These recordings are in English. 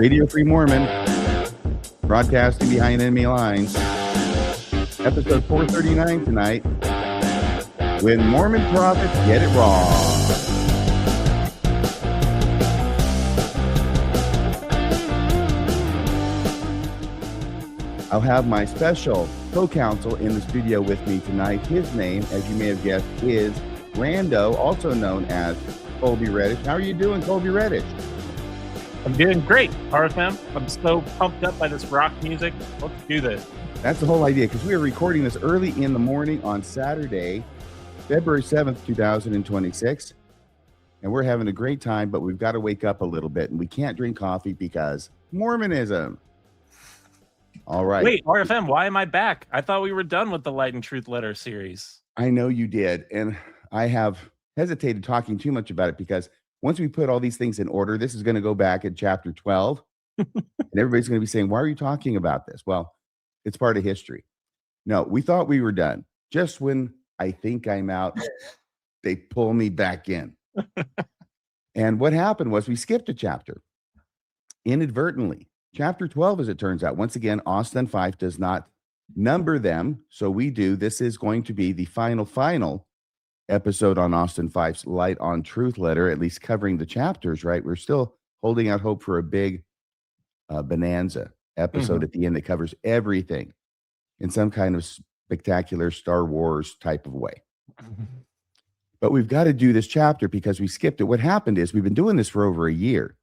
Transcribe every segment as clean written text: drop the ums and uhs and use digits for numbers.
Radio Free Mormon, broadcasting behind enemy lines. Episode 439 tonight. When Mormon prophets get it wrong. I'll have my special co-counsel in the studio with me tonight. His name, as you may have guessed, is Rando, also known as Kolby Reddish. How are you doing, Kolby Reddish? I'm doing great, RFM. I'm so pumped up by this rock music. Let's do this. That's the whole idea, because we are recording this early in the morning on Saturday, February 7th, 2026. And we're having a great time, but we've got to wake up a little bit, and we can't drink coffee because Mormonism. All right. Wait, RFM, why am I back? I thought we were done with the Light and Truth letter series. I know you did, and I have hesitated talking too much about it because once we put all these things in order, this is going to go back at chapter 12, and everybody's going to be saying, why are you talking about this? Well, it's part of history. No, we thought we were done. Just when I think I'm out, they pull me back in. And what happened was we skipped a chapter inadvertently. Chapter 12, as it turns out. Once again, Austin Fife does not number them, so we do. This is going to be the final episode on Austin Fife's Light on Truth letter, at least covering the chapters, right? We're still holding out hope for a big bonanza episode at the end that covers everything in some kind of spectacular Star Wars type of way. But we've got to do this chapter because we skipped it. What happened is we've been doing this for over a year.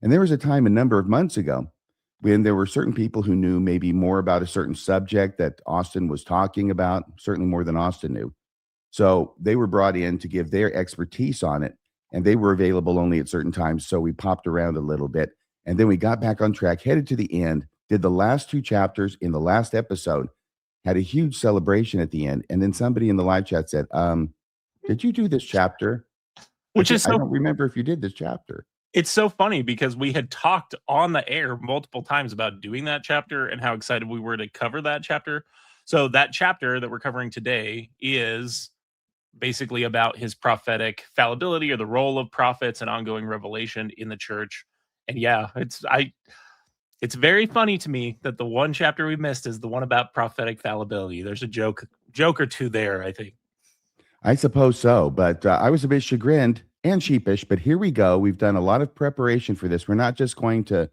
And there was a time a number of months ago when there were certain people who knew maybe more about a certain subject that Austin was talking about, certainly more than Austin knew. So they were brought in to give their expertise on it, and they were available only at certain times. So we popped around a little bit, and then we got back on track, headed to the end, did the last two chapters in the last episode, had a huge celebration at the end. And then somebody in the live chat said, did you do this chapter? Which is so, I don't remember if you did this chapter. It's so funny because we had talked on the air multiple times about doing that chapter and how excited we were to cover that chapter. So that chapter that we're covering today is basically about his prophetic fallibility, or the role of prophets and ongoing revelation in the church. And yeah, it's very funny to me that the one chapter we missed is the one about prophetic fallibility. There's a joke or two there, I think. I suppose so, but I was a bit chagrined and sheepish, but here we go. We've done a lot of preparation for this. We're not just going to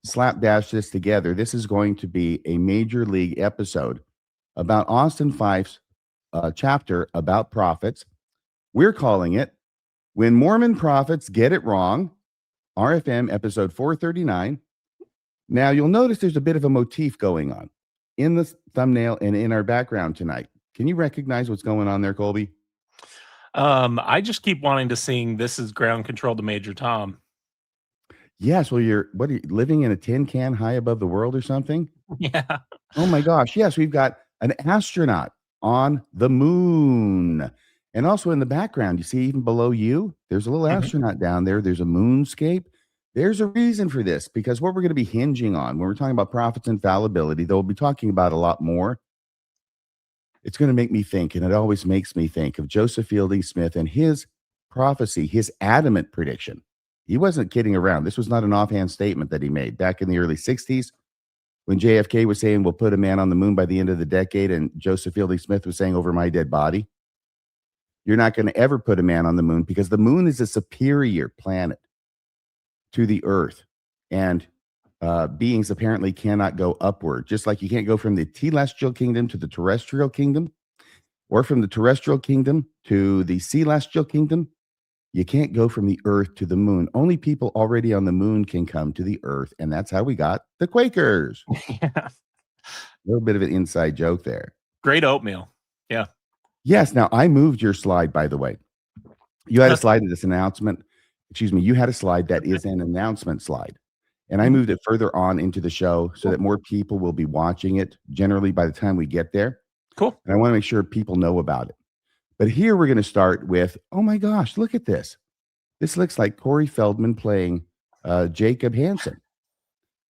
slapdash this together. This is going to be a major league episode about Austin Fife's chapter about prophets. We're calling it When Mormon Prophets Get It Wrong, RFM episode 439. Now, you'll notice there's a bit of a motif going on in the thumbnail and in our background tonight. Can you recognize what's going on there, Kolby? I just keep wanting to sing "This Is Ground Control" to Major Tom. Yes, well, you're living in a tin can high above the world or something? Yeah. Oh my gosh, yes, we've got an astronaut on the moon. And also in the background, you see even below you, there's a little astronaut down there. There's a moonscape. There's a reason for this, because what we're going to be hinging on when we're talking about prophets and fallibility, though we'll be talking about a lot more, it's going to make me think, and it always makes me think, of Joseph Fielding Smith and his prophecy, his adamant prediction. He wasn't kidding around. This was not an offhand statement that he made back in the early 60s when JFK was saying, we'll put a man on the moon by the end of the decade, and Joseph Fielding Smith was saying, over my dead body. You're not going to ever put a man on the moon because the moon is a superior planet to the earth, and beings apparently cannot go upward, just like you can't go from the telestial kingdom to the terrestrial kingdom, or from the terrestrial kingdom to the celestial kingdom. You can't go from the earth to the moon. Only people already on the moon can come to the earth, and that's how we got the Quakers. Yeah. A little bit of an inside joke there. Great oatmeal. Yeah. Yes. Now, I moved your slide, by the way. You had a slide in this announcement. Excuse me. You had a slide that is an announcement slide. And I moved it further on into the show so that more people will be watching it generally by the time we get there. Cool. And I want to make sure people know about it. But here we're going to start with, oh my gosh, look at this. This looks like Corey Feldman playing Jacob Hansen.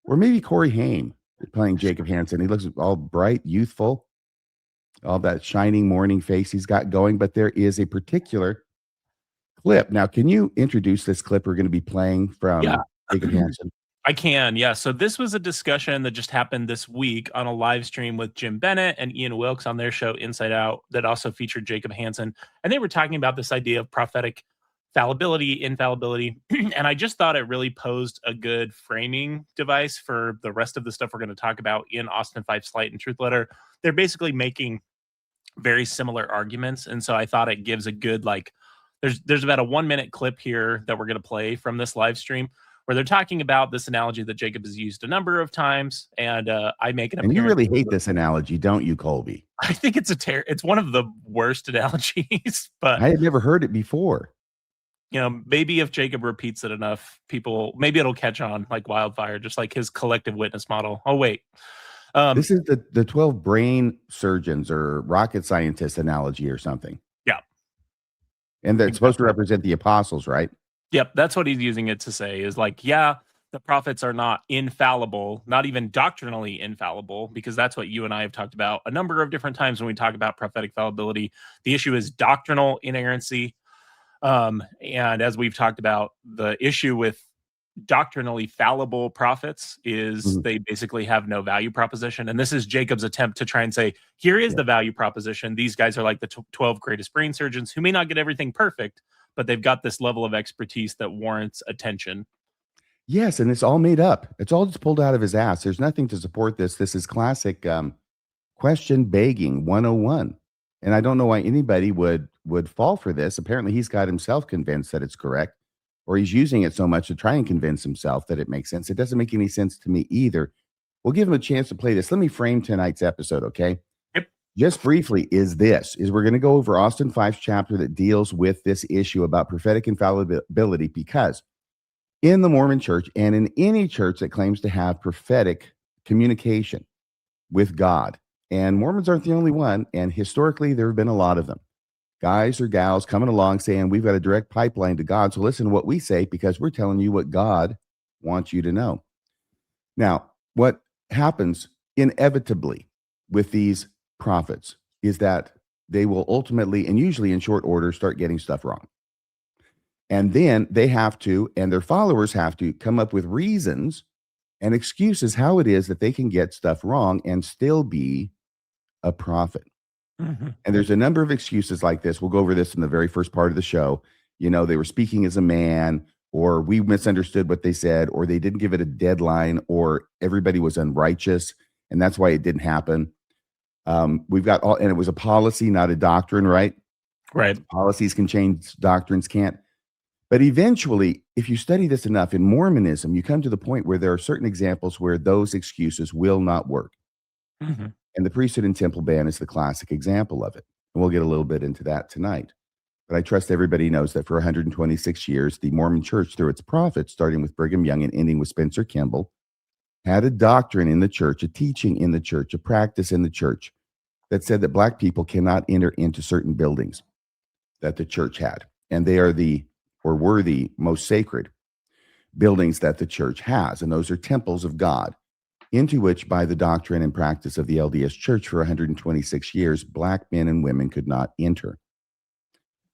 Or maybe Corey Haim playing Jacob Hansen. He looks all bright, youthful, all that shining morning face he's got going. But there is a particular clip. Now, can you introduce this clip we're going to be playing from Jacob Hansen? I can, yeah. So this was a discussion that just happened this week on a live stream with Jim Bennett and Ian Wilkes on their show Inside Out that also featured Jacob Hansen. And they were talking about this idea of prophetic fallibility, infallibility. And I just thought it really posed a good framing device for the rest of the stuff we're going to talk about in Austin Fife's Lite and Truth Letter. They're basically making very similar arguments. And so I thought it gives a good, like, there's about a 1 minute clip here that we're going to play from this live stream where they're talking about this analogy that Jacob has used a number of times, and I make an And appearance. you really hate this analogy, don't you, Kolby? I think it's one of the worst analogies, but I had never heard it before. you know, maybe if Jacob repeats it enough, maybe it'll catch on like wildfire, just like his collective witness model. Oh wait, this is the 12 brain surgeons or rocket scientists analogy or something. Yeah, and they're supposed to represent the apostles, right? Yep, that's what he's using it to say is like, yeah, the prophets are not infallible, not even doctrinally infallible, because that's what you and I have talked about a number of different times when we talk about prophetic fallibility. The issue is doctrinal inerrancy. And as we've talked about, the issue with doctrinally fallible prophets is they basically have no value proposition. And this is Jacob's attempt to try and say, here is the value proposition. These guys are like the 12 greatest brain surgeons who may not get everything perfect, but they've got this level of expertise that warrants attention. Yes, and it's all made up. It's all just pulled out of his ass. There's nothing to support this. This is classic question begging 101. And I don't know why anybody would fall for this. Apparently, he's got himself convinced that it's correct, or he's using it so much to try and convince himself that it makes sense. It doesn't make any sense to me either. We'll give him a chance to play this. Let me frame tonight's episode, okay? Yep. Just briefly, we're going to go over Austin Fife's chapter that deals with this issue about prophetic infallibility, because in the Mormon church and in any church that claims to have prophetic communication with God, and Mormons aren't the only one, and historically there have been a lot of them, guys or gals coming along saying we've got a direct pipeline to God, so listen to what we say because we're telling you what God wants you to know. Now, what happens inevitably with these prophets is that they will ultimately, and usually in short order, start getting stuff wrong. And then they have to, and their followers have to, come up with reasons and excuses how it is that they can get stuff wrong and still be a prophet. And there's a number of excuses like this. We'll go over this in the very first part of the show. You know, they were speaking as a man, or we misunderstood what they said, or they didn't give it a deadline, or everybody was unrighteous, and that's why it didn't happen. We've got all, and it was a policy, not a doctrine, right? Right. Policies can change, doctrines can't. But eventually, if you study this enough in Mormonism, you come to the point where there are certain examples where those excuses will not work. And the priesthood and temple ban is the classic example of it. And we'll get a little bit into that tonight. But I trust everybody knows that for 126 years, the Mormon church, through its prophets, starting with Brigham Young and ending with Spencer Kimball, had a doctrine in the church, a teaching in the church, a practice in the church that said that black people cannot enter into certain buildings that the church had. And they are were the most sacred buildings that the church has. And those are temples of God, into which, by the doctrine and practice of the LDS Church for 126 years, black men and women could not enter.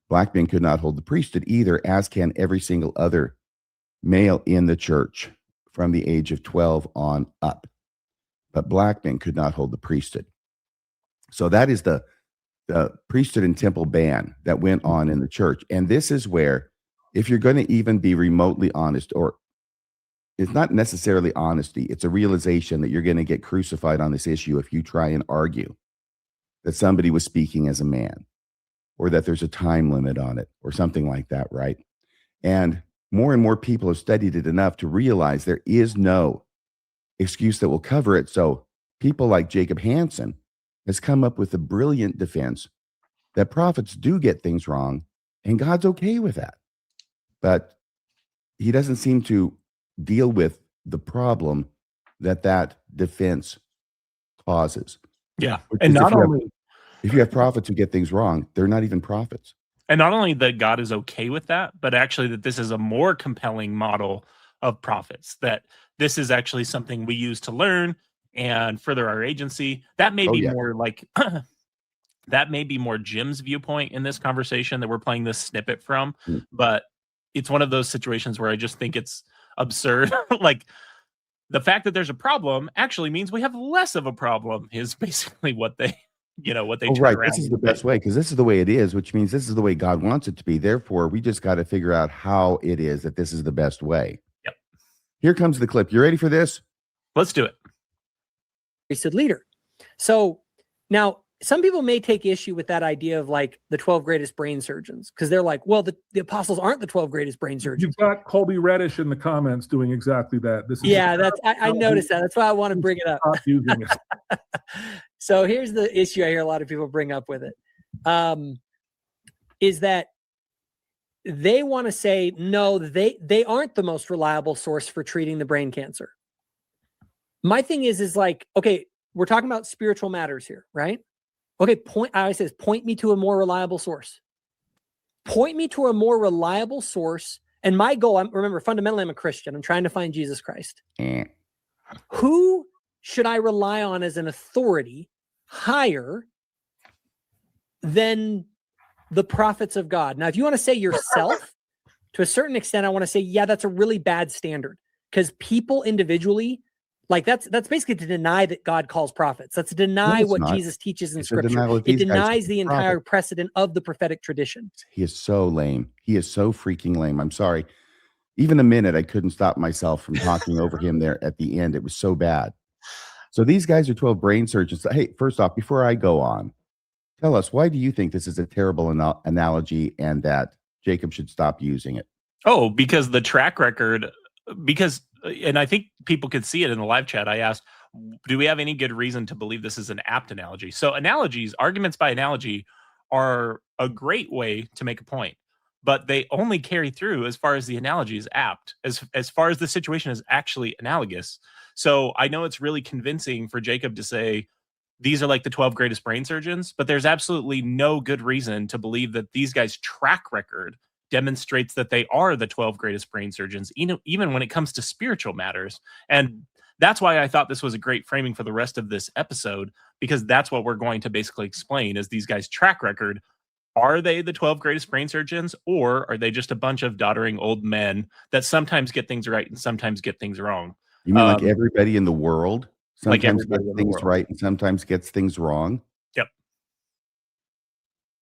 Black men could not hold the priesthood either, as can every single other male in the church from the age of 12 on up. But black men could not hold the priesthood. So that is the priesthood and temple ban that went on in the church. And this is where, if you're going to even be remotely honest, or it's not necessarily honesty, it's a realization that you're going to get crucified on this issue if you try and argue that somebody was speaking as a man, or that there's a time limit on it, or something like that, right? And more people have studied it enough to realize there is no excuse that will cover it. So people like Jacob Hansen has come up with a brilliant defense that prophets do get things wrong, and God's okay with that. But he doesn't seem to deal with the problem that defense causes. Yeah. And not only, if you have prophets who get things wrong, they're not even prophets. and not only that God is okay with that, but actually that this is a more compelling model of prophets, that this is actually something we use to learn and further our agency. That may be more like that may be more Jim's viewpoint in this conversation that we're playing this snippet from, but it's one of those situations where I just think it's absurd. Like, the fact that there's a problem actually means we have less of a problem is basically what they, what they turn around. This is the best way, because this is the way it is, which means this is the way God wants it to be. Therefore, we just got to figure out how it is that this is the best way. Yep. Here comes the clip. You ready for this? Let's do it. Priesthood leader. So now some people may take issue with that idea of like the 12 greatest brain surgeons, because they're like, well, the apostles aren't the 12 greatest brain surgeons. You've got Kolby Reddish in the comments doing exactly that. This is I noticed that. That's why I want to bring it up. Using it. So here's the issue I hear a lot of people bring up with it, is that they want to say, no, they aren't the most reliable source for treating the brain cancer. My thing is like, okay, we're talking about spiritual matters here, right? Okay, I always says, point me to a more reliable source. Point me to a more reliable source. And my goal, remember, fundamentally, I'm a Christian. I'm trying to find Jesus Christ. Who should I rely on as an authority higher than the prophets of God? Now, if you want to say yourself, to a certain extent, I want to say, yeah, that's a really bad standard, because people individually, like that's basically to deny that God calls prophets. That's to deny what Jesus teaches in Scripture. It denies the entire precedent of the prophetic tradition. He is so lame. He is so freaking lame. I'm sorry. Even a minute, I couldn't stop myself from talking over him there at the end. It was so bad. So these guys are 12 brain surgeons. Hey, first off, before I go on, tell us, why do you think this is a terrible analogy and that Jacob should stop using it? Oh, because the track record, and I think people could see it in the live chat. I asked, do we have any good reason to believe this is an apt analogy? So analogies, arguments by analogy, are a great way to make a point, but they only carry through as far as the analogy is apt, as far as the situation is actually analogous. So I know it's really convincing for Jacob to say, these are like the 12 greatest brain surgeons, but there's absolutely no good reason to believe that these guys' track record demonstrates that they are the 12 greatest brain surgeons, even when it comes to spiritual matters. And that's why I thought this was a great framing for the rest of this episode, because that's what we're going to basically explain is these guys' track record. Are they the 12 greatest brain surgeons, or are they just a bunch of doddering old men that sometimes get things right and sometimes get things wrong? You mean like everybody in the world sometimes like gets things right and sometimes gets things wrong? Yep.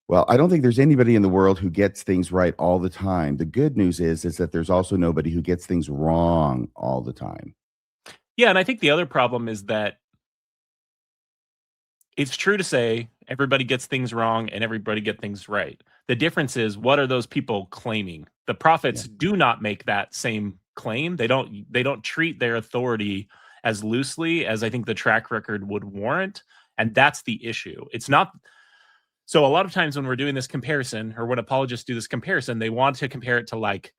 Well, I don't think there's anybody in the world who gets things right all the time. The good news is that there's also nobody who gets things wrong all the time. Yeah, and I think the other problem is that it's true to say everybody gets things wrong and everybody gets things right. The difference is, what are those people claiming? The prophets do not make that same claim. They don't treat their authority as loosely as I think the track record would warrant. And that's the issue. It's not. So a lot of times when we're doing this comparison, or when apologists do this comparison, they want to compare it to like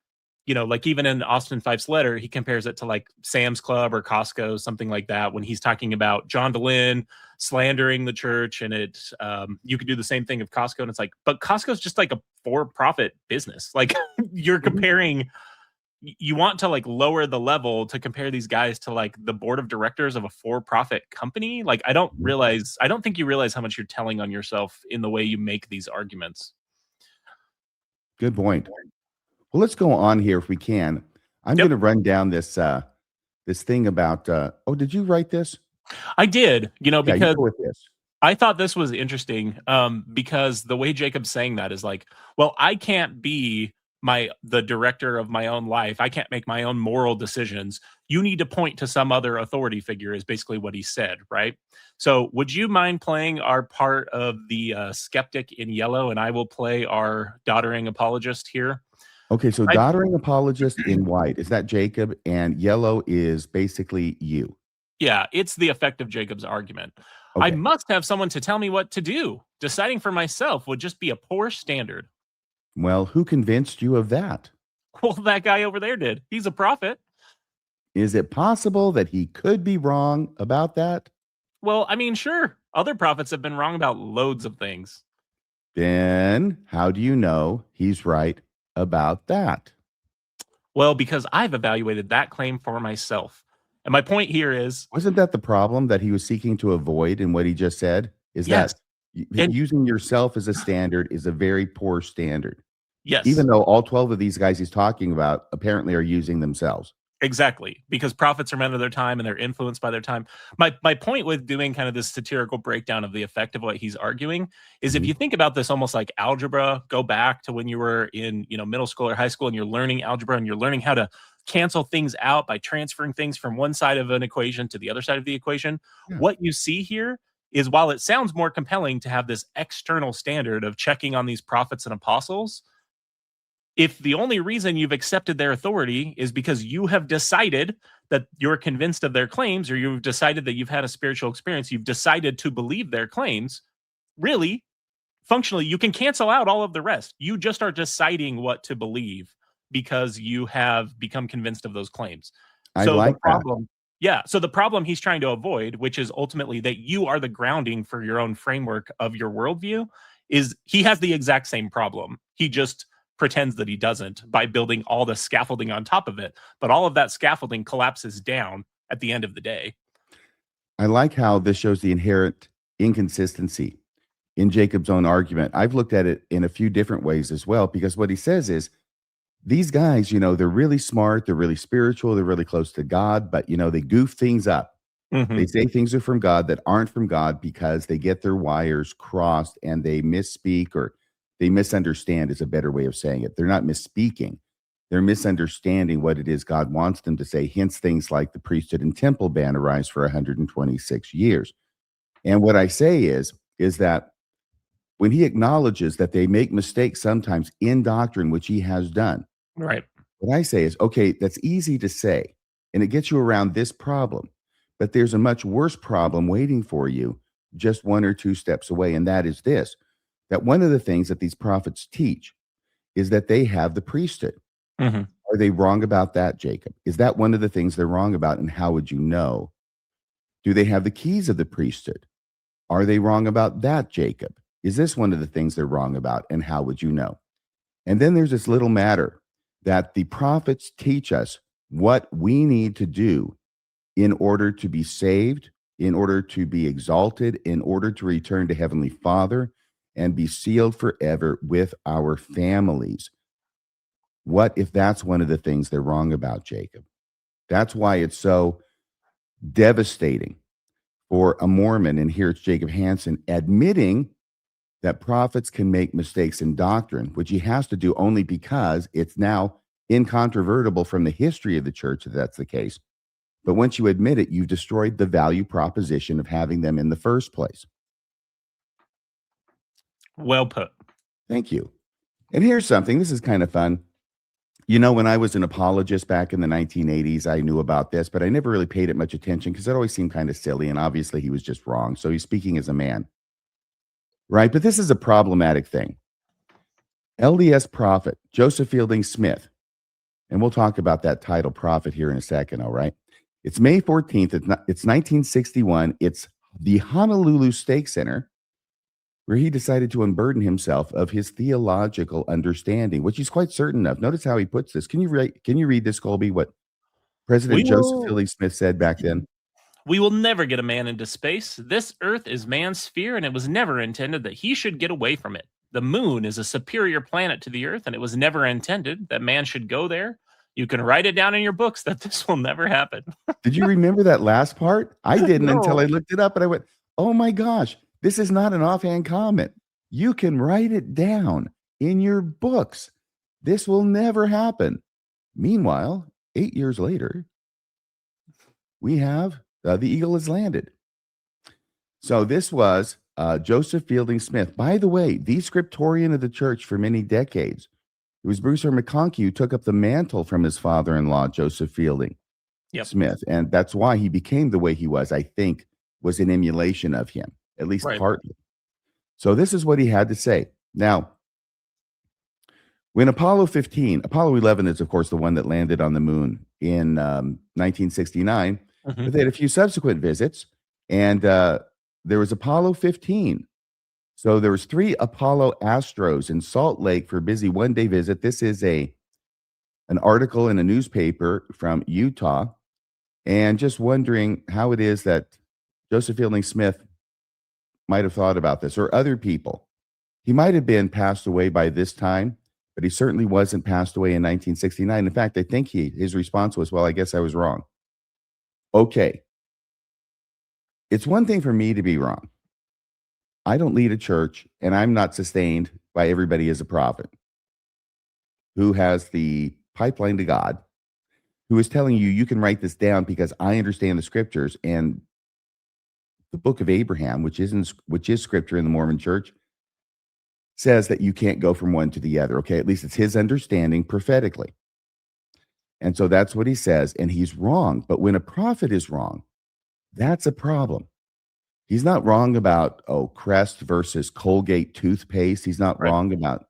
even in Austin Fife's letter, he compares it to like Sam's Club or Costco, something like that, when he's talking about John DeLynn slandering the church. And you could do the same thing of Costco. And it's like, but Costco's just like a for-profit business. Like you're comparing, you want to like lower the level to compare these guys to like the board of directors of a for-profit company. Like, I don't think you realize how much you're telling on yourself in the way you make these arguments. Good point. Well, let's go on here if we can. I'm going to run down this thing about. Did you write this? I did. Because you go with this. I thought this was interesting because the way Jacob's saying that is like, well, I can't be the director of my own life. I can't make my own moral decisions. You need to point to some other authority figure is basically what he said, right? So would you mind playing our part of the skeptic in yellow, and I will play our doddering apologist here? Okay, so doddering apologist in white, is that Jacob, and yellow is basically you. Yeah, it's the effect of Jacob's argument. Okay. I must have someone to tell me what to do. Deciding for myself would just be a poor standard. Well, who convinced you of that? Well, that guy over there did. He's a prophet. Is it possible that he could be wrong about that? Well, I mean, sure. Other prophets have been wrong about loads of things. Then how do you know he's right about that? Well, because I've evaluated that claim for myself. And my point here is... Wasn't that the problem that he was seeking to avoid in what he just said? Is that using yourself as a standard is a very poor standard. Yes. Even though all 12 of these guys he's talking about apparently are using themselves. Exactly, because prophets are men of their time and they're influenced by their time. My point with doing kind of this satirical breakdown of the effect of what he's arguing is if you think about this almost like algebra, go back to when you were in, middle school or high school and you're learning algebra and you're learning how to cancel things out by transferring things from one side of an equation to the other side of the equation. Yeah. What you see here is while it sounds more compelling to have this external standard of checking on these prophets and apostles, if the only reason you've accepted their authority is because you have decided that you're convinced of their claims, or you've decided that you've had a spiritual experience, you've decided to believe their claims, really, functionally, you can cancel out all of the rest. You just are deciding what to believe because you have become convinced of those claims. I So like the problem, so the problem he's trying to avoid, which is ultimately that you are the grounding for your own framework of your worldview, is he has the exact same problem. He just pretends that he doesn't by building all the scaffolding on top of it. But all of that scaffolding collapses down at the end of the day. I like how this shows the inherent inconsistency in Jacob's own argument. I've looked at it in a few different ways as well, because what he says is these guys, they're really smart, they're really spiritual, they're really close to God, but, they goof things up. They say things are from God that aren't from God because they get their wires crossed and they misspeak, or they misunderstand is a better way of saying it. They're not misspeaking. They're misunderstanding what it is God wants them to say. Hence, things like the priesthood and temple ban arise for 126 years. And what I say is that when he acknowledges that they make mistakes sometimes in doctrine, which he has done, right? What I say is, okay, that's easy to say, and it gets you around this problem. But there's a much worse problem waiting for you just one or two steps away, and that is this. That one of the things that these prophets teach is that they have the priesthood. Are they wrong about that, Jacob? Is that one of the things they're wrong about, and how would you know? Do they have the keys of the priesthood? Are they wrong about that, Jacob? Is this one of the things they're wrong about, and how would you know? And then there's this little matter that the prophets teach us what we need to do in order to be saved, in order to be exalted, in order to return to Heavenly Father, and be sealed forever with our families. What if that's one of the things they're wrong about, Jacob? That's why it's so devastating for a Mormon, and here it's Jacob Hansen, admitting that prophets can make mistakes in doctrine, which he has to do only because it's now incontrovertible from the history of the church that that's the case. But once you admit it, you've destroyed the value proposition of having them in the first place. Well put. Thank you. And here's something. This is kind of fun. When I was an apologist back in the 1980s, I knew about this, but I never really paid it much attention because it always seemed kind of silly. And obviously, he was just wrong. So he's speaking as a man. Right? But this is a problematic thing. LDS prophet, Joseph Fielding Smith, and we'll talk about that title prophet here in a second, all right? It's May 14th. It's 1961. It's the Honolulu Stake Center, where he decided to unburden himself of his theological understanding, which he's quite certain of. Notice how he puts this. Can you read this, Kolby, what President Joseph Fielding Smith said back then? We will never get a man into space. This earth is man's sphere, and it was never intended that he should get away from it. The moon is a superior planet to the earth, and it was never intended that man should go there. You can write it down in your books that this will never happen. Did you remember that last part? I didn't until I looked it up, and I went, oh my gosh, this is not an offhand comment. You can write it down in your books. This will never happen. Meanwhile, 8 years later, we have the eagle has landed. So this was Joseph Fielding Smith. By the way, the scriptorian of the church for many decades. It was Bruce R. McConkie who took up the mantle from his father-in-law, Joseph Fielding Smith. And that's why he became the way he was, I think, was an emulation of him, at least partly. So this is what he had to say. Now, when Apollo 11 is, of course, the one that landed on the moon in 1969, but they had a few subsequent visits, and there was Apollo 15. So there was 3 Apollo Astros in Salt Lake for a busy one-day visit. This is an article in a newspaper from Utah, and just wondering how it is that Joseph Fielding Smith might have thought about this, or other people. He might have been passed away by this time, but he certainly wasn't passed away in 1969. In fact, I think his response was, well, I guess I was wrong. Okay. It's one thing for me to be wrong. I don't lead a church, and I'm not sustained by everybody as a prophet who has the pipeline to God, who is telling you, you can write this down because I understand the scriptures. And the book of Abraham, which is scripture in the Mormon church, says that you can't go from one to the other. Okay, at least it's his understanding prophetically. And so that's what he says, and he's wrong. But when a prophet is wrong, that's a problem. He's not wrong about, Crest versus Colgate toothpaste. He's not wrong about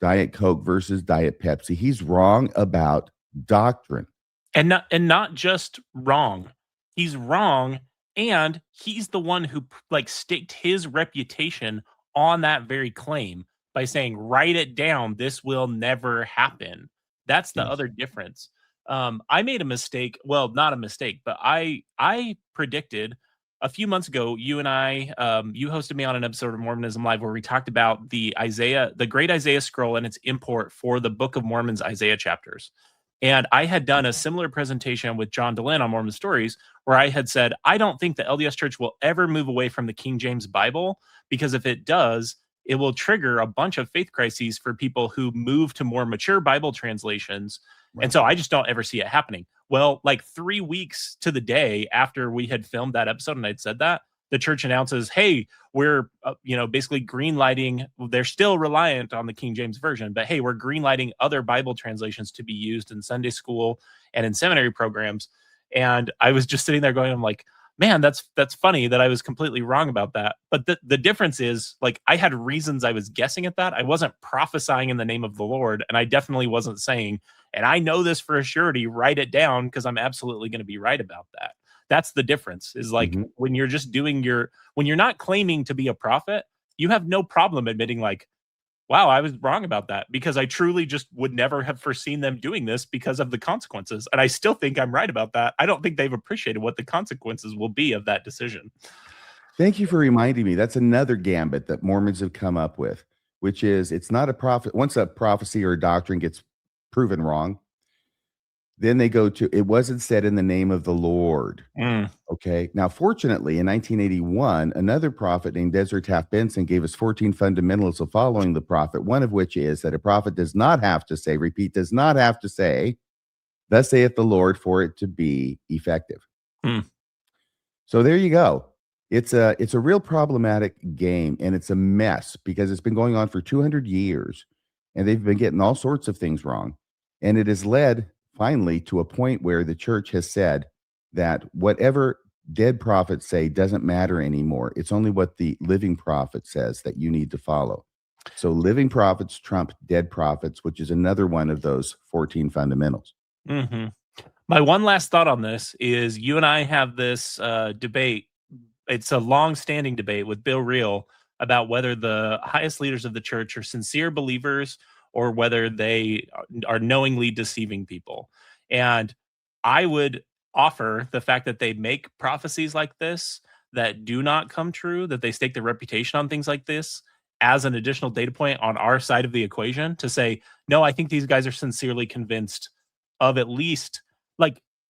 Diet Coke versus Diet Pepsi. He's wrong about doctrine. And not just wrong. He's wrong, and he's the one who staked his reputation on that very claim by saying, write it down, this will never happen. That's the other difference. I made a mistake. Well, not a mistake, but I predicted a few months ago, you and I, you hosted me on an episode of Mormonism Live where we talked about the Great Isaiah Scroll and its import for the Book of Mormon's Isaiah chapters. And I had done a similar presentation with John Dehlin on Mormon Stories, where I had said, I don't think the LDS Church will ever move away from the King James Bible, because if it does, it will trigger a bunch of faith crises for people who move to more mature Bible translations. Right. And so I just don't ever see it happening. Well, 3 weeks to the day after we had filmed that episode and I'd said that, the church announces, hey, we're, basically greenlighting. They're still reliant on the King James Version, but hey, we're greenlighting other Bible translations to be used in Sunday school and in seminary programs. And I was just sitting there going, I'm like, man, that's funny that I was completely wrong about that. But the difference is, I had reasons I was guessing at that. I wasn't prophesying in the name of the Lord, and I definitely wasn't saying, and I know this for a surety, write it down because I'm absolutely going to be right about that. That's the difference, is when you're just when you're not claiming to be a prophet, you have no problem admitting wow, I was wrong about that, because I truly just would never have foreseen them doing this because of the consequences. And I still think I'm right about that. I don't think they've appreciated what the consequences will be of that decision. Thank you for reminding me. That's another gambit that Mormons have come up with, which is, it's not a prophet. Once a prophecy or a doctrine gets proven wrong, then they go to, it wasn't said in the name of the Lord. Okay. Now, fortunately, in 1981, another prophet named Desert Taft Benson gave us 14 fundamentals of following the prophet, one of which is that a prophet does not have to say, does not have to say, thus saith the Lord, for it to be effective. So there you go. It's a real problematic game, and it's a mess because it's been going on for 200 years, and they've been getting all sorts of things wrong. And it has led finally to a point where the church has said that whatever dead prophets say doesn't matter anymore. It's only what the living prophet says that you need to follow. So living prophets trump dead prophets, which is another one of those 14 fundamentals. My one last thought on this is, you and I have this debate. It's a long-standing debate with Bill Reel about whether the highest leaders of the church are sincere believers or whether they are knowingly deceiving people. And I would offer the fact that they make prophecies like this that do not come true, that they stake their reputation on things like this, as an additional data point on our side of the equation to say, no, I think these guys are sincerely convinced of at least,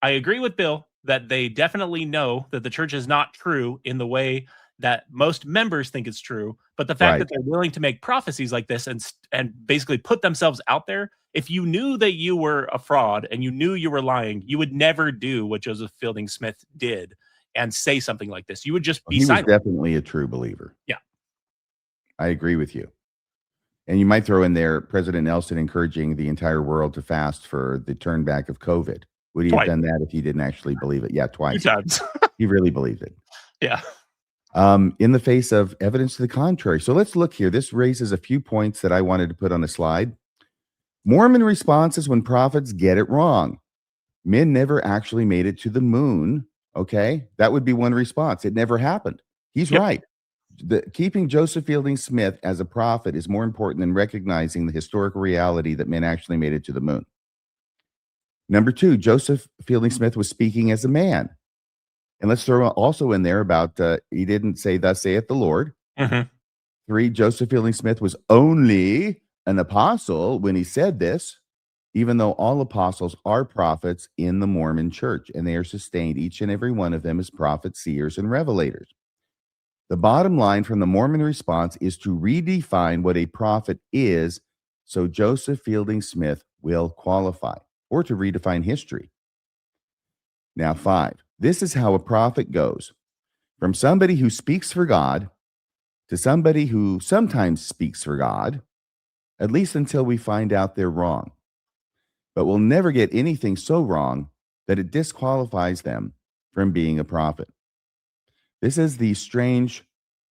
I agree with Bill that they definitely know that the church is not true in the way that most members think it's true, but the fact that they're willing to make prophecies like this and basically put themselves out there. If you knew that you were a fraud and you knew you were lying, you would never do what Joseph Fielding Smith did and say something like this. You would just be silent. He was definitely a true believer. Yeah. I agree with you. And you might throw in there President Nelson encouraging the entire world to fast for the turn back of COVID. Would he have done that if he didn't actually believe it? Yeah, twice. 2 times. He really believed it. Yeah. In the face of evidence to the contrary. So let's look here. This raises a few points that I wanted to put on a slide. Mormon responses when prophets get it wrong. Men never actually made it to the moon. Okay. That would be one response. It never happened. He's right. Keeping Joseph Fielding Smith as a prophet is more important than recognizing the historical reality that men actually made it to the moon. Number 2, Joseph Fielding Smith was speaking as a man. And let's throw also in there about he didn't say, thus saith the Lord. 3, Joseph Fielding Smith was only an apostle when he said this, even though all apostles are prophets in the Mormon church, and they are sustained, each and every one of them, as prophets, seers, and revelators. The bottom line from the Mormon response is to redefine what a prophet is so Joseph Fielding Smith will qualify, or to redefine history. Now, 5. This is how a prophet goes from somebody who speaks for God to somebody who sometimes speaks for God, at least until we find out they're wrong. But we'll never get anything so wrong that it disqualifies them from being a prophet. This is the strange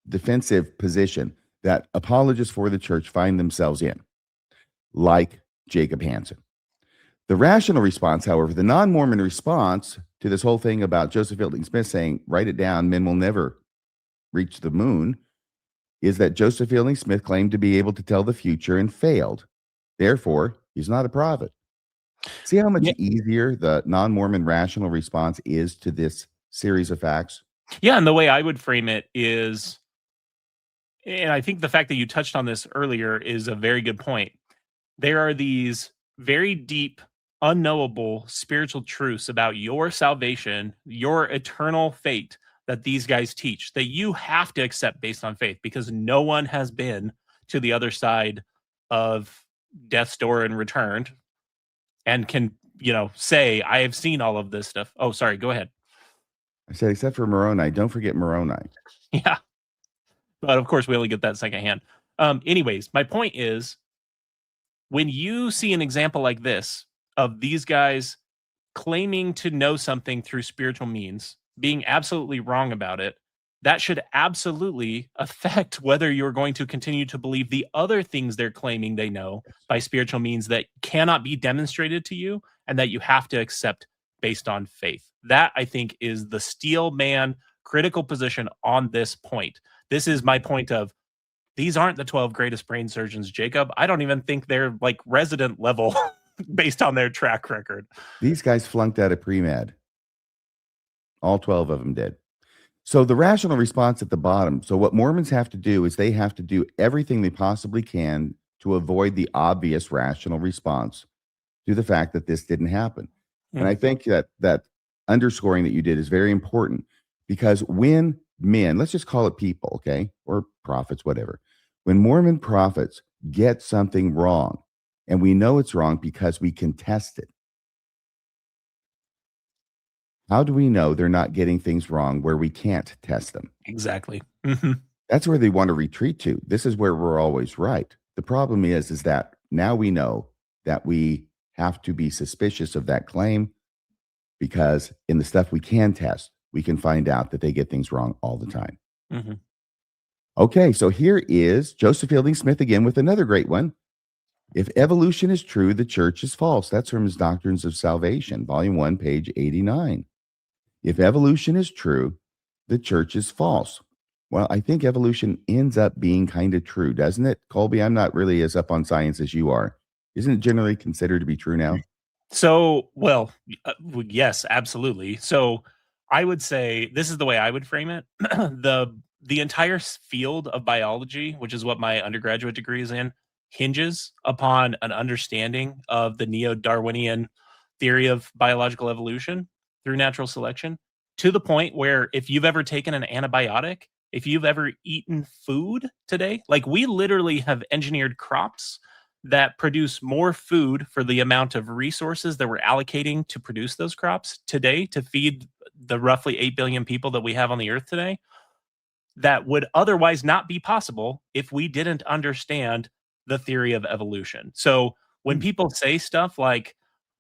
defensive position that apologists for the church find themselves in, like Jacob Hansen. The rational response, however, the non-Mormon response to this whole thing about Joseph Fielding Smith saying, write it down, men will never reach the moon, is that Joseph Fielding Smith claimed to be able to tell the future and failed. Therefore, he's not a prophet. See how much easier the non-Mormon rational response is to this series of facts? Yeah, and the way I would frame it is, and I think the fact that you touched on this earlier is a very good point. There are these very deep, unknowable spiritual truths about your salvation, your eternal fate that these guys teach that you have to accept based on faith, because no one has been to the other side of death's door and returned and can, say, I have seen all of this stuff. Oh, sorry, go ahead. I said, except for Moroni. Don't forget Moroni. Yeah. But of course, we only get that secondhand. Anyways, my point is, when you see an example like this of these guys claiming to know something through spiritual means, being absolutely wrong about it, that should absolutely affect whether you're going to continue to believe the other things they're claiming they know by spiritual means that cannot be demonstrated to you and that you have to accept based on faith. That, I think, is the steel man critical position on this point. This is my point of, these aren't the 12 greatest brain surgeons, Jacob. I don't even think they're like resident level based on their track record. These guys flunked out of pre-med. All 12 of them did. So the rational response at the bottom. So what Mormons have to do is they have to do everything they possibly can to avoid the obvious rational response to the fact that this didn't happen. And I think that underscoring that you did is very important, because when men, let's just call it people, okay, or prophets, whatever, when Mormon prophets get something wrong, and we know it's wrong because we can test it, how do we know they're not getting things wrong where we can't test them? Exactly. That's where they want to retreat to. This is where we're always right. The problem is that now we know that we have to be suspicious of that claim, because in the stuff we can test, we can find out that they get things wrong all the time. Okay, so here is Joseph Fielding Smith again with another great one. If evolution is true, the church is false. That's from his Doctrines of Salvation, Volume 1, page 89. If evolution is true, the church is false. Well, I think evolution ends up being kind of true, doesn't it? Kolby, I'm not really as up on science as you are. Isn't it generally considered to be true now? So, well, yes, absolutely. So I would say this is the way I would frame it. The entire field of biology, which is what my undergraduate degree is in, hinges upon an understanding of the neo-Darwinian theory of biological evolution through natural selection, to the point where if you've ever taken an antibiotic, if you've ever eaten food today, like we literally have engineered crops that produce more food for the amount of resources that we're allocating to produce those crops today to feed the roughly 8 billion people that we have on the earth today, that would otherwise not be possible if we didn't understand the theory of evolution. So when people say stuff like,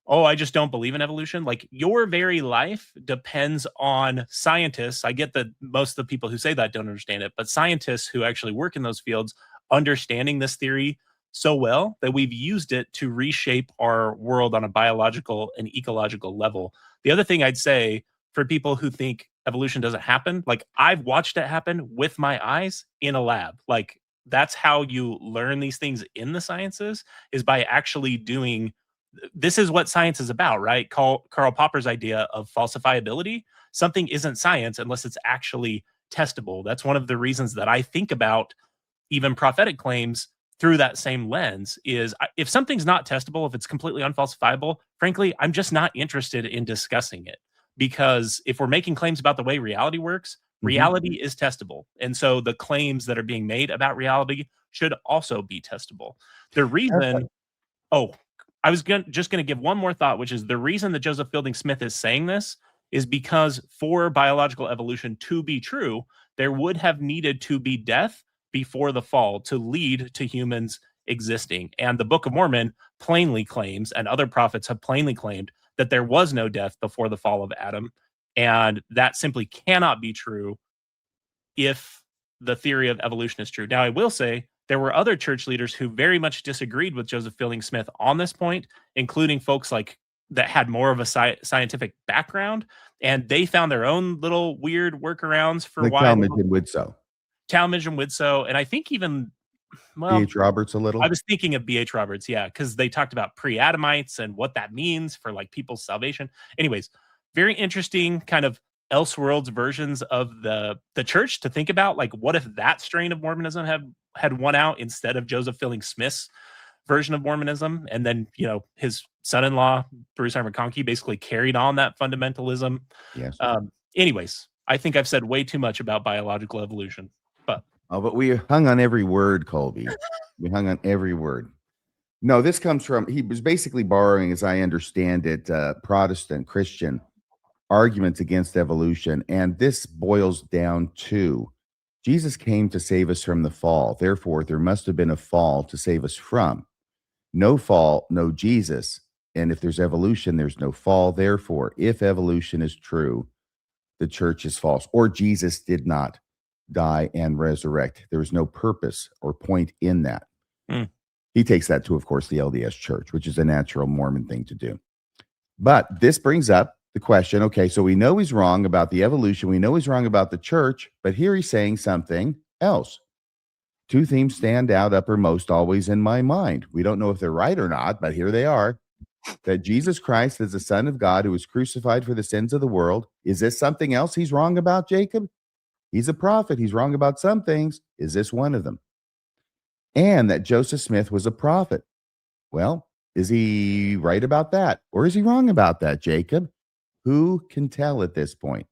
oh, I just don't believe in evolution, like your very life depends on scientists. I get that most of the people who say that don't understand it, but scientists who actually work in those fields understanding this theory so well that we've used it to reshape our world on a biological and ecological level. The other thing I'd say for people who think evolution doesn't happen, like I've watched it happen with my eyes in a lab. Like that's how you learn these things in the sciences, is by actually doing. This is what science is about, right? Karl Popper's idea of falsifiability. Something isn't science unless it's actually testable. That's one of the reasons that I think about even prophetic claims through that same lens is if something's not testable, if it's completely unfalsifiable, frankly, I'm just not interested in discussing it. Because if we're making claims about the way reality works, reality is testable. And so the claims that are being made about reality should also be testable. The reason, I was just going to give one more thought, which is the reason that Joseph Fielding Smith is saying this is because for biological evolution to be true, there would have needed to be death before the fall to lead to humans existing. And the Book of Mormon plainly claims, and other prophets have plainly claimed, that there was no death before the fall of Adam. And that simply cannot be true if the theory of evolution is true. Now, I will say there were other church leaders who very much disagreed with Joseph Fielding Smith on this point, including folks like that had more of a scientific background, and they found their own little weird workarounds for Like why Talmage and Widsoe. Talmage and Widsoe, and I think even B.H. Roberts a little. I was thinking of B.H. Roberts, yeah, because they talked about pre-Adamites and what that means for like people's salvation. Anyways, very interesting kind of Elseworlds versions of the church to think about. Like, what if that strain of Mormonism had won out instead of Joseph Fielding Smith's version of Mormonism? And then, his son-in-law, Bruce R. McConkie, basically carried on that fundamentalism. Yes. Anyways, I think I've said way too much about biological evolution. But we hung on every word, Kolby. We hung on every word. No, this comes from, he was basically borrowing, as I understand it, Protestant Christian arguments against evolution. And this boils down to Jesus came to save us from the fall. Therefore, there must have been a fall to save us from. No fall, no Jesus. And if there's evolution, there's no fall. Therefore, if evolution is true, the church is false, or Jesus did not die and resurrect. There was no purpose or point in that. He takes that to, of course, the LDS Church, which is a natural Mormon thing to do. But this brings up the question, okay, so we know he's wrong about the evolution. We know he's wrong about the church, but here he's saying something else. Two themes stand out uppermost always in my mind. We don't know if they're right or not, but here they are. That Jesus Christ is the Son of God who was crucified for the sins of the world. Is this something else he's wrong about, Jacob? He's a prophet. He's wrong about some things. Is this one of them? And that Joseph Smith was a prophet. Well, is he right about that? Or is he wrong about that, Jacob? Who can tell at this point?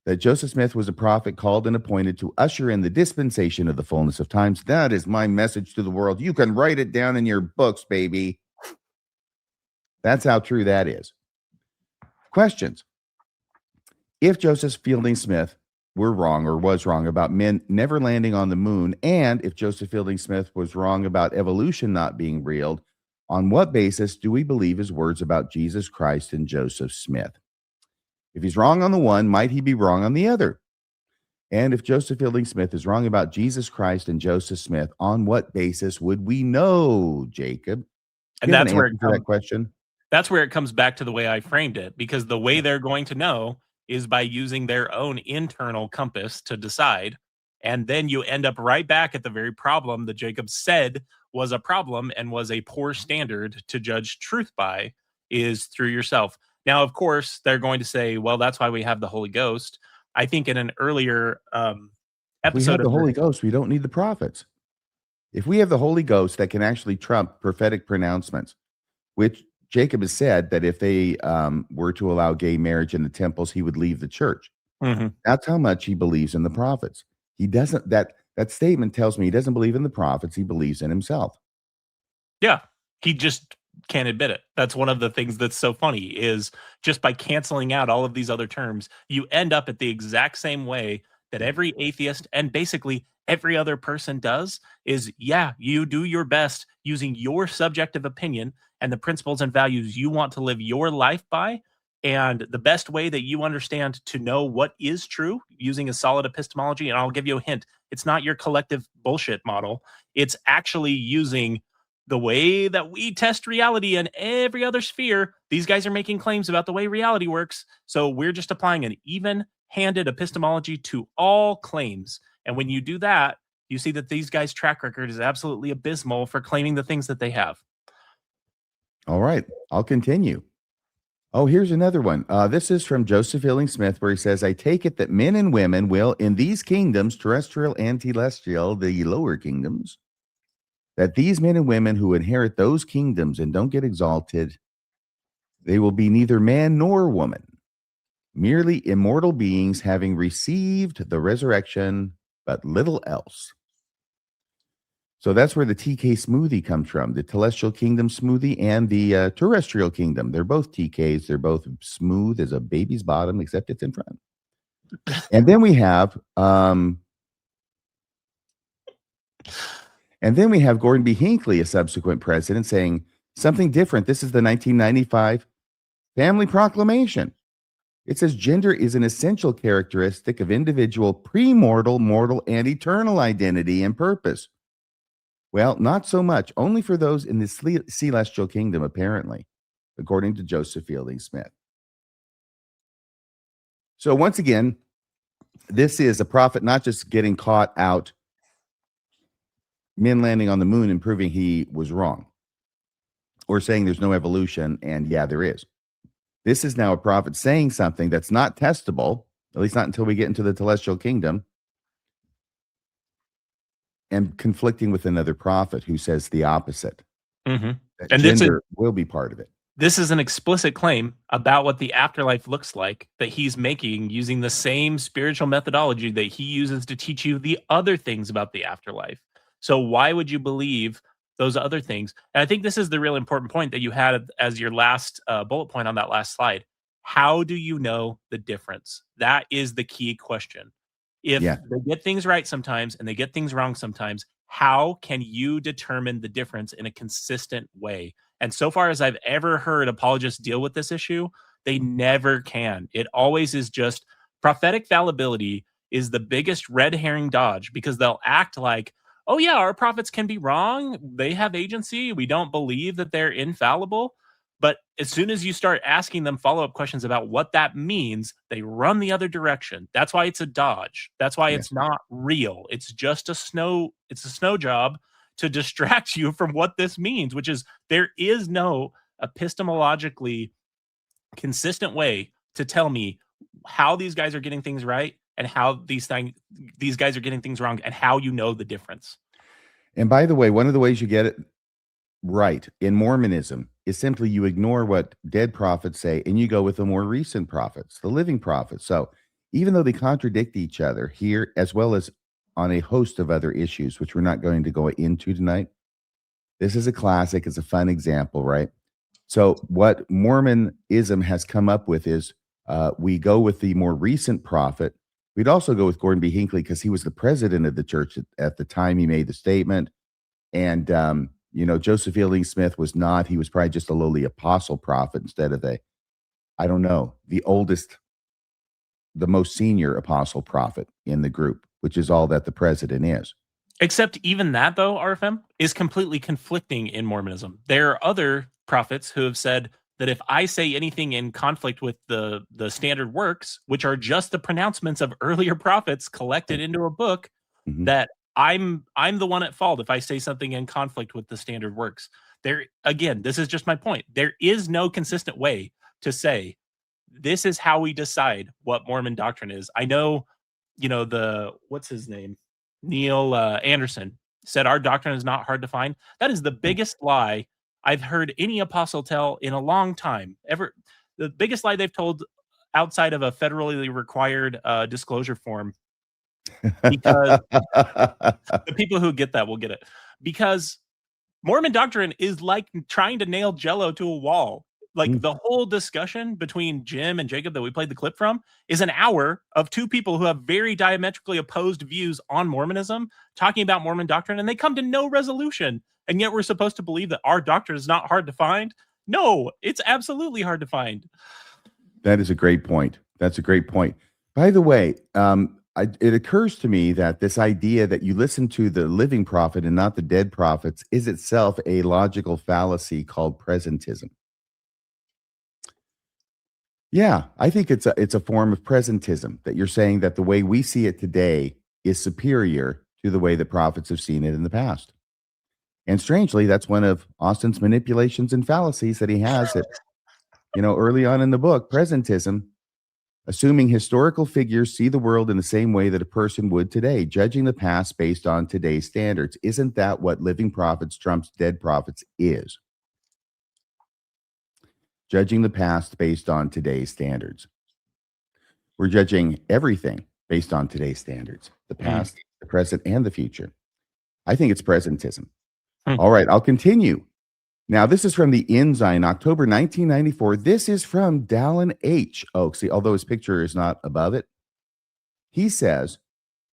That Joseph Smith was a prophet called and appointed to usher in the dispensation of the fullness of times. That is my message to the world. You can write it down in your books, baby. That's how true that is. Questions. If Joseph Fielding Smith were wrong or was wrong about men never landing on the moon, and if Joseph Fielding Smith was wrong about evolution not being real, on what basis do we believe his words about Jesus Christ and Joseph Smith? If he's wrong on the one, might he be wrong on the other? And if Joseph Fielding Smith is wrong about Jesus Christ and Joseph Smith, on what basis would we know, Jacob? And that's where that question. That's where it comes back to the way I framed it, because the way they're going to know is by using their own internal compass to decide. And then you end up right back at the very problem that Jacob said was a problem and was a poor standard to judge truth by, is through yourself. Now, of course, they're going to say, well, that's why we have the Holy Ghost. I think in an earlier episode, we have the Holy Ghost. We don't need the prophets. If we have the Holy Ghost that can actually trump prophetic pronouncements, which Jacob has said that if they were to allow gay marriage in the temples, he would leave the church. That's how much he believes in the prophets. He doesn't, that statement tells me he doesn't believe in the prophets. He believes in himself. Yeah. He just can't admit it. That's one of the things that's so funny, is just by canceling out all of these other terms, you end up at the exact same way that every atheist and basically every other person does, is, yeah, you do your best using your subjective opinion and the principles and values you want to live your life by. And the best way that you understand to know what is true, using a solid epistemology, and I'll give you a hint, it's not your collective bullshit model. It's actually using the way that we test reality in every other sphere. These guys are making claims about the way reality works. So we're just applying an even-handed epistemology to all claims. And when you do that, you see that these guys' track record is absolutely abysmal for claiming the things that they have. All right, I'll continue. Oh, here's another one. This is from Joseph Fielding Smith, where he says, I take it that men and women will, in these kingdoms, terrestrial and celestial, the lower kingdoms, that these men and women who inherit those kingdoms and don't get exalted, they will be neither man nor woman, merely immortal beings having received the resurrection, but little else. So that's where the TK smoothie comes from, the telestial kingdom smoothie and the terrestrial kingdom. They're both TKs. They're both smooth as a baby's bottom, except it's in front. And then we have Gordon B. Hinckley, a subsequent president, saying something different. This is the 1995 Family Proclamation. It says gender is an essential characteristic of individual premortal, mortal, and eternal identity and purpose. Well, not so much. Only for those in the celestial kingdom, apparently, according to Joseph Fielding Smith. So once again, this is a prophet not just getting caught out, men landing on the moon and proving he was wrong, or saying there's no evolution, and yeah, there is. This is now a prophet saying something that's not testable, at least not until we get into the telestial kingdom, and conflicting with another prophet who says the opposite. Mm-hmm. That And gender will be part of it. This is an explicit claim about what the afterlife looks like that he's making using the same spiritual methodology that he uses to teach you the other things about the afterlife. So why would you believe those other things? And I think this is the real important point that you had as your last bullet point on that last slide. How do you know the difference? That is the key question. If they get things right sometimes and they get things wrong sometimes, how can you determine the difference in a consistent way? And so far as I've ever heard apologists deal with this issue, they never can. It always is just prophetic fallibility is the biggest red herring dodge, because they'll act like, oh yeah, our prophets can be wrong. They have agency. We don't believe that they're infallible. But as soon as you start asking them follow-up questions about what that means, they run the other direction. That's why it's a dodge. That's why it's not real. It's just a snow job to distract you from what this means, which is there is no epistemologically consistent way to tell me how these guys are getting things right and how these guys are getting things wrong, and how you know the difference. And by the way, one of the ways you get it right in Mormonism is simply you ignore what dead prophets say and you go with the more recent prophets, the living prophets. So even though they contradict each other here, as well as on a host of other issues, which we're not going to go into tonight, this is a classic. It's a fun example, right? So what Mormonism has come up with is we go with the more recent prophet. We'd also go with Gordon B. Hinckley because he was the president of the church at the time he made the statement. And, Joseph Fielding Smith was not. He was probably just a lowly apostle prophet instead of the most senior apostle prophet in the group, which is all that the president is. Except even that, though, RFM, is completely conflicting in Mormonism. There are other prophets who have said that if I say anything in conflict with the standard works, which are just the pronouncements of earlier prophets collected into a book, that I'm the one at fault if I say something in conflict with the standard works. There, again, this is just my point. There is no consistent way to this is how we decide what Mormon doctrine is. I know, what's his name? Neil Anderson said our doctrine is not hard to find. That is the biggest lie I've heard any apostle tell in a long time. The biggest lie they've told outside of a federally required disclosure form. Because the people who get that will get it. Because Mormon doctrine is like trying to nail Jell-O to a wall. Like the whole discussion between Jim and Jacob that we played the clip from is an hour of two people who have very diametrically opposed views on Mormonism talking about Mormon doctrine, and they come to no resolution. And yet we're supposed to believe that our doctrine is not hard to find. No, it's absolutely hard to find. That is a great point. That's a great point. By the way, it occurs to me that this idea that you listen to the living prophet and not the dead prophets is itself a logical fallacy called presentism. Yeah, I think it's a form of presentism, that you're saying that the way we see it today is superior to the way the prophets have seen it in the past. And strangely, that's one of Austin's manipulations and fallacies that he has early on in the book, presentism. Assuming historical figures see the world in the same way that a person would today, judging the past based on today's standards. Isn't that what living prophets trumps dead prophets is? Judging the past based on today's standards. We're judging everything based on today's standards, the past, the present, and the future. I think it's presentism. All right, I'll continue. Now, this is from the Ensign, October 1994. This is from Dallin H. Oaks, although his picture is not above it. He says,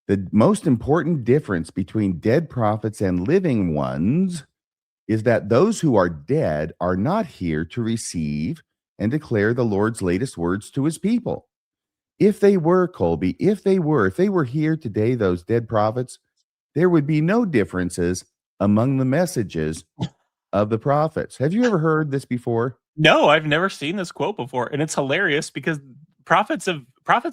the most important difference between dead prophets and living ones is that those who are dead are not here to receive and declare the Lord's latest words to his people. If they were, Kolby, if they were here today, those dead prophets, there would be no differences among the messages of the prophets. Have you ever heard this before? No, I've never seen this quote before, and it's hilarious because prophets and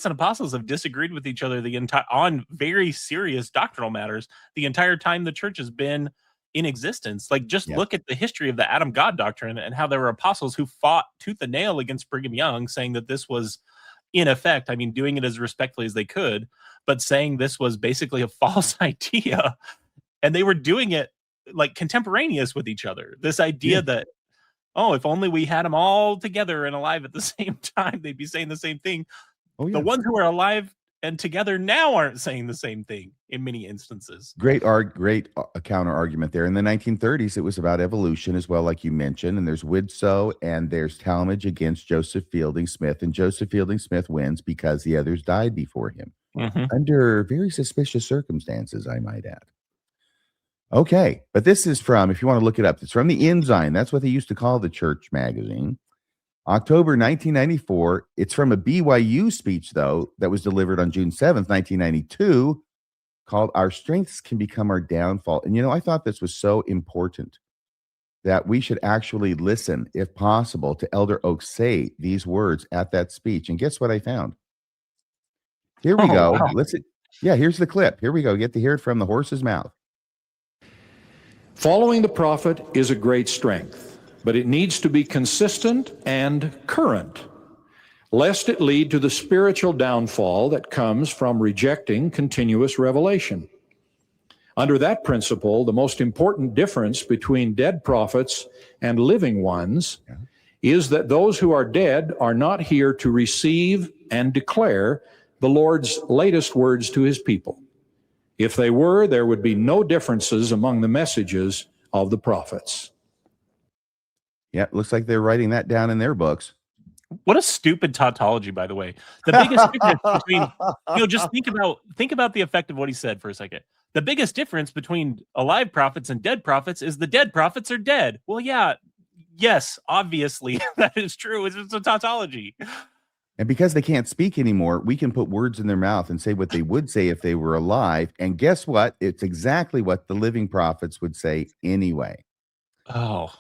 apostles have disagreed with each other on very serious doctrinal matters the entire time the church has been in existence. Like, just look at the history of the Adam God doctrine and how there were apostles who fought tooth and nail against Brigham Young, saying that this was, in effect, I mean, doing it as respectfully as they could, but saying this was basically a false idea, and they were doing it like contemporaneous with each other. This idea that, oh, if only we had them all together and alive at the same time, they'd be saying the same thing. The ones who are alive and together now aren't saying the same thing in many instances. Great counter argument there. In the 1930s, it was about evolution as well, like you mentioned. And there's Widsoe and there's Talmage against Joseph Fielding Smith. And Joseph Fielding Smith wins because the others died before him under very suspicious circumstances, I might add. Okay, but this is from, if you want to look it up, it's from the Ensign. That's what they used to call the church magazine. October 1994. It's from a BYU speech, though, that was delivered on June 7th, 1992, called Our Strengths Can Become Our Downfall. And, I thought this was so important that we should actually listen, if possible, to Elder Oaks say these words at that speech. And guess what I found? Here we go. Wow. Listen. Yeah, here's the clip. Here we go. Get to hear it from the horse's mouth. Following the prophet is a great strength, but it needs to be consistent and current, lest it lead to the spiritual downfall that comes from rejecting continuous revelation. Under that principle, the most important difference between dead prophets and living ones is that those who are dead are not here to receive and declare the Lord's latest words to his people. If they were, there would be no differences among the messages of the prophets. Yeah, looks like they're writing that down in their books. What a stupid tautology, by the way. The biggest difference between, just think about the effect of what he said for a second. The biggest difference between alive prophets and dead prophets is the dead prophets are dead. Well, yes, obviously that is true. It's a tautology. And because they can't speak anymore, we can put words in their mouth and say what they would say if they were alive. And guess what? It's exactly what the living prophets would say anyway. Oh,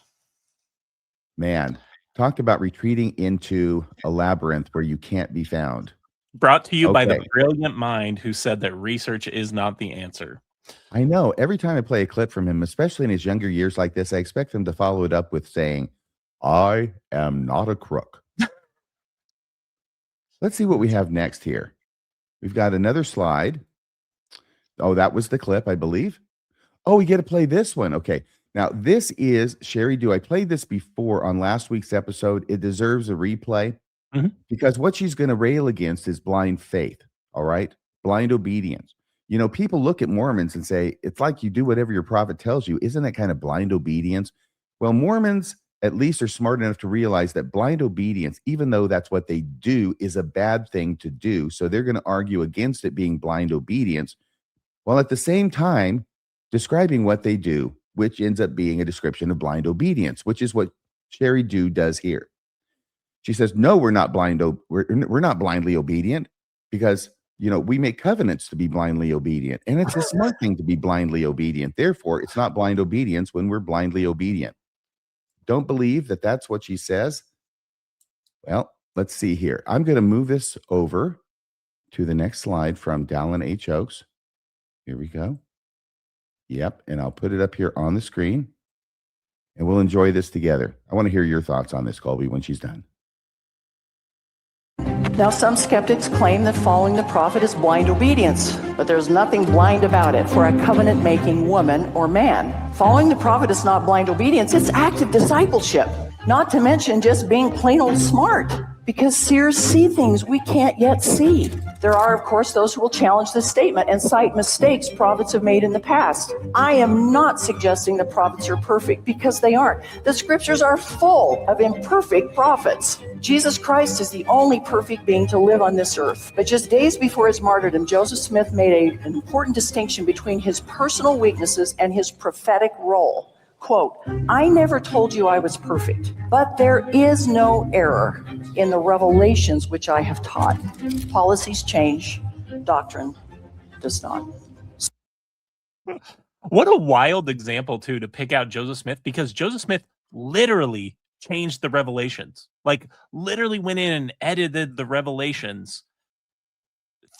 man. Talked about retreating into a labyrinth where you can't be found. Brought to you by the brilliant mind who said that research is not the answer. I know. Every time I play a clip from him, especially in his younger years like this, I expect him to follow it up with saying, I am not a crook. Let's see what we have next here. We've got another slide. Oh, that was the clip, I believe. Oh, we get to play this one. Okay. Now, this is Sherry Dew. I played this before on last week's episode. It deserves a replay because what she's going to rail against is blind faith. All right. Blind obedience. People look at Mormons and say, it's like you do whatever your prophet tells you. Isn't that kind of blind obedience? Well, Mormons at least are smart enough to realize that blind obedience, even though that's what they do, is a bad thing to do. So they're going to argue against it being blind obedience, while at the same time describing what they do, which ends up being a description of blind obedience, which is what Sherry Dew does here. She says, no, we're not we're not blindly obedient because, we make covenants to be blindly obedient. And it's a smart thing to be blindly obedient. Therefore, it's not blind obedience when we're blindly obedient. Don't believe that that's what she says? Well, let's see here. I'm going to move this over to the next slide from Dallin H. Oaks. Here we go. Yep, and I'll put it up here on the screen, and we'll enjoy this together. I want to hear your thoughts on this, Kolby, when she's done. Now, some skeptics claim that following the prophet is blind obedience, but there's nothing blind about it for a covenant-making woman or man. Following the prophet is not blind obedience, it's active discipleship. Not to mention just being plain old smart, because seers see things we can't yet see. There are, of course, those who will challenge this statement and cite mistakes prophets have made in the past. I am not suggesting the prophets are perfect, because they aren't. The scriptures are full of imperfect prophets. Jesus Christ is the only perfect being to live on this earth. But just days before his martyrdom, Joseph Smith made an important distinction between his personal weaknesses and his prophetic role. Quote, I never told you I was perfect, but there is no error in the revelations which I have taught. Policies change, doctrine does not. What a wild example, too, to pick out Joseph Smith, because Joseph Smith literally changed the revelations, like literally went in and edited the revelations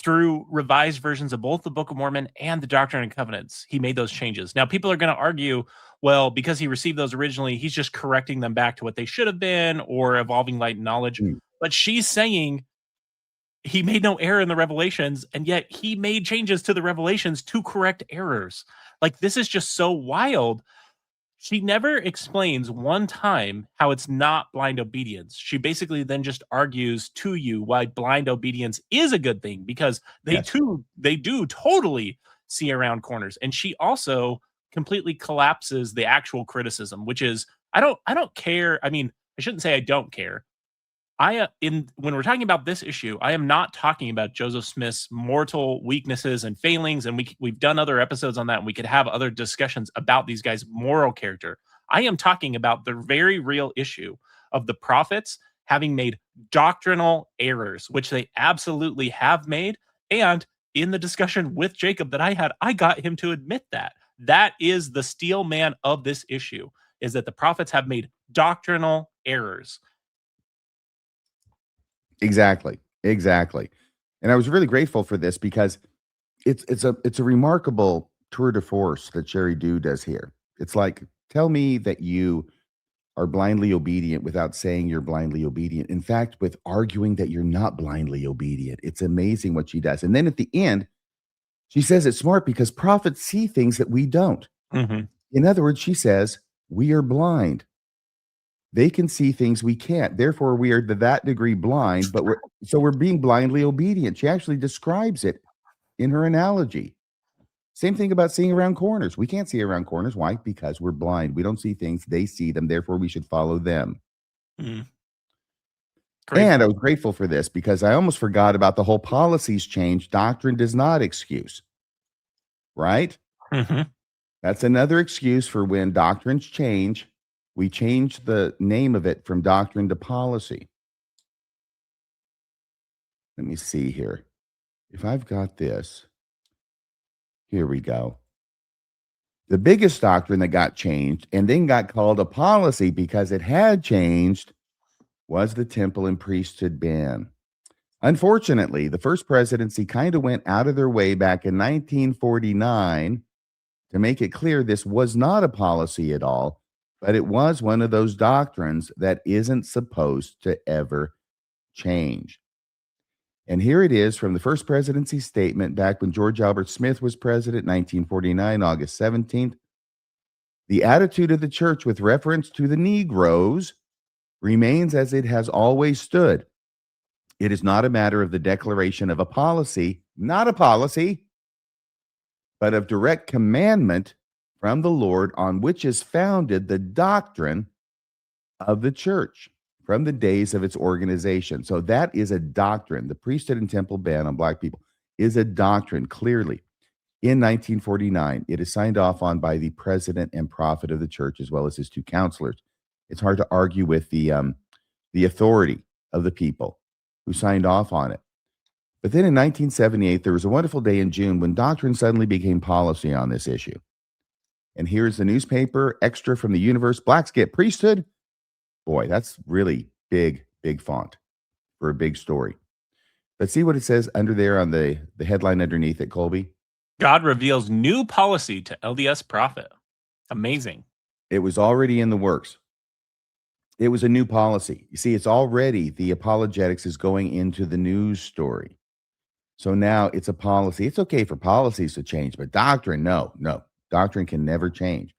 through revised versions of both the Book of Mormon and the Doctrine and Covenants. He made those changes. Now, people are going to argue, well, because he received those originally, he's just correcting them back to what they should have been or evolving light and knowledge. But she's saying he made no error in the revelations, and yet he made changes to the revelations to correct errors. Like, this is just so wild. She never explains one time how it's not blind obedience. She basically then just argues to you why blind obedience is a good thing, because they do totally see around corners. And she also completely collapses the actual criticism, which is, I don't care. I mean, I shouldn't say I don't care. When we're talking about this issue, I am not talking about Joseph Smith's mortal weaknesses and failings, and we've done other episodes on that, and we could have other discussions about these guys' moral character. I am talking about the very real issue of the prophets having made doctrinal errors, which they absolutely have made. And in the discussion with Jacob that I had, I got him to admit that. That is the steel man of this issue, is that the prophets have made doctrinal errors. Exactly. And I was really grateful for this, because it's a remarkable tour de force that Sherry Dew does here. It's like, tell me that you are blindly obedient without saying you're blindly obedient. In fact, with arguing that you're not blindly obedient. It's amazing what she does. And then at the end, she says it's smart because prophets see things that we don't. Mm-hmm. In other words, she says we are blind. They can see things we can't. Therefore, we are to that degree blind, but we're being blindly obedient. She actually describes it in her analogy. Same thing about seeing around corners. We can't see around corners. Why? Because we're blind. We don't see things. They see them. Therefore, we should follow them. Mm. And I was grateful for this, because I almost forgot about the whole policies change. Doctrine does not excuse. Right? Mm-hmm. That's another excuse for when doctrines change. We changed the name of it from doctrine to policy. Let me see here. If I've got this, here we go. The biggest doctrine that got changed and then got called a policy because it had changed was the temple and priesthood ban. Unfortunately, the first presidency kind of went out of their way back in 1949 to make it clear this was not a policy at all, but it was one of those doctrines that isn't supposed to ever change. And here it is from the first presidency statement back when George Albert Smith was president, 1949, August 17th. The attitude of the church with reference to the Negroes remains as it has always stood. It is not a matter of the declaration of a policy, not a policy, but of direct commandment from the Lord, on which is founded the doctrine of the church from the days of its organization. So that is a doctrine. The priesthood and temple ban on black people is a doctrine, clearly. In 1949, it is signed off on by the president and prophet of the church, as well as his two counselors. It's hard to argue with the authority of the people who signed off on it. But then in 1978, there was a wonderful day in June when doctrine suddenly became policy on this issue. And here's the newspaper extra from the universe. Blacks get priesthood. Boy, that's really big font for a big story. But see what it says under there on the headline underneath it, Kolby? God reveals new policy to LDS prophet. Amazing. It was already in the works. It was a new policy. You see, it's already the apologetics is going into the news story. So now it's a policy. It's okay for policies to change, but doctrine, no. Doctrine can never change.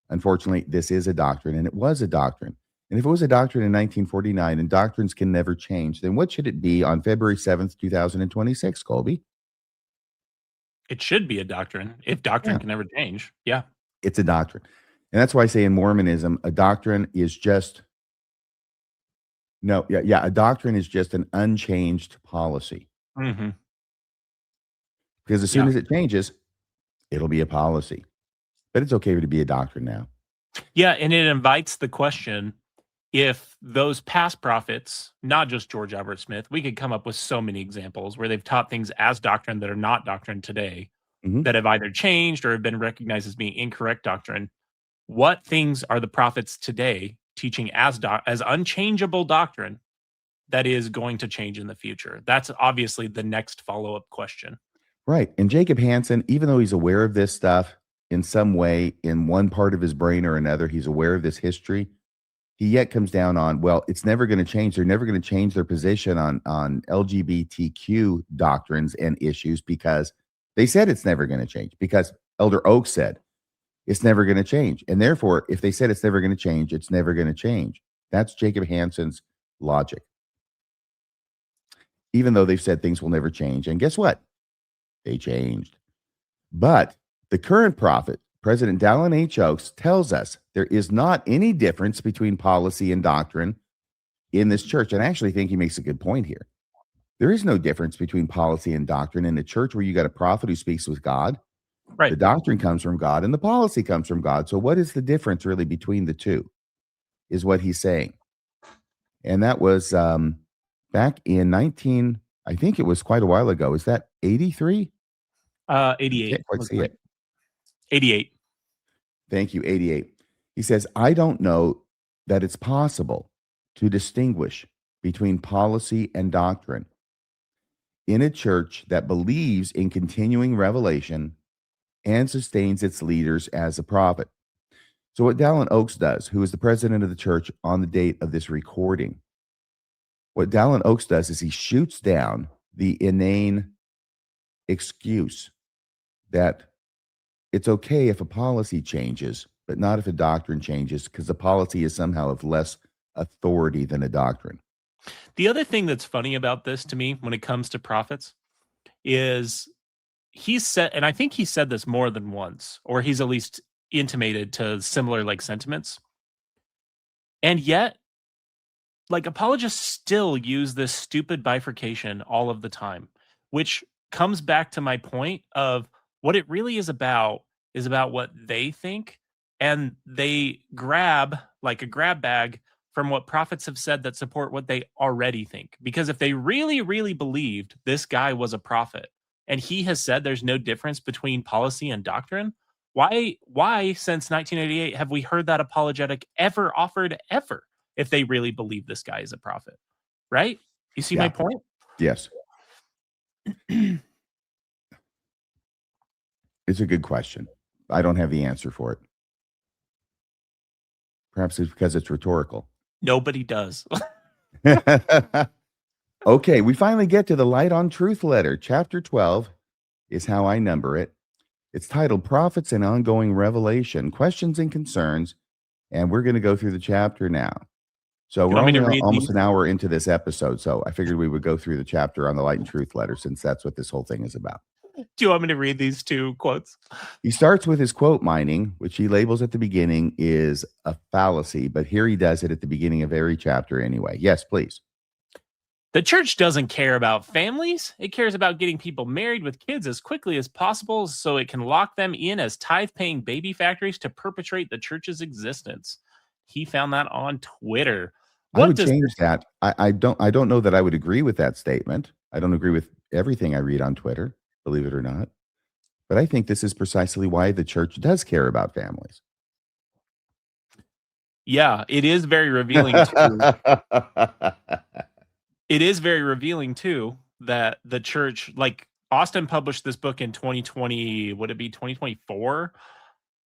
Unfortunately, this is a doctrine, and it was a doctrine. And if it was a doctrine in 1949 and doctrines can never change, then what should it be on February 7th, 2026, Kolby? It should be a doctrine if doctrine can never change. Yeah. It's a doctrine. And that's why I say in Mormonism, a doctrine is just a doctrine is just an unchanged policy. Mm-hmm. Because as soon as it changes, it'll be a policy. But it's okay to be a doctrine now. Yeah, and it invites the question, if those past prophets, not just George Albert Smith, we could come up with so many examples where they've taught things as doctrine that are not doctrine today, that have either changed or have been recognized as being incorrect doctrine. What things are the prophets today teaching as unchangeable doctrine that is going to change in the future? That's obviously the next follow-up question. Right. And Jacob Hansen, even though he's aware of this stuff in some way, in one part of his brain or another, he's aware of this history, he yet comes down on, well, it's never going to change. They're never going to change their position on LGBTQ doctrines and issues because they said it's never going to change, because Elder Oak said it's never going to change. And therefore, if they said it's never going to change, it's never going to change. That's Jacob Hansen's logic. Even though they've said things will never change. And guess what? They changed. But the current prophet, President Dallin H. Oaks, tells us there is not any difference between policy and doctrine in this church. And I actually think he makes a good point here. There is no difference between policy and doctrine in a church where you got a prophet who speaks with God. Right. The doctrine comes from God and the policy comes from God. So what is the difference really between the two is what he's saying. And that was back in I think it was quite a while ago. Is that 83? 88. Can't quite see it. 88. Thank you, 88. He says, I don't know that it's possible to distinguish between policy and doctrine in a church that believes in continuing revelation and sustains its leaders as a prophet. So what Dallin Oaks does, who is the president of the church on the date of this recording, what Dallin Oaks does is he shoots down the inane excuse that it's okay if a policy changes, but not if a doctrine changes, because the policy is somehow of less authority than a doctrine. The other thing that's funny about this to me when it comes to prophets is he said, and I think he said this more than once, or he's at least intimated to similar like sentiments. And yet, like, apologists still use this stupid bifurcation all of the time, which comes back to my point of what it really is about what they think, and they grab like a grab bag from what prophets have said that support what they already think. Because if they really, really believed this guy was a prophet and he has said there's no difference between policy and doctrine, why since 1988 have we heard that apologetic ever offered ever? If they really believe this guy is a prophet, right? You see my point? Yes. It's a good question. I don't have the answer for it. Perhaps it's because it's rhetorical. Nobody does. Okay, we finally get to the Light on Truth letter. Chapter 12 is how I number it. It's titled Prophets and Ongoing Revelation, Questions and Concerns, and we're going to go through the chapter now. So we're only almost an hour into this episode, so I figured we would go through the chapter on the Light and Truth letter, since that's what this whole thing is about. Do you want me to read these two quotes? He starts with his quote mining, which he labels at the beginning is a fallacy, but here he does it at the beginning of every chapter anyway. Yes, please. The church doesn't care about families. It cares about getting people married with kids as quickly as possible so it can lock them in as tithe-paying baby factories to perpetrate the church's existence. He found that on Twitter. I would change that. I don't know that I would agree with that statement. I don't agree with everything I read on Twitter, believe it or not. But I think this is precisely why the church does care about families. Yeah, it is very revealing too. It is very revealing too that the church, like Austin published this book in 2020, would it be 2024?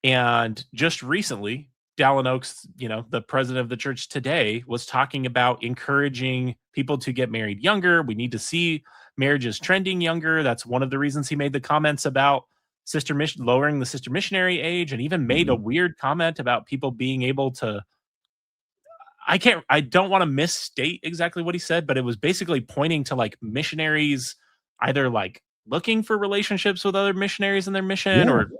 And just recently, Dallin Oaks, the president of the church today, was talking about encouraging people to get married younger. We need to see marriages trending younger. That's one of the reasons he made the comments about lowering the sister missionary age, and even made a weird comment about people being able to, I don't want to misstate exactly what he said, but it was basically pointing to like missionaries either like looking for relationships with other missionaries in their mission, or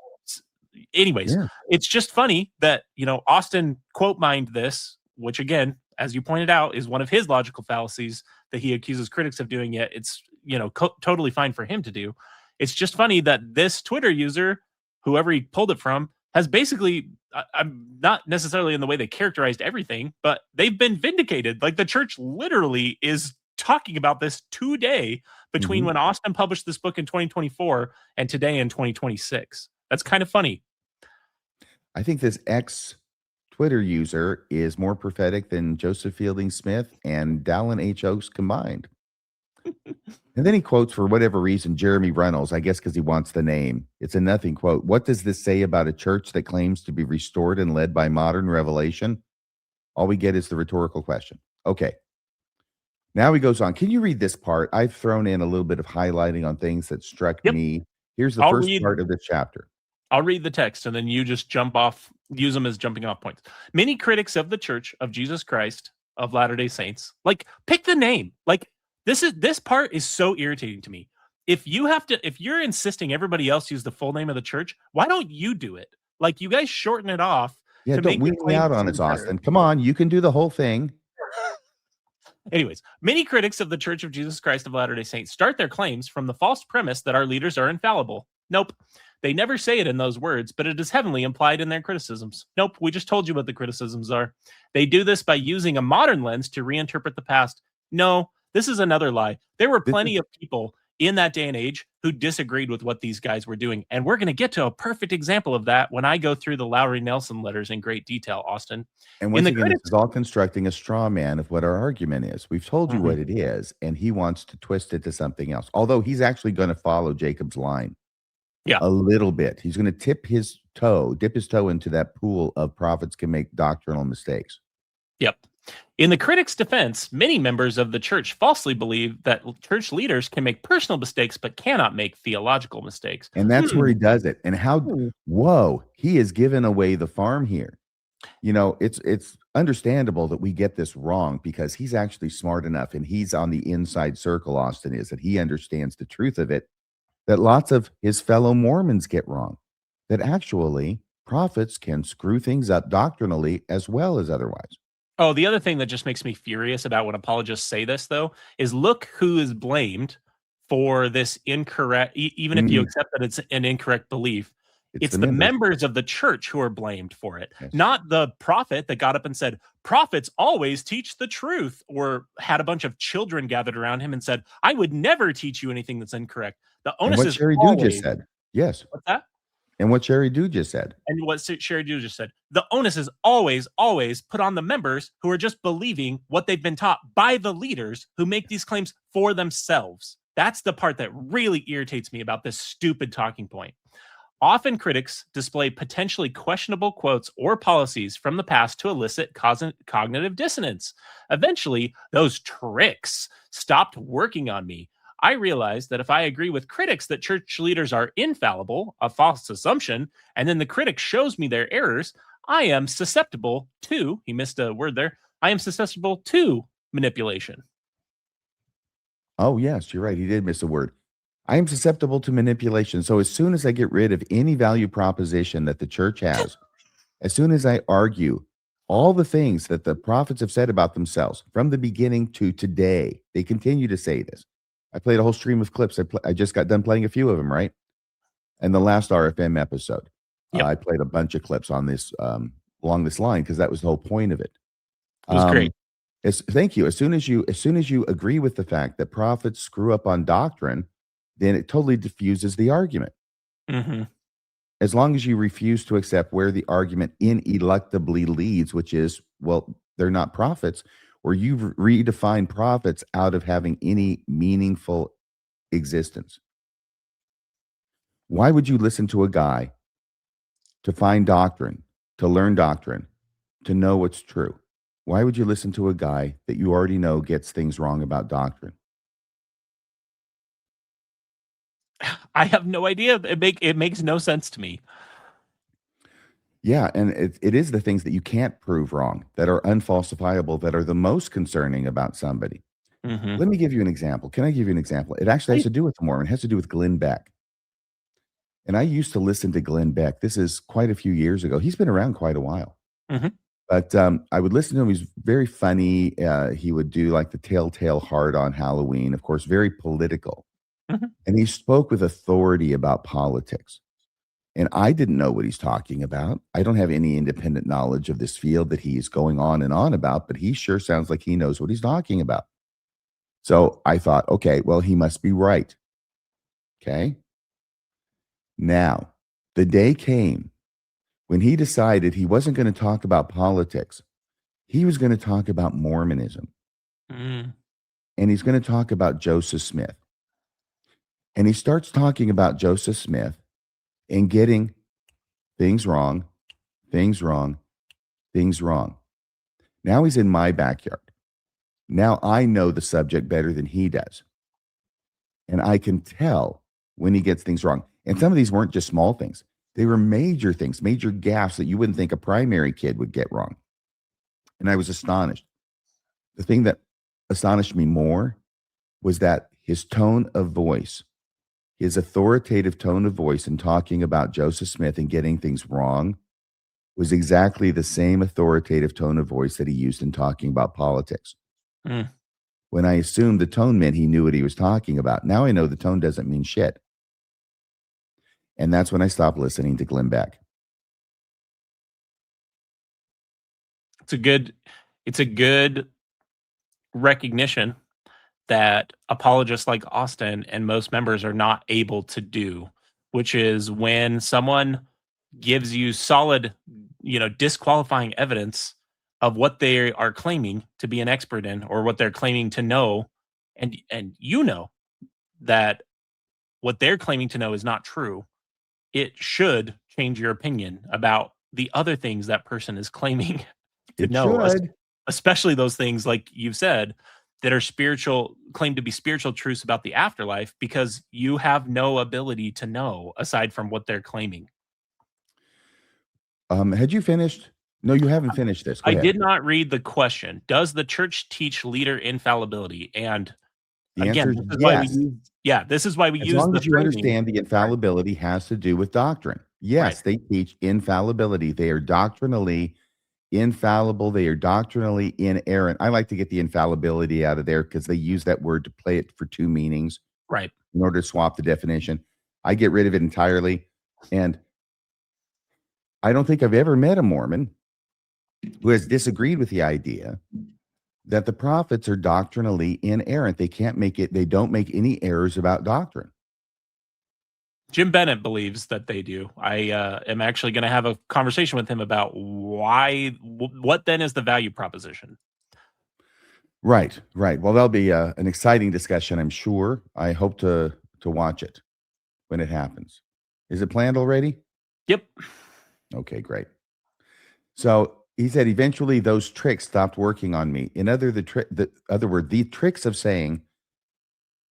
anyways, it's just funny that, Austin quote mined this, which again, as you pointed out, is one of his logical fallacies that he accuses critics of doing, yet it's, totally fine for him to do. It's just funny that this Twitter user, whoever he pulled it from, has basically, I'm not necessarily in the way they characterized everything, but they've been vindicated. Like, the church literally is talking about this today between when Austin published this book in 2024 and today in 2026. That's kind of funny. I think this Twitter user is more prophetic than Joseph Fielding Smith and Dallin H. Oaks combined. And then he quotes, for whatever reason, Jeremy Reynolds, I guess because he wants the name. It's a nothing quote. What does this say about a church that claims to be restored and led by modern revelation? All we get is the rhetorical question. Okay. Now he goes on. Can you read this part? I've thrown in a little bit of highlighting on things that struck me. Here's the first part of this chapter. I'll read the text and then you just jump off, use them as jumping off points. Many critics of the Church of Jesus Christ of Latter-day Saints, like, pick the name. Like, this part is so irritating to me. If you're insisting everybody else use the full name of the church, why don't you do it? Like, you guys shorten it off. Yeah, don't weed me out on it, Austin. Come on, you can do the whole thing. Anyways, many critics of the Church of Jesus Christ of Latter-day Saints start their claims from the false premise that our leaders are infallible. Nope. They never say it in those words, but it is heavily implied in their criticisms. Nope, we just told you what the criticisms are. They do this by using a modern lens to reinterpret the past. No, this is another lie. There were plenty of people in that day and age who disagreed with what these guys were doing. And we're going to get to a perfect example of that when I go through the Lowry Nelson letters in great detail, Austin. And once again, this is all constructing a straw man of what our argument is. We've told you what it is, and he wants to twist it to something else. Although he's actually going to follow Jacob's line. Yeah, a little bit. He's going to dip his toe into that pool of prophets can make doctrinal mistakes. Yep. In the critic's defense, many members of the church falsely believe that church leaders can make personal mistakes but cannot make theological mistakes. And that's where he does it. And he has given away the farm here. It's understandable that we get this wrong because he's actually smart enough, and he's on the inside circle, Austin is, that he understands the truth of it, that lots of his fellow Mormons get wrong, that actually prophets can screw things up doctrinally as well as otherwise. Oh, the other thing that just makes me furious about when apologists say this, though, is look who is blamed for this incorrect, even if you accept that it's an incorrect belief. It's the members of the church who are blamed for it, not the prophet that got up and said, prophets always teach the truth, or had a bunch of children gathered around him and said, I would never teach you anything that's incorrect. The onus is Sherry Dew just said. Yes. What's that? And what Sherry Dew just said. And what Sherry Dew just said. The onus is always, always put on the members who are just believing what they've been taught by the leaders who make these claims for themselves. That's the part that really irritates me about this stupid talking point. Often critics display potentially questionable quotes or policies from the past to elicit cognitive dissonance. Eventually, those tricks stopped working on me. I realized that if I agree with critics that church leaders are infallible, a false assumption, and then the critic shows me their errors, I am susceptible to, he missed a word there, I am susceptible to manipulation. Oh, yes, you're right. He did miss a word. I am susceptible to manipulation. So as soon as I get rid of any value proposition that the church has, as soon as I argue all the things that the prophets have said about themselves from the beginning to today, they continue to say this. I played a whole stream of clips. I just got done playing a few of them, right? And the last RFM episode, I played a bunch of clips on this along this line because that was the whole point of it. It was great. Thank you. As soon as you agree with the fact that prophets screw up on doctrine, then it totally diffuses the argument. As long as you refuse to accept where the argument ineluctably leads, which is, well, they're not prophets, or you redefine prophets out of having any meaningful existence. Why would you listen to a guy to find doctrine, to learn doctrine, to know what's true? Why would you listen to a guy that you already know gets things wrong about doctrine? I have no idea. It makes no sense to me. Yeah, and it is the things that you can't prove wrong, that are unfalsifiable, that are the most concerning about somebody. Mhm. Let me give you an example. Can I give you an example? It actually has to do with the Mormon. It has to do with Glenn Beck. And I used to listen to Glenn Beck. This is quite a few years ago. He's been around quite a while. Mhm. But I would listen to him. He's very funny. He would do like the Telltale Heart on Halloween, of course, very political. Mhm. And he spoke with authority about politics. And I didn't know what he's talking about. I don't have any independent knowledge of this field that he's going on and on about, but he sure sounds like he knows what he's talking about. So I thought, okay, well, he must be right. Okay. Now, the day came when he decided he wasn't going to talk about politics. He was going to talk about Mormonism. Mm. And he's going to talk about Joseph Smith. And he starts talking about Joseph Smith and getting things wrong, things wrong, things wrong. Now he's in my backyard. Now I know the subject better than he does. And I can tell when he gets things wrong. And some of these weren't just small things. They were major things, major gaffes that you wouldn't think a primary kid would get wrong. And I was astonished. The thing that astonished me more was that his tone of voice, his authoritative tone of voice in talking about Joseph Smith and getting things wrong, was exactly the same authoritative tone of voice that he used in talking about politics. Mm. When I assumed the tone meant he knew what he was talking about. Now I know the tone doesn't mean shit. And that's when I stopped listening to Glenn Beck. It's a good recognition that apologists like Austin and most members are not able to do, which is when someone gives you solid, disqualifying evidence of what they are claiming to be an expert in or what they're claiming to know, and you know that what they're claiming to know is not true, it should change your opinion about the other things that person is claiming to It know, should. especially those things like you've said that are spiritual, claim to be spiritual truths about the afterlife, because you have no ability to know aside from what they're claiming. Had you finished? No, you haven't finished this. Go I ahead. did not read the question. Does the church teach leader infallibility? And The again, answer is this is why we yes. use, this is why we As use long the as you framing. understand the infallibility has to do with doctrine. Yes, Right. they teach infallibility. They are doctrinally infallible. They are doctrinally inerrant. I like to get the infallibility out of there because they use that word to play it for two meanings Right. in order to swap the definition. I get rid of it entirely. And I don't think I've ever met a Mormon who has disagreed with the idea that the prophets are doctrinally inerrant. They can't make it, they don't make any errors about doctrine. Jim Bennett believes that they do. I am actually going to have a conversation with him about what then is the value proposition. Right, right. Well, that'll be an exciting discussion, I'm sure. I hope to watch it when it happens. Is it planned already? Yep. Okay, great. So he said eventually those tricks stopped working on me. In other words, the tricks of saying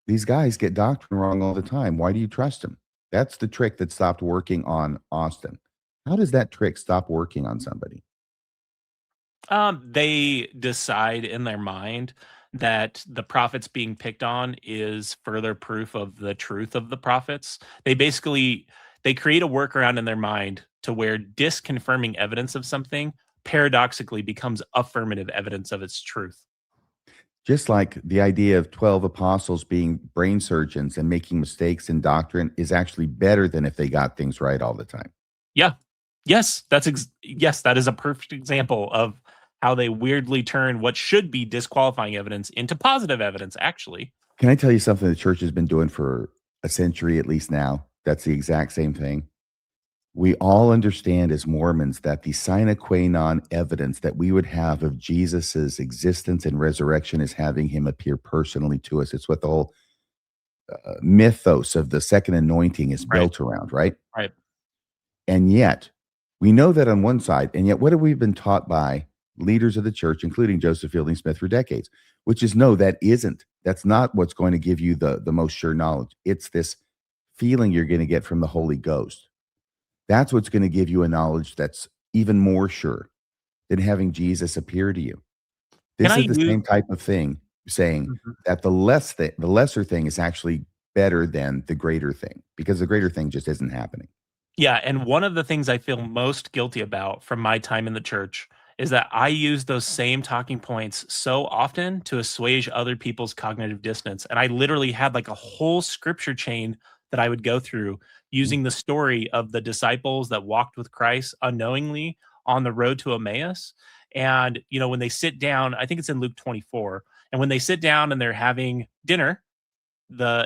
these guys get doctrine wrong all the time. Why do you trust them? That's the trick that stopped working on Austin. How does that trick stop working on somebody? They decide in their mind that the prophets being picked on is further proof of the truth of the prophets. They create a workaround in their mind to where disconfirming evidence of something paradoxically becomes affirmative evidence of its truth. Just like the idea of 12 apostles being brain surgeons and making mistakes in doctrine is actually better than if they got things right all the time. Yeah. Yes, that is a perfect example of how they weirdly turn what should be disqualifying evidence into positive evidence, actually. Can I tell you something the church has been doing for a century at least now? That's the exact same thing. We all understand as Mormons that the sine qua non evidence that we would have of Jesus's existence and resurrection is having him appear personally to us. It's what the whole mythos of the second anointing is built around, right? Right. And yet, We know that on one side, and yet what have we been taught by leaders of the church, including Joseph Fielding Smith for decades, which is no, that's not what's going to give you the most sure knowledge. It's this feeling you're going to get from the Holy Ghost. That's what's going to give you a knowledge that's even more sure than having Jesus appear to you. This is the same type of thing, saying that the lesser thing is actually better than the greater thing, because the greater thing just isn't happening. Yeah, and one of the things I feel most guilty about from my time in the church is that I use those same talking points so often to assuage other people's cognitive dissonance. And I literally had like a whole scripture chain that I would go through using the story of the disciples that walked with Christ unknowingly on the road to Emmaus. And, you know, when they sit down, I think it's in Luke 24, and when they sit down and they're having dinner,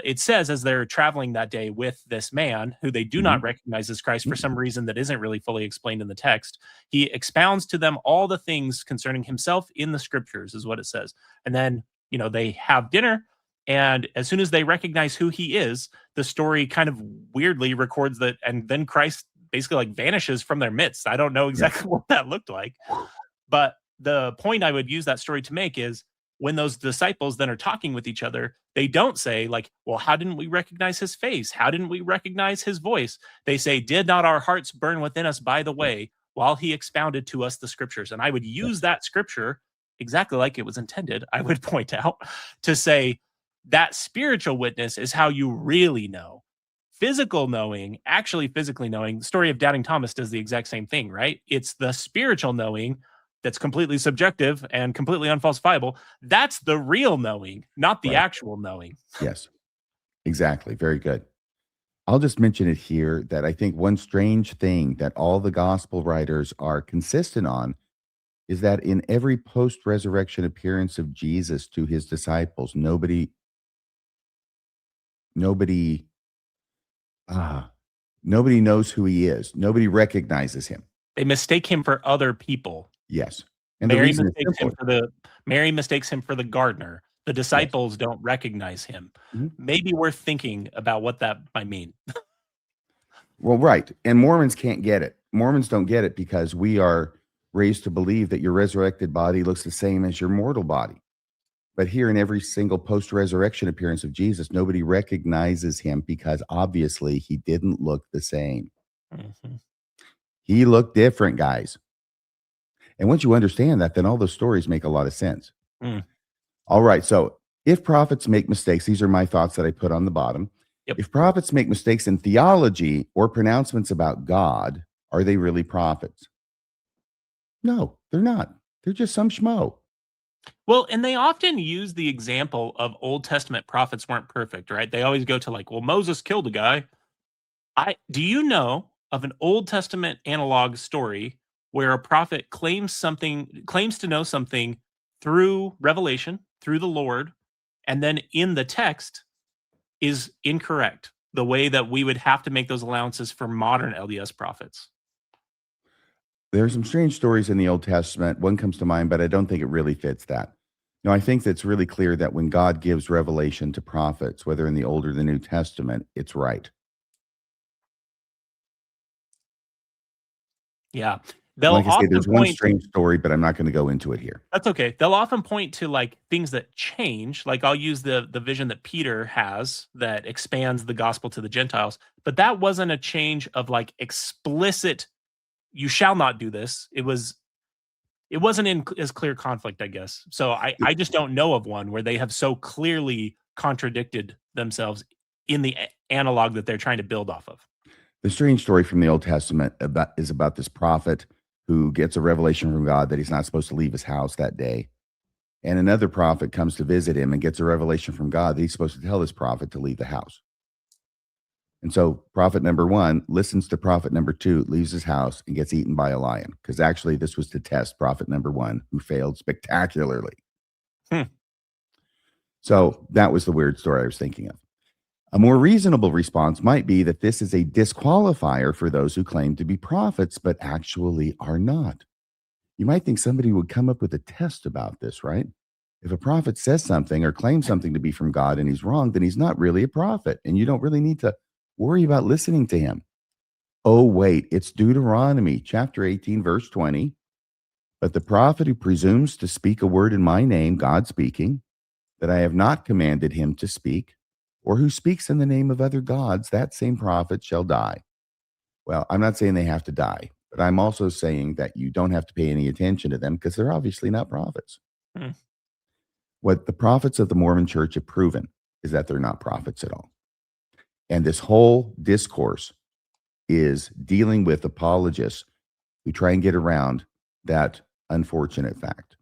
it says as they're traveling that day with this man who they do not recognize as Christ for some reason that isn't really fully explained in the text, he expounds to them all the things concerning himself in the scriptures, is what it says. And then, you know, they have dinner, and as soon as they recognize who he is, the story kind of weirdly records that, and then Christ basically like vanishes from their midst. I don't know exactly what that looked like, but the point I would use that story to make is, when those disciples then are talking with each other, they don't say like, well, how didn't we recognize his face? How didn't we recognize his voice? They say, did not our hearts burn within us by the way, while he expounded to us the scriptures? And I would use that scripture exactly like it was intended. I would point out to say that spiritual witness is how you really know. Physical knowing, actually physically knowing, the story of Doubting Thomas does the exact same thing, right? It's the spiritual knowing that's completely subjective and completely unfalsifiable. That's the real knowing, not the actual knowing. Yes, exactly. Very good. I'll just mention it here that I think one strange thing that all the gospel writers are consistent on is that in every post-resurrection appearance of Jesus to his disciples, nobody knows who he is. Nobody recognizes him. They mistake him for other people. Yes. And Mary mistakes him for the gardener. The disciples don't recognize him. Maybe we're thinking about what that might mean. Well, right. And Mormons can't get it. Mormons don't get it because we are raised to believe that your resurrected body looks the same as your mortal body. But here in every single post-resurrection appearance of Jesus, nobody recognizes him because obviously he didn't look the same. He looked different, guys. And once you understand that, then all those stories make a lot of sense. All right. So if prophets make mistakes, these are my thoughts that I put on the bottom. If prophets make mistakes in theology or pronouncements about God, are they really prophets? No, they're not. They're just some schmo. Well, and they often use the example of Old Testament prophets weren't perfect, right? They always go to like, well, Moses killed a guy. Do you know of an Old Testament analog story where a prophet claims to know something through revelation, through the Lord, and then in the text is incorrect, the way that we would have to make those allowances for modern LDS prophets? There's some strange stories in the Old Testament. One comes to mind, but I don't think it really fits that. No, I think that's really clear that when God gives revelation to prophets, whether in the Old or the New Testament, it's right. Yeah. Like I say, there's one strange story, but I'm not going to go into it here. That's okay. They'll often point to like things that change. Like I'll use the vision that Peter has that expands the gospel to the Gentiles, but that wasn't a change of like explicit, you shall not do this. It wasn't in as clear conflict, I guess. So I just don't know of one where they have so clearly contradicted themselves in the analog that they're trying to build off of. The strange story from the Old Testament is about this prophet who gets a revelation from God that he's not supposed to leave his house that day. And another prophet comes to visit him and gets a revelation from God that he's supposed to tell this prophet to leave the house. And so prophet number one listens to prophet number two, leaves his house, and gets eaten by a lion. Because actually this was to test prophet number one, who failed spectacularly. So that was the weird story I was thinking of. A more reasonable response might be that this is a disqualifier for those who claim to be prophets, but actually are not. You might think somebody would come up with a test about this, right? If a prophet says something or claims something to be from God and he's wrong, then he's not really a prophet, and you don't really need to worry about listening to him. Oh, wait, it's Deuteronomy chapter 18, verse 20. But the prophet who presumes to speak a word in my name, God speaking, that I have not commanded him to speak, or who speaks in the name of other gods, that same prophet shall die. Well, I'm not saying they have to die, but I'm also saying that you don't have to pay any attention to them because they're obviously not prophets. Hmm. What the prophets of the Mormon church have proven is that they're not prophets at all. And this whole discourse is dealing with apologists who try and get around that unfortunate fact.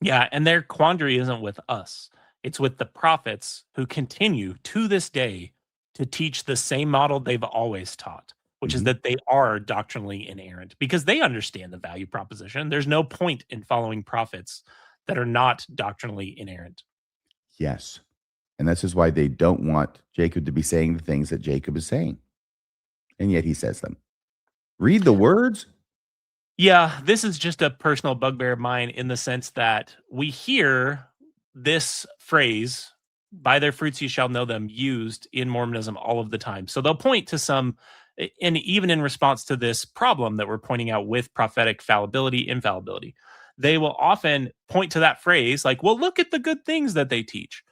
Yeah, and their quandary isn't with us. It's with the prophets who continue to this day to teach the same model they've always taught, which is Mhm. that they are doctrinally inerrant because they understand the value proposition. There's no point in following prophets that are not doctrinally inerrant. Yes. And this is why they don't want Jacob to be saying the things that Jacob is saying. And yet he says them. Read the words. Yeah, this is just a personal bugbear of mine in the sense that we hear this phrase, by their fruits you shall know them, used in Mormonism all of the time. So they'll point to some, and even in response to this problem that we're pointing out with prophetic fallibility, infallibility, they will often point to that phrase like, well, look at the good things that they teach.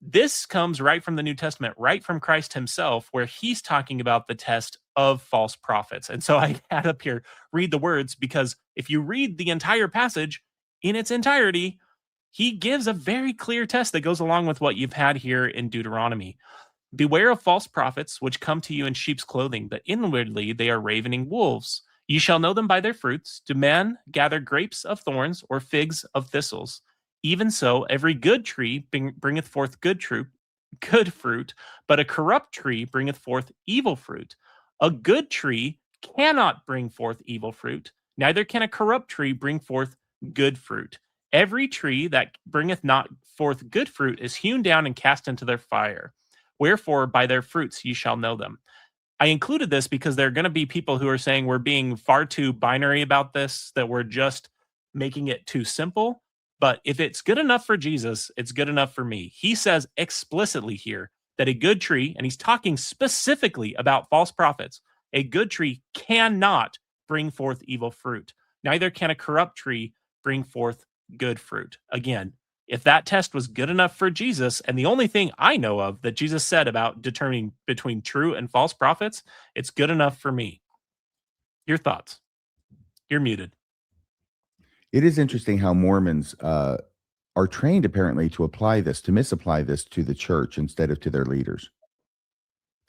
This comes right from the New Testament, right from Christ himself, where he's talking about the test of false prophets. And so I had up here, read the words, because if you read the entire passage in its entirety, he gives a very clear test that goes along with what you've had here in Deuteronomy. Beware of false prophets, which come to you in sheep's clothing, but inwardly they are ravening wolves. You shall know them by their fruits. Do men gather grapes of thorns or figs of thistles? Even so, every good tree bringeth forth good fruit, but a corrupt tree bringeth forth evil fruit. A good tree cannot bring forth evil fruit, neither can a corrupt tree bring forth good fruit. Every tree that bringeth not forth good fruit is hewn down and cast into their fire. Wherefore, by their fruits ye shall know them. I included this because there are going to be people who are saying we're being far too binary about this, that we're just making it too simple. But if it's good enough for Jesus, it's good enough for me. He says explicitly here that a good tree, and he's talking specifically about false prophets, a good tree cannot bring forth evil fruit. Neither can a corrupt tree bring forth good fruit. Again, if that test was good enough for Jesus, and the only thing I know of that Jesus said about determining between true and false prophets, it's good enough for me. Your thoughts? You're muted. It is interesting how Mormons are trained apparently to apply this, to misapply this to the church instead of to their leaders.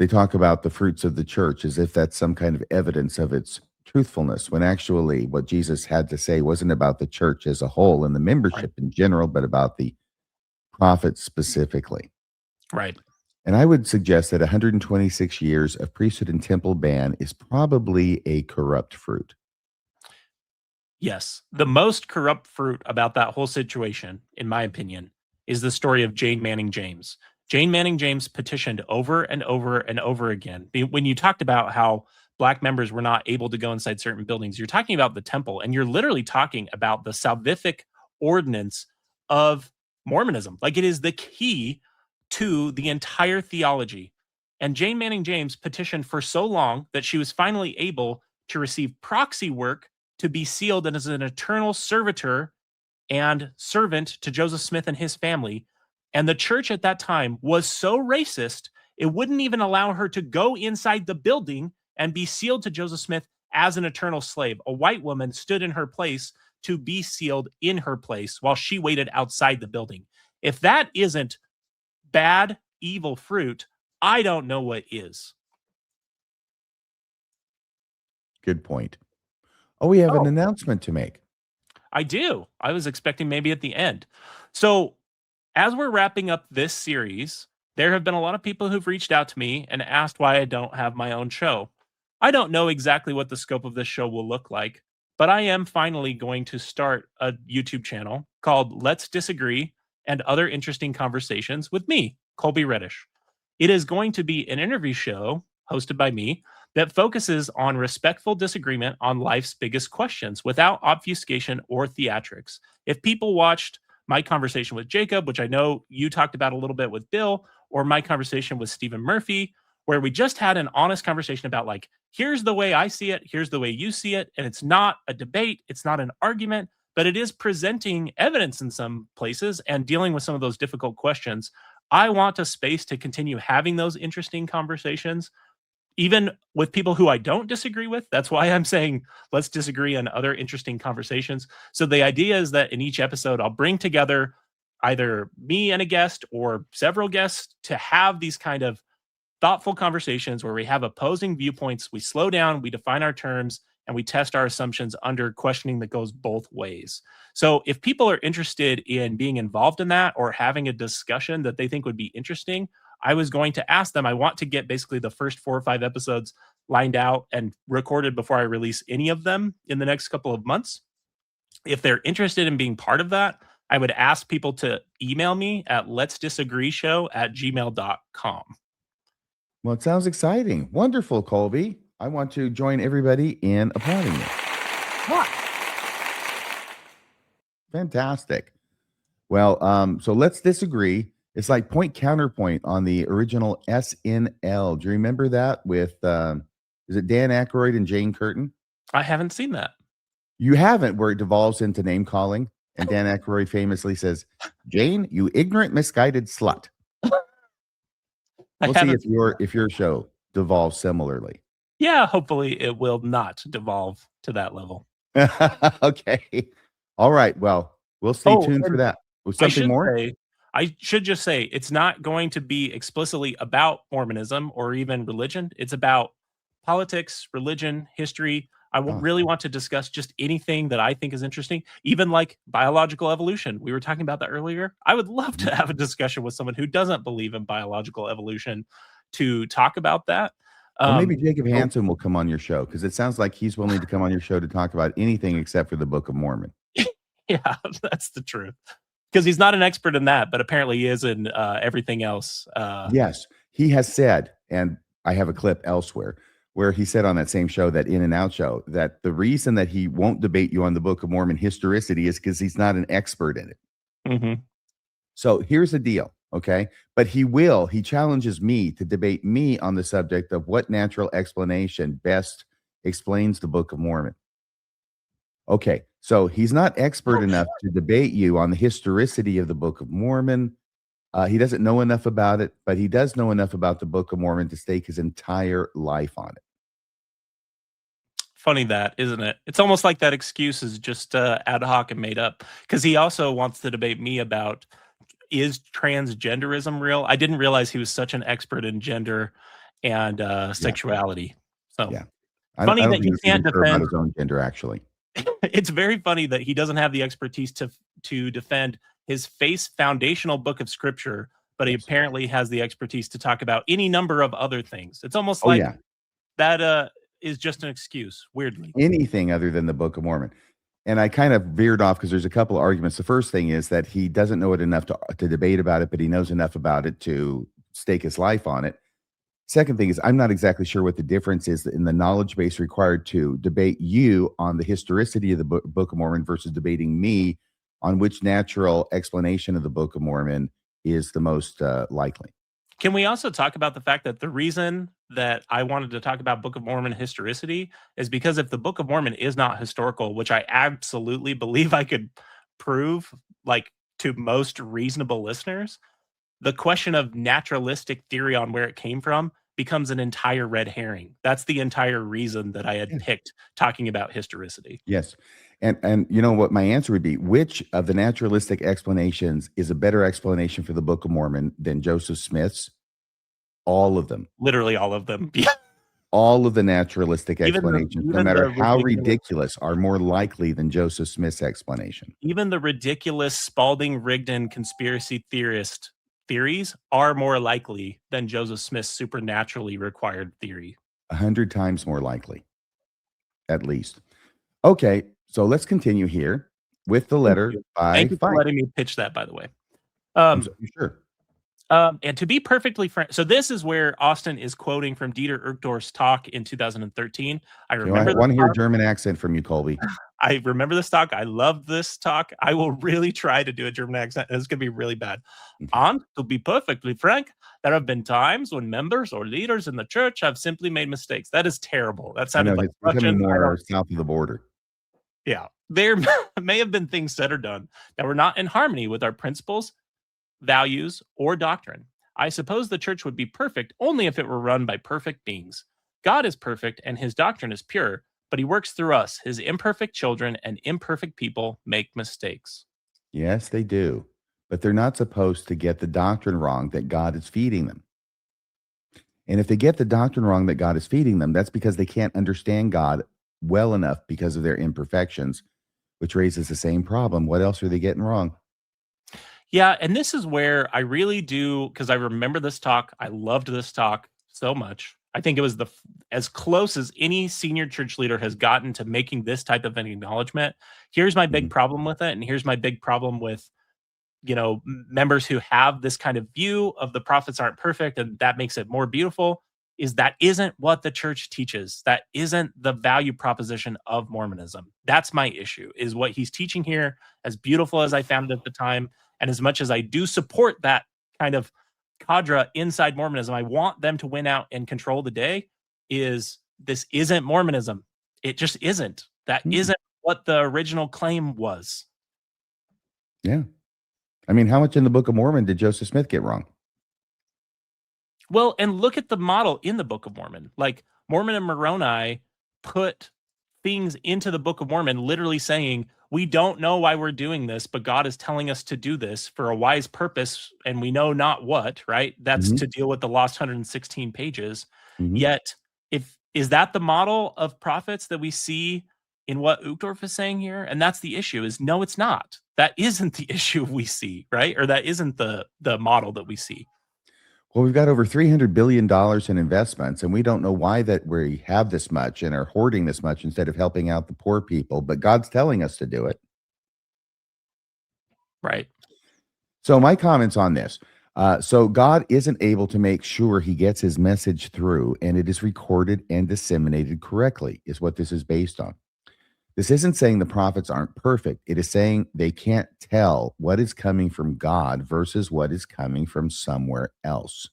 They talk about the fruits of the church as if that's some kind of evidence of its truthfulness, when actually what Jesus had to say wasn't about the church as a whole and the membership in general, but about the prophets specifically. Right. And I would suggest that 126 years of priesthood and temple ban is probably a corrupt fruit. Yes. The most corrupt fruit about that whole situation, in my opinion, is the story of Jane Manning James. Jane Manning James petitioned over and over and over again. When you talked about how Black members were not able to go inside certain buildings, you're talking about the temple, and you're literally talking about the salvific ordinance of Mormonism. Like, it is the key to the entire theology. And Jane Manning James petitioned for so long that she was finally able to receive proxy work to be sealed as an eternal servitor and servant to Joseph Smith and his family. And the church at that time was so racist, it wouldn't even allow her to go inside the building and be sealed to Joseph Smith as an eternal slave. A white woman stood in her place to be sealed in her place while she waited outside the building. If that isn't bad, evil fruit, I don't know what is. Good point. Oh, we have an Oh. announcement to make. I do. I was expecting maybe at the end. So, as we're wrapping up this series, there have been a lot of people who've reached out to me and asked why I don't have my own show. I don't know exactly what the scope of this show will look like, but I am finally going to start a YouTube channel called Let's Disagree and Other Interesting Conversations with me, Kolby Reddish. It is going to be an interview show hosted by me that focuses on respectful disagreement on life's biggest questions without obfuscation or theatrics. If people watched my conversation with Jacob, which I know you talked about a little bit with Bill, or my conversation with Stephen Murphy, where we just had an honest conversation about like, here's the way I see it, here's the way you see it, and it's not a debate, it's not an argument, but it is presenting evidence in some places and dealing with some of those difficult questions. I want a space to continue having those interesting conversations, even with people who I don't disagree with. That's why I'm saying let's disagree on other interesting conversations. So the idea is that in each episode, I'll bring together either me and a guest or several guests to have these kind of thoughtful conversations where we have opposing viewpoints. We slow down, we define our terms, and we test our assumptions under questioning that goes both ways. So if people are interested in being involved in that or having a discussion that they think would be interesting, I was going to ask them. I want to get basically the first 4 or 5 episodes lined out and recorded before I release any of them in the next couple of months. If they're interested in being part of that, I would ask people to email me at letsdisagreeshow@gmail.com. Well, it sounds exciting. Wonderful, Kolby. I want to join everybody in applauding you. What? Fantastic. Well, so let's disagree. It's like point counterpoint on the original SNL. Do you remember that with is it Dan Aykroyd and Jane Curtin? I haven't seen that. You haven't, where it devolves into name calling, and Dan Aykroyd famously says, "Jane, you ignorant, misguided slut." We'll see if your show devolves similarly. Yeah, hopefully it will not devolve to that level. Okay. All right. Well, we'll stay tuned for that. Was something more? I should just say it's not going to be explicitly about Mormonism or even religion. It's about politics, religion, history. I really want to discuss just anything that I think is interesting, even like biological evolution. We were talking about that earlier. I would love to have a discussion with someone who doesn't believe in biological evolution to talk about that. Well, maybe Jacob Hansen will come on your show, because it sounds like he's willing to come on your show to talk about anything except for the Book of Mormon. Yeah, that's the truth. Because he's not an expert in that, but apparently he is in everything else. Yes, he has said, and I have a clip elsewhere, where he said on that same show, that In and Out show, that the reason that he won't debate you on the Book of Mormon historicity is because he's not an expert in it. Mm-hmm. So here's the deal, okay? But he challenges me to debate me on the subject of what natural explanation best explains the Book of Mormon. Okay, so he's not expert enough to debate you on the historicity of the Book of Mormon. He doesn't know enough about it, but he does know enough about the Book of Mormon to stake his entire life on it. Funny that, isn't it? It's almost like that excuse is just ad hoc and made up, because he also wants to debate me about, is transgenderism real? I didn't realize he was such an expert in gender and sexuality. So yeah, funny that he can't defend his own gender, actually. It's very funny that he doesn't have the expertise to defend his foundational book of scripture, but he apparently has the expertise to talk about any number of other things. It's almost like that is just an excuse, weirdly. Anything other than the Book of Mormon. And I kind of veered off because there's a couple of arguments. The first thing is that he doesn't know it enough to debate about it, but he knows enough about it to stake his life on it. Second thing is, I'm not exactly sure what the difference is in the knowledge base required to debate you on the historicity of the Book of Mormon versus debating me on which natural explanation of the Book of Mormon is the most likely. Can we also talk about the fact that the reason that I wanted to talk about Book of Mormon historicity is because if the Book of Mormon is not historical, which I absolutely believe I could prove, like, to most reasonable listeners, the question of naturalistic theory on where it came from becomes an entire red herring. That's the entire reason that I had picked talking about historicity. Yes. And you know what my answer would be? Which of the naturalistic explanations is a better explanation for the Book of Mormon than Joseph Smith's? All of them. Literally all of them. All of the naturalistic explanations, no matter how ridiculous, are more likely than Joseph Smith's explanation. Even the ridiculous Spalding-Rigdon conspiracy theories are more likely than Joseph Smith's supernaturally required theory. 100 times more likely, at least. Okay, so let's continue here with the letter by Thank you for Fife. letting me pitch that, by the way. Sure. And to be perfectly frank, so this is where Austin is quoting from Dieter Uchtdorf's talk in 2013. I remember. I want to hear a German accent from you, Kolby. I remember this talk. I loved this talk. I will really try to do a German accent. It's going to be really bad. And to be perfectly frank, there have been times when members or leaders in the church have simply made mistakes. That is terrible. That I know sounded like it's becoming Russian. more south of the border. Yeah. There may have been things said or done that were not in harmony with our principles, values, or doctrine. I suppose the church would be perfect only if it were run by perfect beings. God is perfect and his doctrine is pure, but he works through us. His imperfect children and imperfect people make mistakes. Yes, they do. But they're not supposed to get the doctrine wrong that God is feeding them. And if they get the doctrine wrong that God is feeding them, that's because they can't understand God well enough because of their imperfections, which raises the same problem. What else are they getting wrong? Yeah, and this is where I really do, because I remember this talk. I loved this talk so much. I think it was as close as any senior church leader has gotten to making this type of an acknowledgement. Here's my big problem with it, and here's my big problem with, members who have this kind of view of the prophets aren't perfect, and that makes it more beautiful, is that isn't what the church teaches. That isn't the value proposition of Mormonism. That's my issue, is what he's teaching here, as beautiful as I found it at the time, and as much as I do support that kind of cadre inside Mormonism, I want them to win out and control the day, this isn't Mormonism. It just isn't. That isn't what the original claim was. Yeah. I mean, how much in the Book of Mormon did Joseph Smith get wrong? Well, and look at the model in the Book of Mormon. Like, Mormon and Moroni put things into the Book of Mormon literally saying, we don't know why we're doing this, but God is telling us to do this for a wise purpose, and we know not what, right? That's to deal with the lost 116 pages. Yet, is that the model of prophets that we see in what Uchtdorf is saying here? And that's the issue, is no, it's not. That isn't the issue we see, right? Or that isn't the model that we see. Well, we've got over $300 billion in investments, and we don't know why that we have this much and are hoarding this much instead of helping out the poor people, but God's telling us to do it. Right. So my comments on this. So God isn't able to make sure he gets his message through and it is recorded and disseminated correctly, is what this is based on. This isn't saying the prophets aren't perfect. It is saying they can't tell what is coming from God versus what is coming from somewhere else.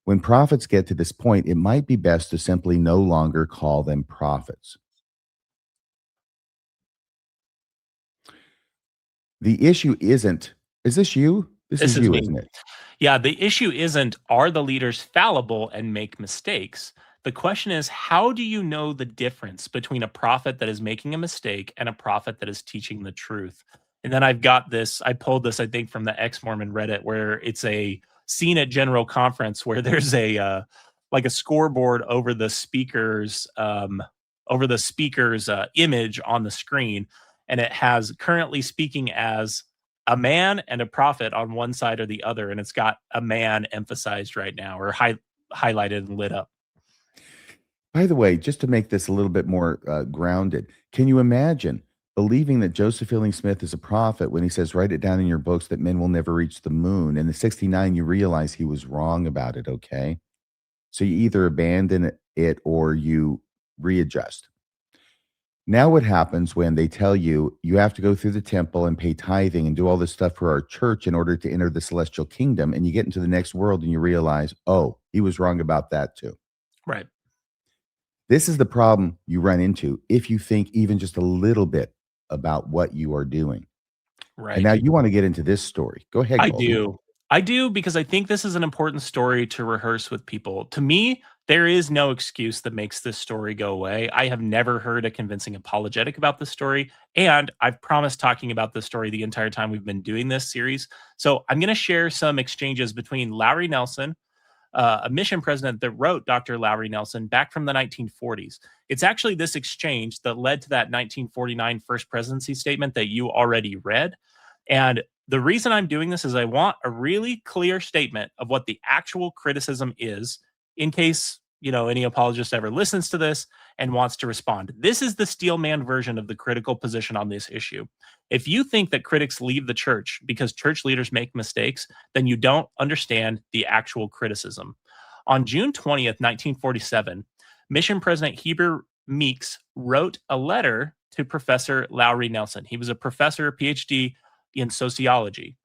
When prophets get to this point, it might be best to simply no longer call them prophets. The issue isn't, is this you? This is you, me. isn't it? Yeah, the issue isn't, are the leaders fallible and make mistakes? The question is, how do you know the difference between a prophet that is making a mistake and a prophet that is teaching the truth? And then I've got this, I pulled this, I think, from the ex-Mormon Reddit, where it's a scene at General Conference where there's a like a scoreboard over the speaker's image on the screen, and it has currently speaking as a man and a prophet on one side or the other, and it's got a man emphasized right now, or highlighted and lit up. By the way, just to make this a little bit more grounded, can you imagine believing that Joseph Fielding Smith is a prophet when he says, write it down in your books that men will never reach the moon? And in 69, you realize he was wrong about it, okay? So you either abandon it or you readjust. Now what happens when they tell you you have to go through the temple and pay tithing and do all this stuff for our church in order to enter the celestial kingdom, and you get into the next world and you realize, oh, he was wrong about that too. Right. This is the problem you run into if you think even just a little bit about what you are doing. Right. And now you want to get into this story. Go ahead. I do, because I think this is an important story to rehearse with people. To me, there is no excuse that makes this story go away. I have never heard a convincing apologetic about this story, and I've promised talking about this story the entire time we've been doing this series. So I'm going to share some exchanges between Lowry Nelson, a mission president that wrote Dr. Lowry Nelson back from the 1940s. It's actually this exchange that led to that 1949 First Presidency statement that you already read. And the reason I'm doing this is I want a really clear statement of what the actual criticism is, in case, any apologist ever listens to this and wants to respond. This is the Steelman version of the critical position on this issue. If you think that critics leave the church because church leaders make mistakes, then you don't understand the actual criticism. On June 20th, 1947, Mission President Meeks wrote a letter to Professor Lowry Nelson. He was a professor, PhD in sociology.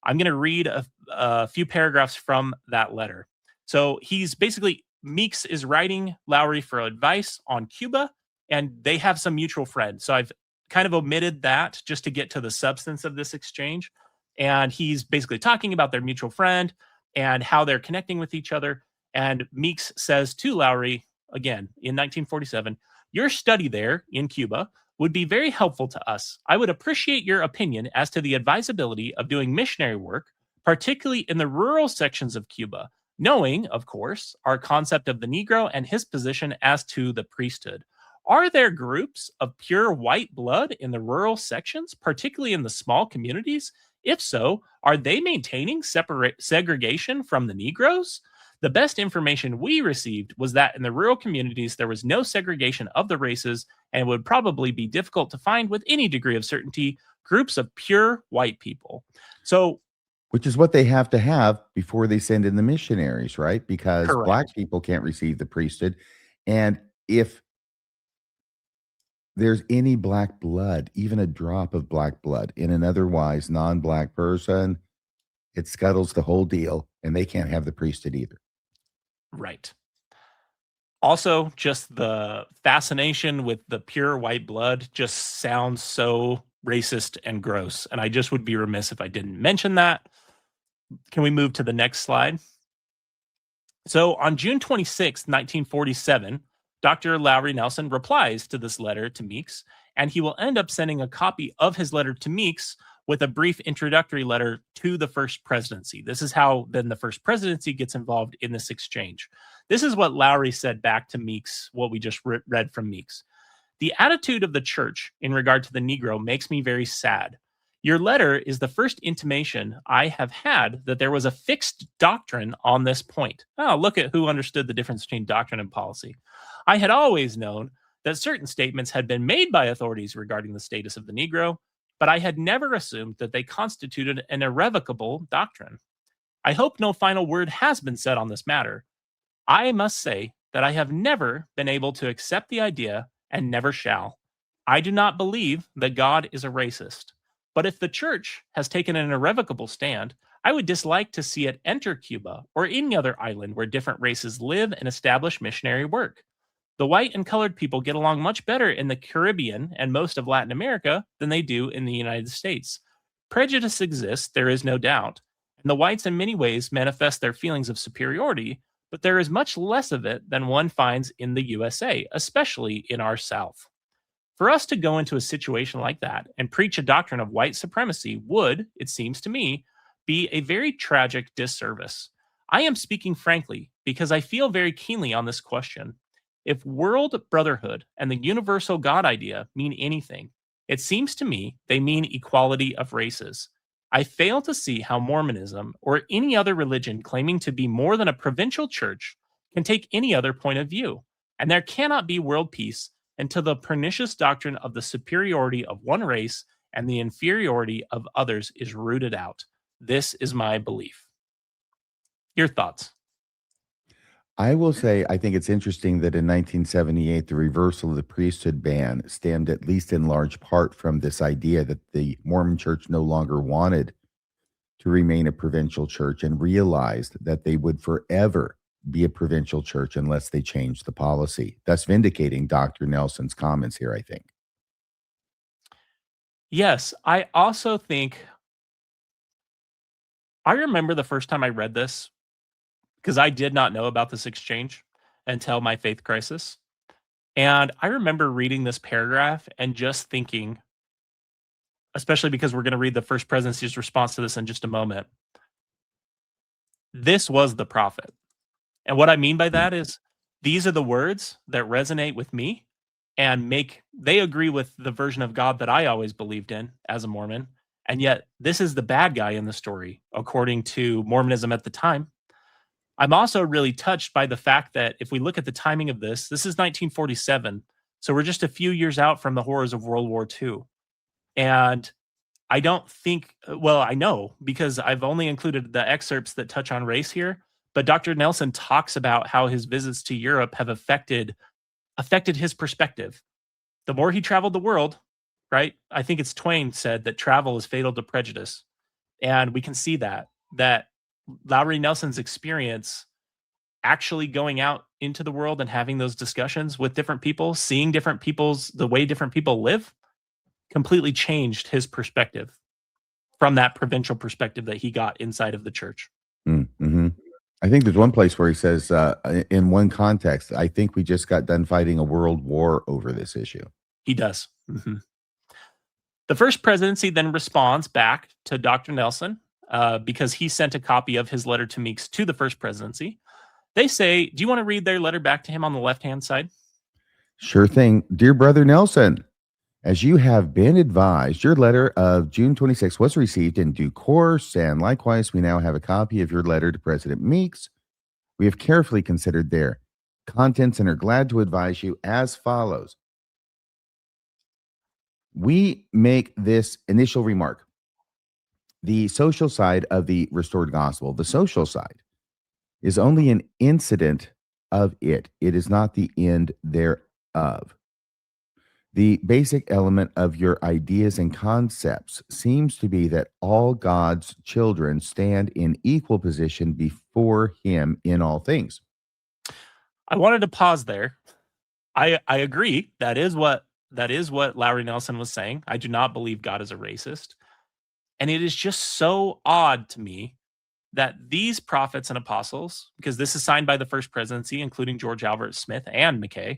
I'm going to read a few paragraphs from that letter. So he's basically, Meeks is writing Lowry for advice on Cuba, and they have some mutual friends. So I've kind of omitted that just to get to the substance of this exchange. And he's basically talking about their mutual friend and how they're connecting with each other. And Meeks says to Lowry, again, in 1947, your study there in Cuba would be very helpful to us. I would appreciate your opinion as to the advisability of doing missionary work, particularly in the rural sections of Cuba, knowing, of course, our concept of the Negro and his position as to the priesthood. Are there groups of pure white blood in the rural sections, particularly in the small communities? If so, are they maintaining segregation from the Negroes? The best information we received was that in the rural communities, there was no segregation of the races, and it would probably be difficult to find with any degree of certainty groups of pure white people. So, which is what they have to have before they send in the missionaries, right? Because correct. Black people can't receive the priesthood. And if there's any Black blood, even a drop of Black blood in an otherwise non-Black person, it scuttles the whole deal, and they can't have the priesthood either. Right. Also, just the fascination with the pure white blood just sounds so racist and gross. And I just would be remiss if I didn't mention that. Can we move to the next slide? So on June 26, 1947, Dr. Lowry Nelson replies to this letter to Meeks, and he will end up sending a copy of his letter to Meeks with a brief introductory letter to the first presidency. This is how then the first presidency gets involved in this exchange. This is what Lowry said back to Meeks, what we just read from Meeks. The attitude of the church in regard to the Negro makes me very sad. Your letter is the first intimation I have had that there was a fixed doctrine on this point. Oh, look at who understood the difference between doctrine and policy. I had always known that certain statements had been made by authorities regarding the status of the Negro, but I had never assumed that they constituted an irrevocable doctrine. I hope no final word has been said on this matter. I must say that I have never been able to accept the idea and never shall. I do not believe that God is a racist. But if the church has taken an irrevocable stand, I would dislike to see it enter Cuba or any other island where different races live and establish missionary work. The white and colored people get along much better in the Caribbean and most of Latin America than they do in the United States. Prejudice exists, there is no doubt, and the whites in many ways manifest their feelings of superiority, but there is much less of it than one finds in the USA, especially in our South. For us to go into a situation like that and preach a doctrine of white supremacy would, it seems to me, be a very tragic disservice. I am speaking frankly because I feel very keenly on this question. If world brotherhood and the universal God idea mean anything, it seems to me they mean equality of races. I fail to see how Mormonism or any other religion claiming to be more than a provincial church can take any other point of view, and there cannot be world peace until the pernicious doctrine of the superiority of one race and the inferiority of others is rooted out. This is my belief. Your thoughts? I will say, I think it's interesting that in 1978, the reversal of the priesthood ban stemmed at least in large part from this idea that the Mormon church no longer wanted to remain a provincial church and realized that they would forever be a provincial church unless they changed the policy, thus vindicating Dr. Nelson's comments here, I think. Yes, I also think, I remember the first time I read this, because I did not know about this exchange until my faith crisis. And I remember reading this paragraph and just thinking, especially because we're going to read the first presidency's response to this in just a moment, this was the prophet. And what I mean by that is these are the words that resonate with me and they agree with the version of God that I always believed in as a Mormon. And yet this is the bad guy in the story, according to Mormonism at the time. I'm also really touched by the fact that if we look at the timing of this is 1947. So we're just a few years out from the horrors of World War II. And I don't think, well, I know because I've only included the excerpts that touch on race here, but Dr. Nelson talks about how his visits to Europe have affected affected his perspective. The more he traveled the world, right? I think it's Twain said that travel is fatal to prejudice. And we can see that Lowry Nelson's experience actually going out into the world and having those discussions with different people, seeing the way different people live, completely changed his perspective from that provincial perspective that he got inside of the church. Mm-hmm. I think there's one place where he says, in one context, I think we just got done fighting a world war over this issue. He does. Mm-hmm. The First Presidency then responds back to Dr. Nelson because he sent a copy of his letter to Meeks to the First Presidency. They say, do you want to read their letter back to him on the left-hand side? Sure thing. Dear Brother Nelson, as you have been advised, your letter of June 26 was received in due course, and likewise, we now have a copy of your letter to President Meeks. We have carefully considered their contents and are glad to advise you as follows. We make this initial remark. The social side of the restored gospel, the social side, is only an incident of it. It is not the end thereof. The basic element of your ideas and concepts seems to be that all God's children stand in equal position before him in all things. I wanted to pause there. I agree. That is what Lowry Nelson was saying. I do not believe God is a racist. And it is just so odd to me that these prophets and apostles, because this is signed by the First Presidency, including George Albert Smith and McKay,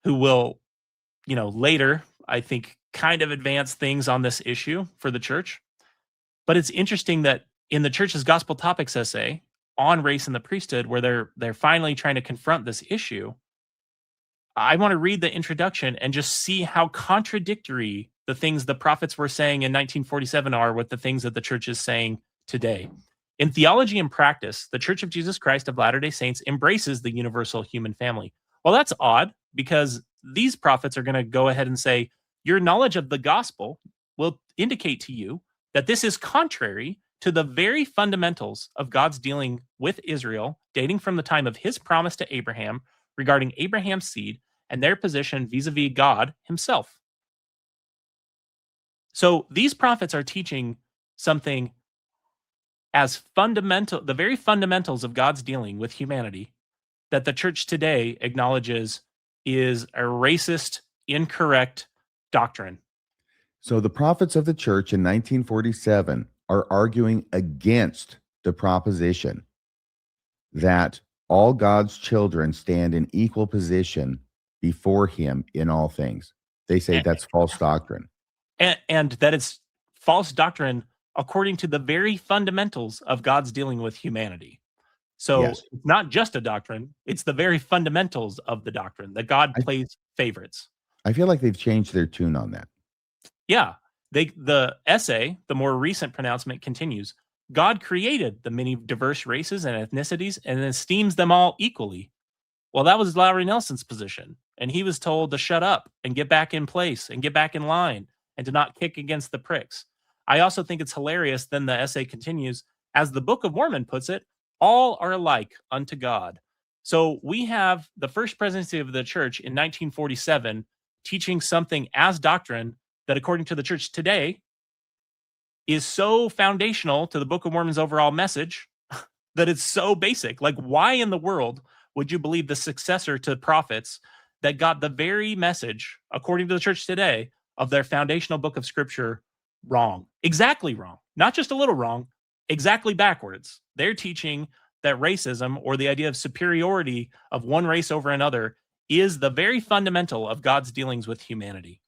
who will, later, I think, kind of advance things on this issue for the church. But it's interesting that in the church's gospel topics essay on race and the priesthood, where they're finally trying to confront this issue, I want to read the introduction and just see how contradictory the things the prophets were saying in 1947 are with the things that the church is saying today. In theology and practice, the Church of Jesus Christ of Latter-day Saints embraces the universal human family. Well, that's odd because these prophets are going to go ahead and say, your knowledge of the gospel will indicate to you that this is contrary to the very fundamentals of God's dealing with Israel, dating from the time of his promise to Abraham regarding Abraham's seed and their position vis-a-vis God himself. So these prophets are teaching something as fundamental, the very fundamentals of God's dealing with humanity, that the church today acknowledges is a racist, incorrect doctrine. So the prophets of the church in 1947 are arguing against the proposition that all God's children stand in equal position before him in all things. They say that's false doctrine. And that it's false doctrine according to the very fundamentals of God's dealing with humanity. So Yes. It's not just a doctrine, it's the very fundamentals of the doctrine that God plays favorites. I feel like they've changed their tune on that. Yeah. The essay, the more recent pronouncement continues. God created the many diverse races and ethnicities and esteems them all equally. Well, that was Lowry Nelson's position. And he was told to shut up and get back in place and get back in line and to not kick against the pricks. I also think it's hilarious. Then the essay continues, as the Book of Mormon puts it, all are alike unto God. So we have the First Presidency of the church in 1947 teaching something as doctrine that, according to the church today, is so foundational to the Book of Mormon's overall message that it's so basic. Like, why in the world would you believe the successor to prophets that got the very message, according to the church today, of their foundational book of scripture wrong? Exactly wrong. Not just a little wrong, exactly backwards. They're teaching that racism, or the idea of superiority of one race over another, is the very fundamental of God's dealings with humanity.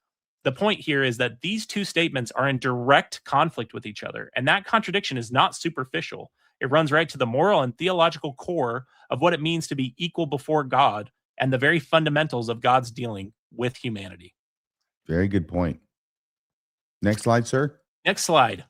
The point here is that these two statements are in direct conflict with each other, and that contradiction is not superficial. It runs right to the moral and theological core of what it means to be equal before God and the very fundamentals of God's dealing with humanity. Very good point. Next slide, sir. Next slide.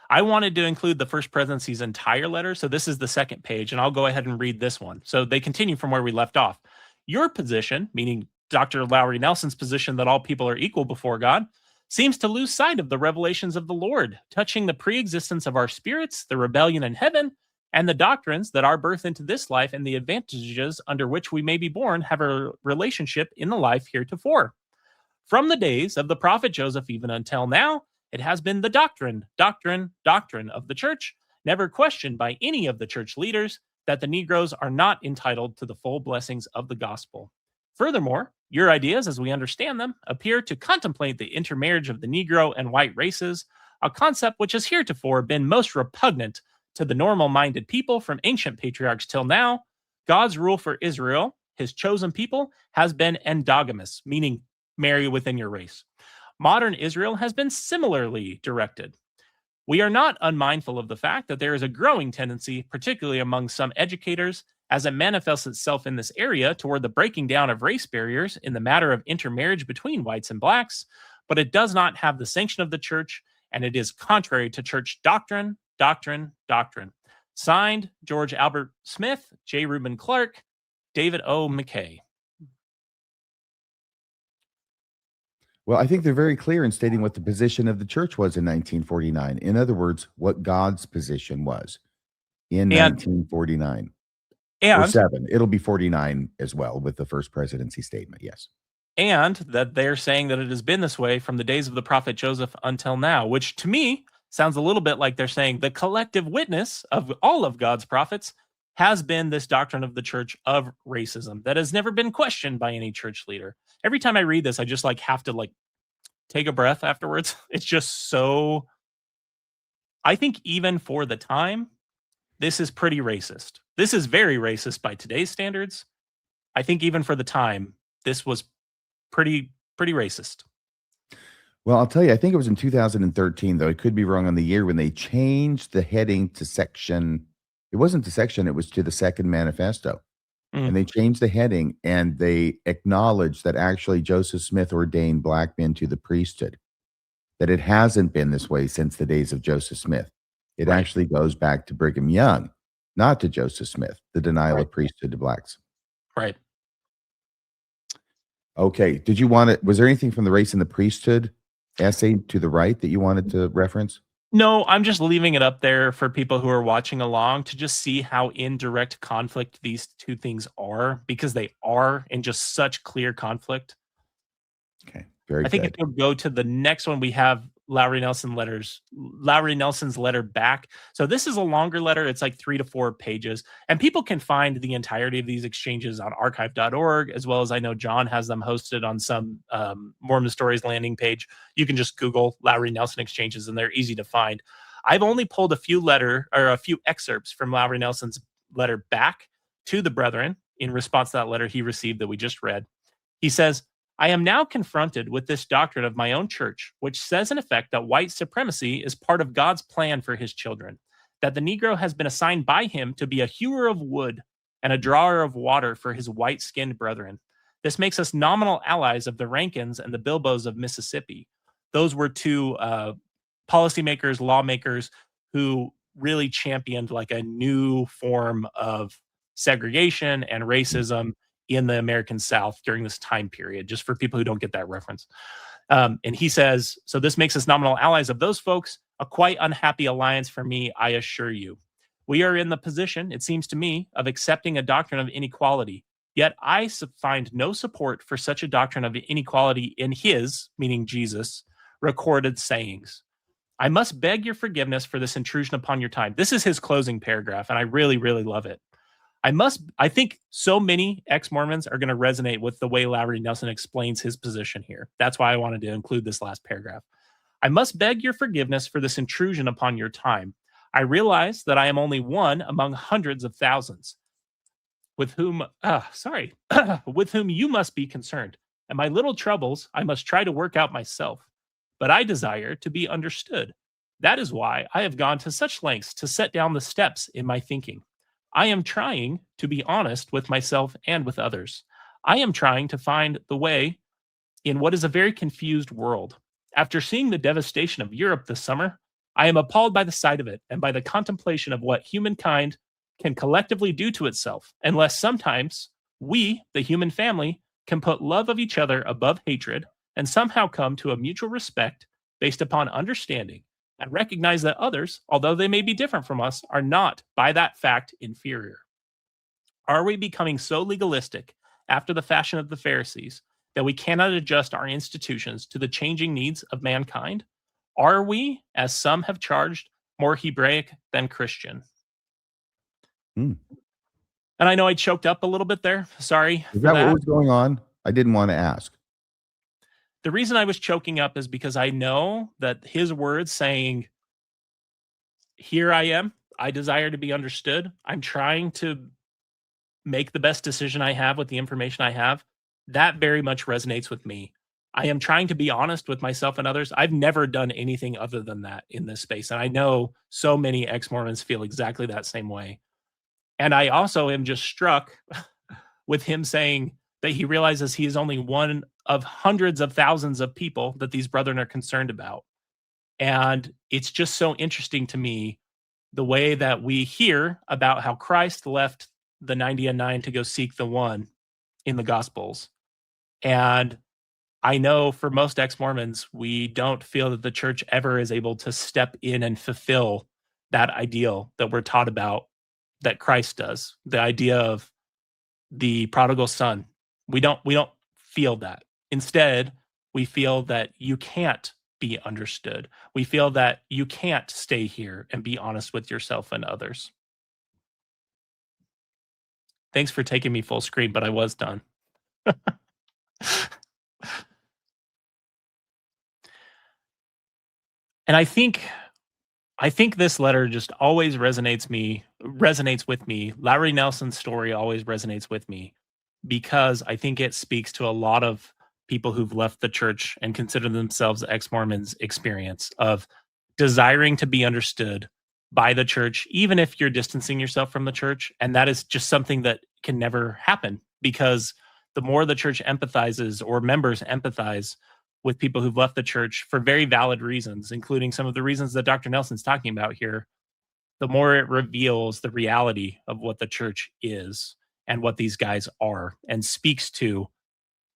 I wanted to include the First Presidency's entire letter, so this is the second page, and I'll go ahead and read this one. So they continue from where we left off. Your position, meaning Dr. Lowry Nelson's position that all people are equal before God, seems to lose sight of the revelations of the Lord, touching the pre-existence of our spirits, the rebellion in heaven, and the doctrines that our birth into this life and the advantages under which we may be born have a relationship in the life heretofore. From the days of the prophet Joseph even until now, it has been the doctrine of the church, never questioned by any of the church leaders, that the Negroes are not entitled to the full blessings of the gospel. Furthermore, your ideas, as we understand them, appear to contemplate the intermarriage of the Negro and white races, a concept which has heretofore been most repugnant to the normal-minded people from ancient patriarchs till now. God's rule for Israel, his chosen people, has been endogamous, meaning marry within your race. Modern Israel has been similarly directed. We are not unmindful of the fact that there is a growing tendency, particularly among some educators, as it manifests itself in this area toward the breaking down of race barriers in the matter of intermarriage between whites and blacks, but it does not have the sanction of the church, and it is contrary to church doctrine. Signed, George Albert Smith, J. Reuben Clark, David O. McKay. Well, I think they're very clear in stating what the position of the church was in 1949. In other words, what God's position was in 1949. Or 7. It'll be 49 as well with the first presidency statement. Yes. And that they're saying that it has been this way from the days of the prophet Joseph until now, which to me sounds a little bit like they're saying the collective witness of all of God's prophets has been this doctrine of the church of racism that has never been questioned by any church leader. Every time I read this, I just have to take a breath afterwards. It's just so, I think even for the time, this is pretty racist. This is very racist by today's standards. I think even for the time, this was pretty racist. Well, I'll tell you, I think it was in 2013, though. I could be wrong on the year when they changed the heading to section. It wasn't to section, it was to the Second Manifesto. And they changed the heading and they acknowledged that actually Joseph Smith ordained black men to the priesthood, that it hasn't been this way since the days of Joseph Smith. It actually goes back to Brigham Young, not to Joseph Smith, the denial of priesthood to blacks. Right. Okay. Was there anything from the race and the priesthood essay to the right that you wanted to reference? No, I'm just leaving it up there for people who are watching along to just see how in direct conflict these two things are, because they are in just such clear conflict. Okay, very good. I think if you'll go to the next one, we have Lowry Nelson's letter back. So this is a longer letter. It's 3 to 4 pages. And people can find the entirety of these exchanges on archive.org, as well as I know John has them hosted on some Mormon Stories landing page. You can just Google Lowry Nelson exchanges and they're easy to find. I've only pulled a few excerpts from Lowry Nelson's letter back to the brethren in response to that letter he received that we just read. He says, I am now confronted with this doctrine of my own church, which says in effect that white supremacy is part of God's plan for his children, that the Negro has been assigned by him to be a hewer of wood and a drawer of water for his white-skinned brethren. This makes us nominal allies of the Rankins and the Bilbos of Mississippi. Those were two policymakers, lawmakers who really championed a new form of segregation and racism in the American South during this time period, just for people who don't get that reference. And he says, so this makes us nominal allies of those folks, a quite unhappy alliance for me, I assure you. We are in the position, it seems to me, of accepting a doctrine of inequality. Yet I find no support for such a doctrine of inequality in his, meaning Jesus, recorded sayings. I must beg your forgiveness for this intrusion upon your time. This is his closing paragraph, and I really, really love it. I think so many ex-Mormons are going to resonate with the way Lowry Nelson explains his position here. That's why I wanted to include this last paragraph. I must beg your forgiveness for this intrusion upon your time. I realize that I am only one among hundreds of thousands with whom you must be concerned. And my little troubles I must try to work out myself. But I desire to be understood. That is why I have gone to such lengths to set down the steps in my thinking. I am trying to be honest with myself and with others. I am trying to find the way in what is a very confused world. After seeing the devastation of Europe this summer, I am appalled by the sight of it and by the contemplation of what humankind can collectively do to itself, unless sometimes we, the human family, can put love of each other above hatred and somehow come to a mutual respect based upon understanding and recognize that others, although they may be different from us, are not, by that fact, inferior? Are we becoming so legalistic after the fashion of the Pharisees that we cannot adjust our institutions to the changing needs of mankind? Are we, as some have charged, more Hebraic than Christian? Hmm. And I know I choked up a little bit there. Sorry Is for that that. what was going on? I didn't want to ask. The reason I was choking up is because I know that his words saying, here I am, I desire to be understood, I'm trying to make the best decision I have with the information I have, that very much resonates with me. I am trying to be honest with myself and others. I've never done anything other than that in this space. And I know so many ex-Mormons feel exactly that same way. And I also am just struck with him saying that he realizes he is only one of hundreds of thousands of people that these brethren are concerned about. And it's just so interesting to me the way that we hear about how Christ left the 99 to go seek the one in the Gospels. And I know for most ex-Mormons, we don't feel that the church ever is able to step in and fulfill that ideal that we're taught about that Christ does. The idea of the prodigal son. We don't feel that. Instead, we feel that you can't be understood. We feel that you can't stay here and be honest with yourself and others. Thanks for taking me full screen, but I was done. And I think this letter just always resonates with me. Larry Nelson's story always resonates with me because I think it speaks to a lot of people who've left the church and consider themselves ex-Mormons experience of desiring to be understood by the church, even if you're distancing yourself from the church. And that is just something that can never happen because the more the church empathizes or members empathize with people who've left the church for very valid reasons, including some of the reasons that Dr. Nelson's talking about here, the more it reveals the reality of what the church is and what these guys are and speaks to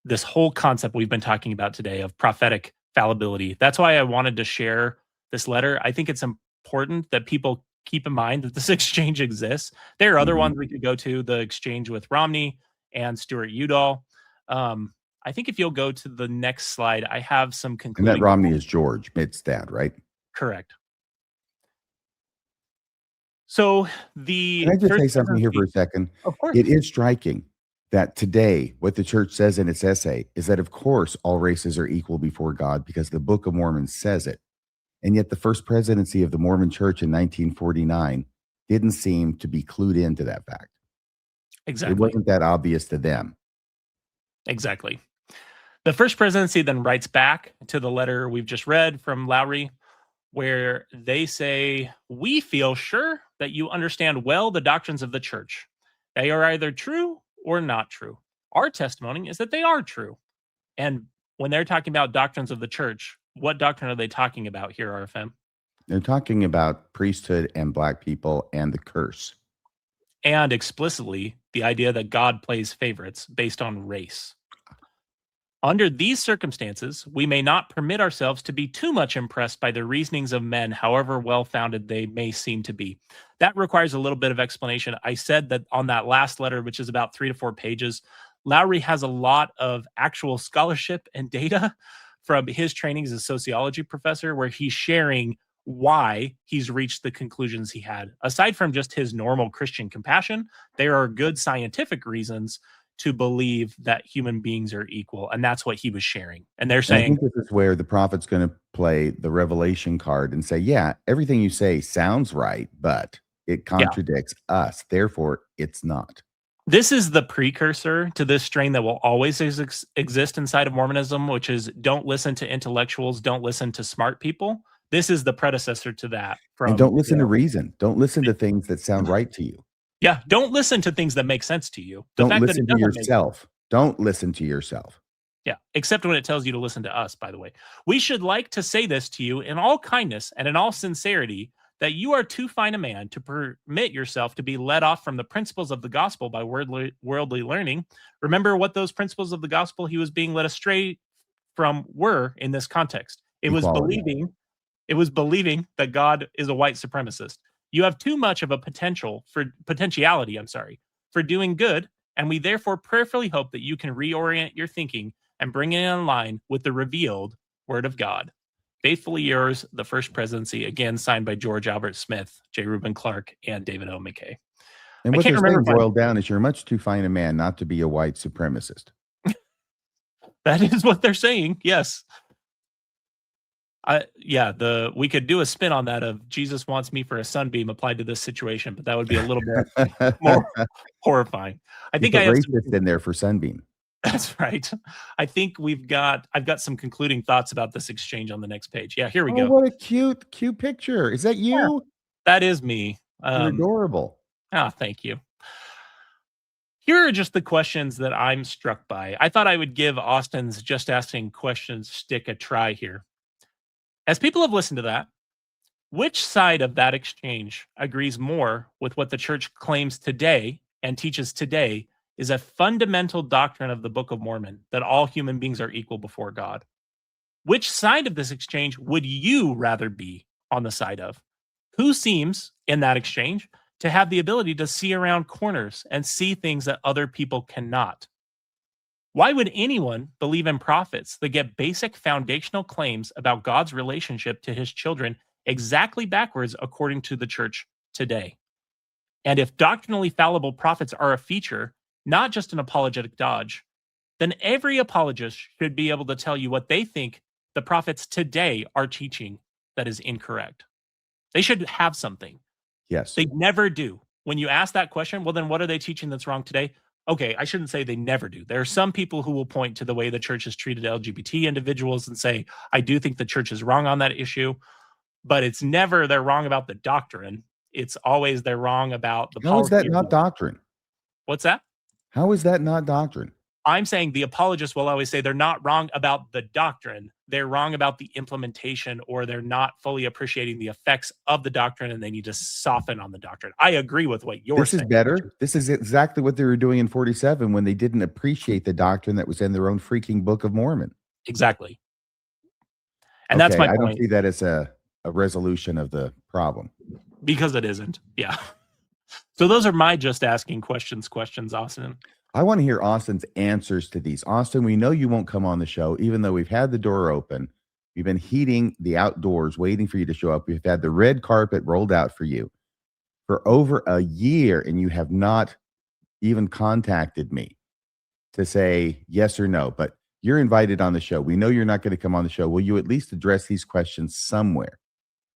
this whole concept we've been talking about today of prophetic fallibility. That's why I wanted to share this letter. I think it's important that people keep in mind that this exchange exists. There are other ones we could go to, the exchange with Romney and Stuart Udall. I think if you'll go to the next slide, I have some concluding. And that Romney is George Mitt's dad, right? Correct. So the Can I just say something here for a second? Of course. It is striking that today, what the church says in its essay is that, of course, all races are equal before God because the Book of Mormon says it. And yet the first presidency of the Mormon church in 1949 didn't seem to be clued into that fact. Exactly. It wasn't that obvious to them. Exactly. The first presidency then writes back to the letter we've just read from Lowry, where they say, we feel sure that you understand well the doctrines of the church. They are either true or not true. Our testimony is that they are true. And when they're talking about doctrines of the church, what doctrine are they talking about here, RFM? They're talking about priesthood and black people and the curse. And explicitly, the idea that God plays favorites based on race. Under these circumstances, we may not permit ourselves to be too much impressed by the reasonings of men, however well-founded they may seem to be. That requires a little bit of explanation. I said that on that last letter, which is about 3 to 4 pages, Lowry has a lot of actual scholarship and data from his training as a sociology professor, where he's sharing why he's reached the conclusions he had. Aside from just his normal Christian compassion, there are good scientific reasons to believe that human beings are equal. And that's what he was sharing. And they're saying, I think this is where the prophet's going to play the revelation card and say, yeah, everything you say sounds right, but it contradicts us. Therefore, it's not. This is the precursor to this strain that will always exist inside of Mormonism, which is don't listen to intellectuals, don't listen to smart people. This is the predecessor to that. And don't listen to reason. Don't listen to things that sound right to you. Yeah, don't listen to things that make sense to you. Don't listen to yourself. Don't listen to yourself. Yeah, except when it tells you to listen to us, by the way. We should like to say this to you in all kindness and in all sincerity, that you are too fine a man to permit yourself to be led off from the principles of the gospel by worldly learning. Remember what those principles of the gospel he was being led astray from were in this context. It was believing It was believing that God is a white supremacist. You have too much of a potentiality, for doing good, and we therefore prayerfully hope that you can reorient your thinking and bring it in line with the revealed Word of God. Faithfully yours, the First Presidency, again signed by George Albert Smith, J. Reuben Clark, and David O. McKay. And I what can't they're remember saying if I- boiled down is you're much too fine a man not to be a white supremacist. That is what they're saying. Yes. We could do a spin on that of Jesus wants me for a sunbeam applied to this situation, but that would be a little bit more horrifying. I think I have racist in there for sunbeam. That's right. I think I've got some concluding thoughts about this exchange on the next page. Yeah, here we go. What a cute picture. Is that you? Yeah, that is me. You're adorable. Thank you. Here are just the questions that I'm struck by. I thought I would give Austin's just asking questions stick a try here. As people have listened to that, which side of that exchange agrees more with what the church claims today and teaches today is a fundamental doctrine of the Book of Mormon, that all human beings are equal before God? Which side of this exchange would you rather be on the side of? Who seems, in that exchange, to have the ability to see around corners and see things that other people cannot? Why would anyone believe in prophets that get basic foundational claims about God's relationship to his children exactly backwards according to the church today? And if doctrinally fallible prophets are a feature, not just an apologetic dodge, then every apologist should be able to tell you what they think the prophets today are teaching that is incorrect. They should have something. Yes. They never do. When you ask that question, well, then what are they teaching that's wrong today? Okay, I shouldn't say they never do. There are some people who will point to the way the church has treated LGBT individuals and say, I do think the church is wrong on that issue, but it's never they're wrong about the doctrine. It's always they're wrong about the How is policy. that not doctrine? What's that? How is that not doctrine? I'm saying the apologists will always say they're not wrong about the doctrine. They're wrong about the implementation, or they're not fully appreciating the effects of the doctrine, and they need to soften on the doctrine. I agree with what you're saying. This is better. This is exactly what they were doing in 47 when they didn't appreciate the doctrine that was in their own freaking Book of Mormon. Exactly. And that's my point. I don't see that as a resolution of the problem. Because it isn't. Yeah. So those are my just asking questions, Austin. I want to hear Austin's answers to these. Austin, we know you won't come on the show, even though we've had the door open. We've been heating the outdoors, waiting for you to show up. We've had the red carpet rolled out for you for over a year, and you have not even contacted me to say yes or no. But you're invited on the show. We know you're not going to come on the show. Will you at least address these questions somewhere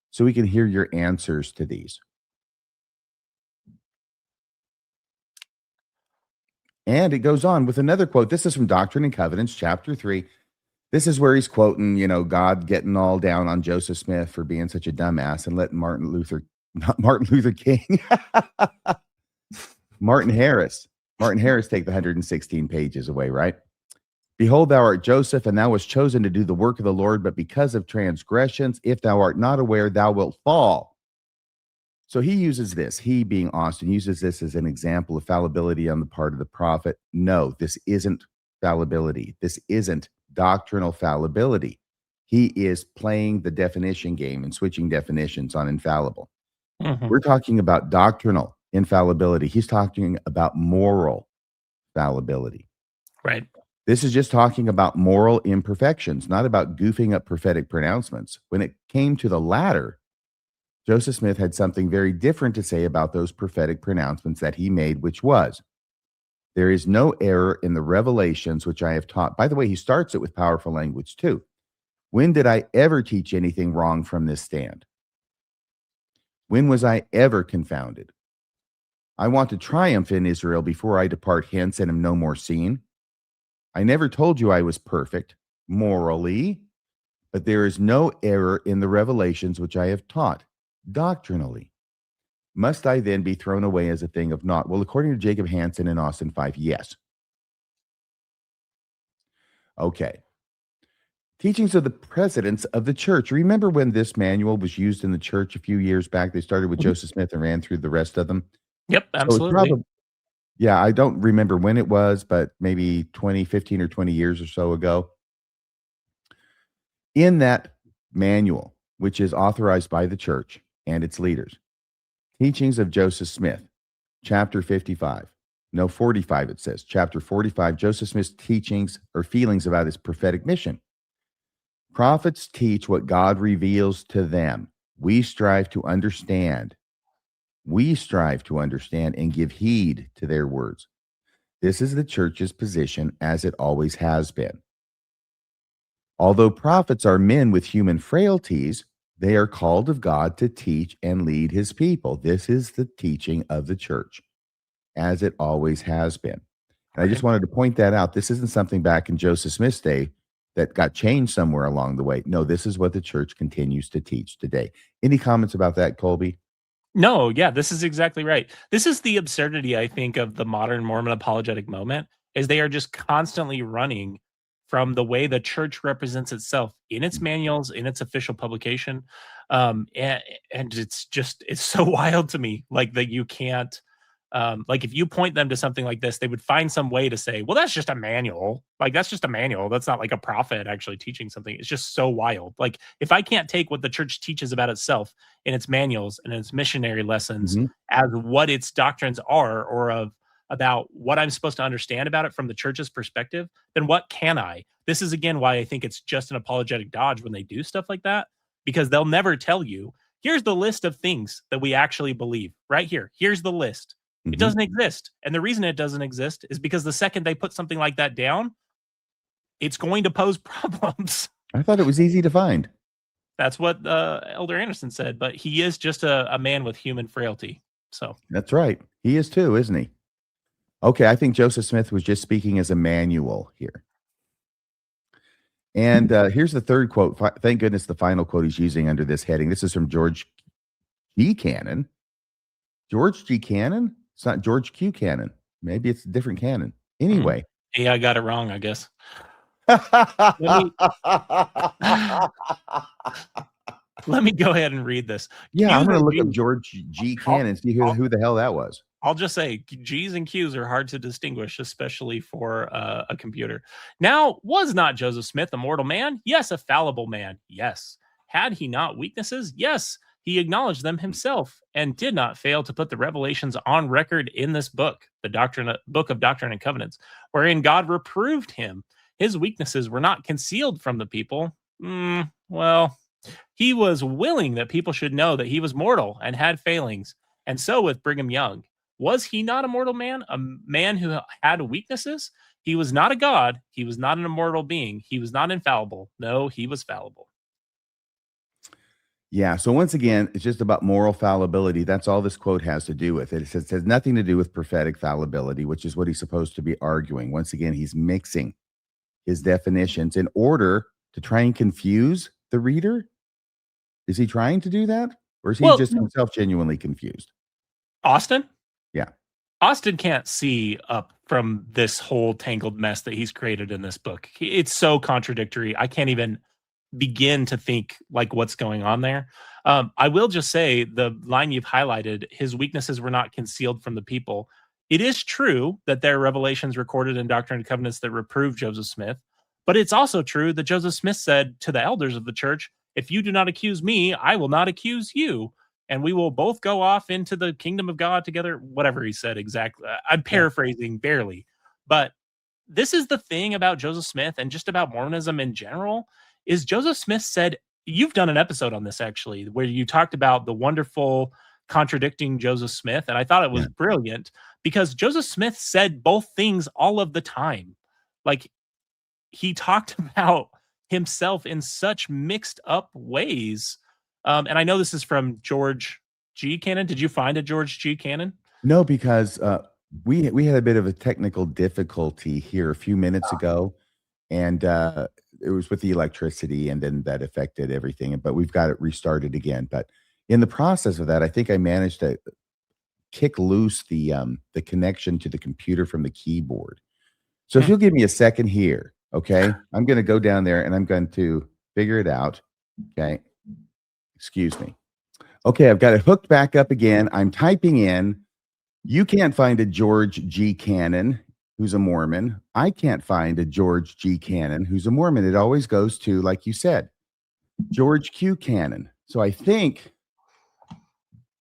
so we can hear your answers to these? And it goes on with another quote. This is from Doctrine and Covenants, chapter 3. This is where he's quoting, God getting all down on Joseph Smith for being such a dumbass and letting Martin Luther King, Martin Harris take the 116 pages away, right? Behold, thou art Joseph, and thou wast chosen to do the work of the Lord, but because of transgressions, if thou art not aware, thou wilt fall. So he uses this, he being Austin, uses this as an example of fallibility on the part of the prophet. No, this isn't fallibility. This isn't doctrinal fallibility. He is playing the definition game and switching definitions on infallible. Mm-hmm. We're talking about doctrinal infallibility. He's talking about moral fallibility. Right. This is just talking about moral imperfections, not about goofing up prophetic pronouncements. When it came to the latter, Joseph Smith had something very different to say about those prophetic pronouncements that he made, which was, there is no error in the revelations which I have taught. By the way, he starts it with powerful language too. When did I ever teach anything wrong from this stand? When was I ever confounded? I want to triumph in Israel before I depart hence and am no more seen. I never told you I was perfect morally, but there is no error in the revelations which I have taught doctrinally. Must I then be thrown away as a thing of naught? Well, according to Jacob Hansen and Austin Fife, yes. Okay. Teachings of the presidents of the church. Remember when this manual was used in the church a few years back? They started with Joseph Smith and ran through the rest of them. Yep, absolutely. Yeah, I don't remember when it was, but maybe 15 or 20 years or so ago. In that manual, which is authorized by the church and its leaders. Teachings of Joseph Smith, chapter 55. No, 45 it says. Chapter 45, Joseph Smith's teachings or feelings about his prophetic mission. Prophets teach what God reveals to them. We strive to understand. We strive to understand and give heed to their words. This is the church's position as it always has been. Although prophets are men with human frailties, they are called of God to teach and lead his people. This is the teaching of the church, as it always has been. And I just wanted to point that out. This isn't something back in Joseph Smith's day that got changed somewhere along the way. No, this is what the church continues to teach today. Any comments about that, Kolby? No, yeah, this is exactly right. This is the absurdity, I think, of the modern Mormon apologetic moment, is they are just constantly running from the way the church represents itself in its manuals, in its official publication. And it's so wild to me, like that you can't, like if you point them to something like this, they would find some way to say, well, that's just a manual. Like, that's just a manual. That's not like a prophet actually teaching something. It's just so wild. Like, if I can't take what the church teaches about itself in its manuals and its missionary lessons as what its doctrines are, or about what I'm supposed to understand about it from the church's perspective, then what can I? This is, again, why I think it's just an apologetic dodge when they do stuff like that, because they'll never tell you, here's the list of things that we actually believe right here. Here's the list. It doesn't exist. And the reason it doesn't exist is because the second they put something like that down, it's going to pose problems. I thought it was easy to find. That's what Elder Anderson said, but he is just a man with human frailty. So that's right. He is too, isn't he? Okay, I think Joseph Smith was just speaking as a manual here. And here's the third quote. Thank goodness the final quote he's using under this heading. This is from George G. Cannon. George G. Cannon? It's not George Q. Cannon. Maybe it's a different Cannon. Anyway. Yeah, I got it wrong, I guess. Let me go ahead and read this. Yeah, I'm going to look up George G. Cannon and see who the hell that was. I'll just say G's and Q's are hard to distinguish, especially for a computer. Now, was not Joseph Smith a mortal man? Yes. A fallible man? Yes. Had he not weaknesses? Yes. He acknowledged them himself and did not fail to put the revelations on record in this book, the book of Doctrine and Covenants, wherein God reproved him. His weaknesses were not concealed from the people. Well, he was willing that people should know that he was mortal and had failings. And so with Brigham Young. Was he not a mortal man? A man who had weaknesses? He was not a god. He was not an immortal being. He was not infallible. No, he was fallible. Yeah. So once again, it's just about moral fallibility. That's all this quote has to do with. It has nothing to do with prophetic fallibility, which is what he's supposed to be arguing. Once again, he's mixing his definitions in order to try and confuse the reader. Is he trying to do that? Or is he just himself genuinely confused? Austin? Yeah. Austin can't see up from this whole tangled mess that he's created in this book. It's so contradictory. I can't even begin to think like what's going on there. I will just say the line you've highlighted, his weaknesses were not concealed from the people. It is true that there are revelations recorded in Doctrine and Covenants that reprove Joseph Smith, but it's also true that Joseph Smith said to the elders of the church, if you do not accuse me, I will not accuse you. And we will both go off into the kingdom of God together. Whatever he said exactly. I'm paraphrasing barely. But this is the thing about Joseph Smith and just about Mormonism in general, is Joseph Smith said, you've done an episode on this actually, where you talked about the wonderful contradicting Joseph Smith. And I thought it was brilliant because Joseph Smith said both things all of the time. Like he talked about himself in such mixed up ways. And I know this is from George G. Cannon. Did you find a George G. Cannon? No, because we had a bit of a technical difficulty here a few minutes ago. And it was with the electricity, and then that affected everything. But we've got it restarted again. But in the process of that, I think I managed to kick loose the connection to the computer from the keyboard. So if you'll give me a second here, okay, I'm going to go down there and I'm going to figure it out. Okay, excuse me. Okay, I've got it hooked back up again. I'm typing in. You can't find a George G. Cannon who's a Mormon. I can't find a George G. Cannon who's a Mormon. It always goes to, like you said, George Q. Cannon. So I think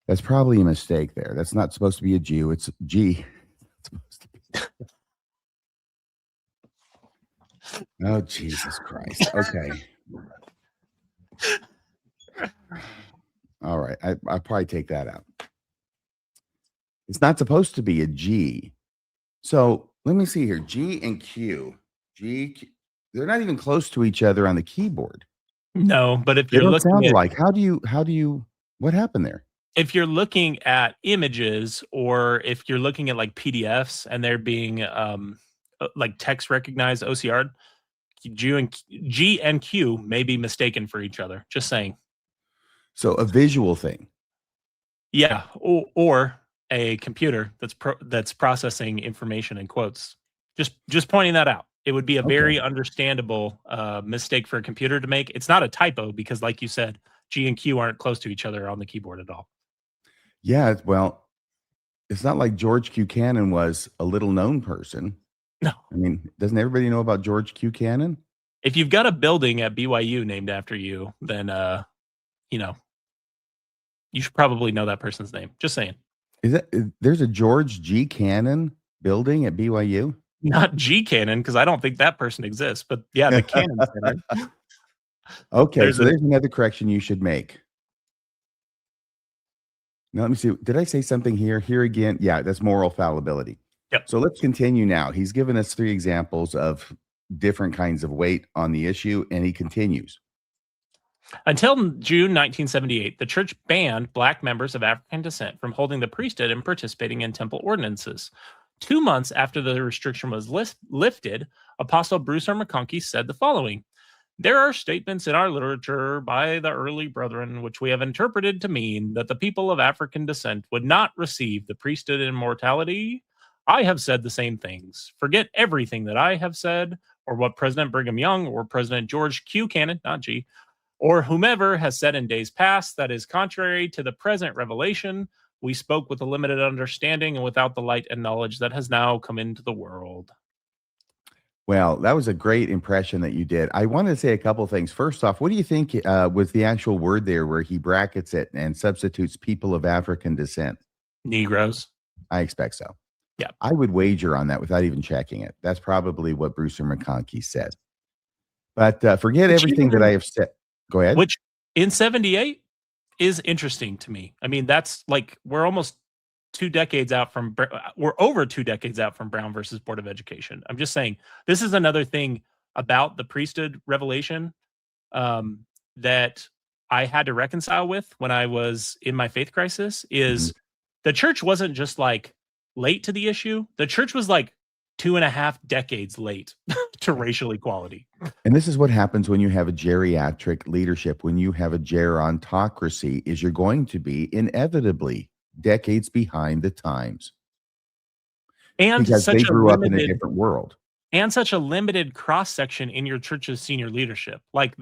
that's probably a mistake there. That's not supposed to be a Jew. It's G. It's supposed to be. Oh, Jesus Christ. Okay. All right. I'll probably take that out. It's not supposed to be a G. So let me see here. G and Q. They're not even close to each other on the keyboard. No, but if They you're don't looking sound at like. How do you? What happened there? if you're looking at images, or if you're looking at like PDFs and they're being like text recognized OCR, G and Q may be mistaken for each other. Just saying. So a visual thing. Yeah, or a computer that's processing information in quotes. Just pointing that out. It would be a very understandable mistake for a computer to make. It's not a typo because, like you said, G and Q aren't close to each other on the keyboard at all. Yeah, well, it's not like George Q. Cannon was a little known person. No. I mean, doesn't everybody know about George Q. Cannon? If you've got a building at BYU named after you, then you should probably know that person's name. Just saying. There's a George G. Cannon building at BYU? Not G Cannon, because I don't think that person exists, but yeah, the Cannon Center. Okay, There's there's another correction you should make. Now, let me see. Did I say something here? Here again? Yeah, that's moral fallibility. Yep. So let's continue now. He's given us 3 examples of different kinds of weight on the issue, and he continues. Until June 1978, the church banned Black members of African descent from holding the priesthood and participating in temple ordinances. 2 months after the restriction was lifted, Apostle Bruce R. McConkie said the following: "There are statements in our literature by the early brethren which we have interpreted to mean that the people of African descent would not receive the priesthood and immortality. I have said the same things. Forget everything that I have said, or what President Brigham Young or President George Q. Cannon, not G, or whomever has said in days past that is contrary to the present revelation. We spoke with a limited understanding and without the light and knowledge that has now come into the world." Well, that was a great impression that you did. I wanted to say a couple of things. First off, what do you think was the actual word there where he brackets it and substitutes people of African descent? Negroes. I expect so. Yeah. I would wager on that without even checking it. That's probably what Bruce McConkie said. But forget everything that I have said. Go ahead. Which in 78 is interesting to me. I mean, that's like we're over 2 decades out from Brown versus Board of Education. I'm just saying this is another thing about the priesthood revelation that I had to reconcile with when I was in my faith crisis. Is the church wasn't just like late to the issue. The church was like 2.5 decades late to racial equality. And this is what happens when you have a geriatric leadership, when you have a gerontocracy, is you're going to be inevitably decades behind the times. And because they grew up in a different world. And such a limited cross-section in your church's senior leadership. Like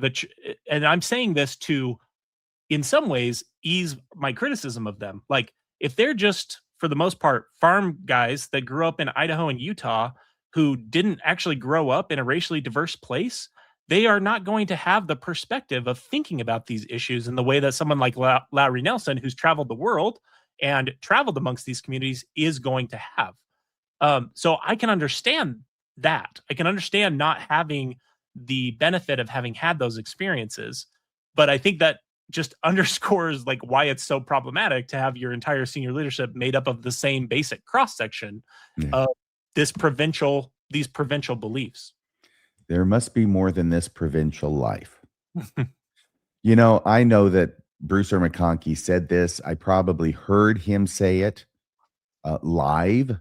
and I'm saying this to, in some ways, ease my criticism of them. Like if they're just, for the most part, farm guys that grew up in Idaho and Utah who didn't actually grow up in a racially diverse place, they are not going to have the perspective of thinking about these issues in the way that someone like Lowry Nelson, who's traveled the world and traveled amongst these communities, is going to have. So I can understand that. I can understand not having the benefit of having had those experiences, but I think that just underscores like why it's so problematic to have your entire senior leadership made up of the same basic cross section of these provincial beliefs. There must be more than this provincial life. You know, I know that Bruce R. McConkie said this. I probably heard him say it live,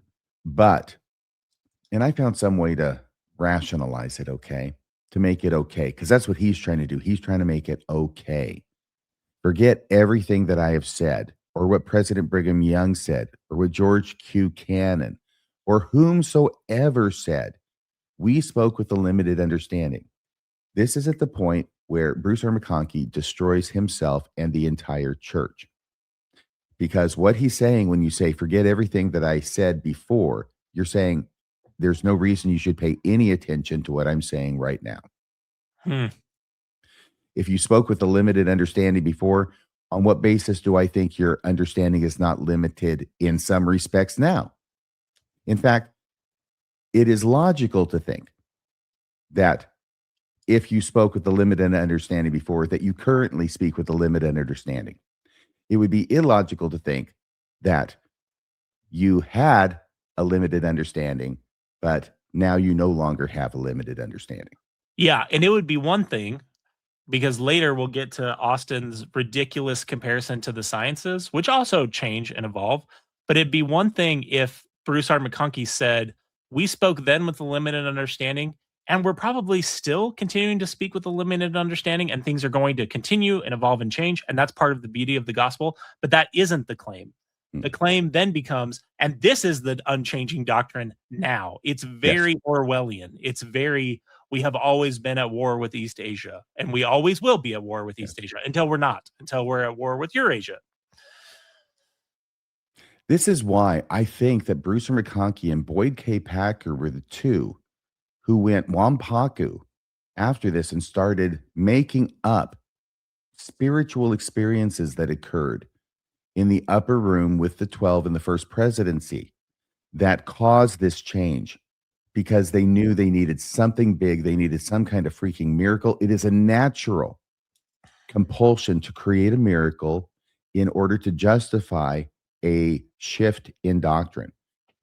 and I found some way to rationalize it, to make it okay, because that's what he's trying to do. He's trying to make it okay. Forget everything that I have said, or what President Brigham Young said, or what George Q. Cannon, or whomsoever said. We spoke with a limited understanding. This is at the point where Bruce R. McConkie destroys himself and the entire church. Because what he's saying when you say, forget everything that I said before, you're saying there's no reason you should pay any attention to what I'm saying right now. if you spoke with a limited understanding before, on what basis do I think your understanding is not limited in some respects now? In fact, it is logical to think that if you spoke with a limited understanding before, that you currently speak with a limited understanding. It would be illogical to think that you had a limited understanding, but now you no longer have a limited understanding. Yeah, and it would be one thing, because later we'll get to Austin's ridiculous comparison to the sciences, which also change and evolve. But it'd be one thing if Bruce R. McConkie said, we spoke then with a limited understanding, and we're probably still continuing to speak with a limited understanding, and things are going to continue and evolve and change. And that's part of the beauty of the gospel. But that isn't the claim. The claim then becomes, and this is the unchanging doctrine now. It's very Orwellian. It's very, we have always been at war with East Asia, and we always will be at war with East Asia until we're not, until we're at war with Eurasia. This is why I think that Bruce R. McConkie and Boyd K. Packer were the two who went wampaku after this and started making up spiritual experiences that occurred in the upper room with the 12 in the first presidency that caused this change, because they knew they needed something big. They needed some kind of freaking miracle. It is a natural compulsion to create a miracle in order to justify a shift in doctrine.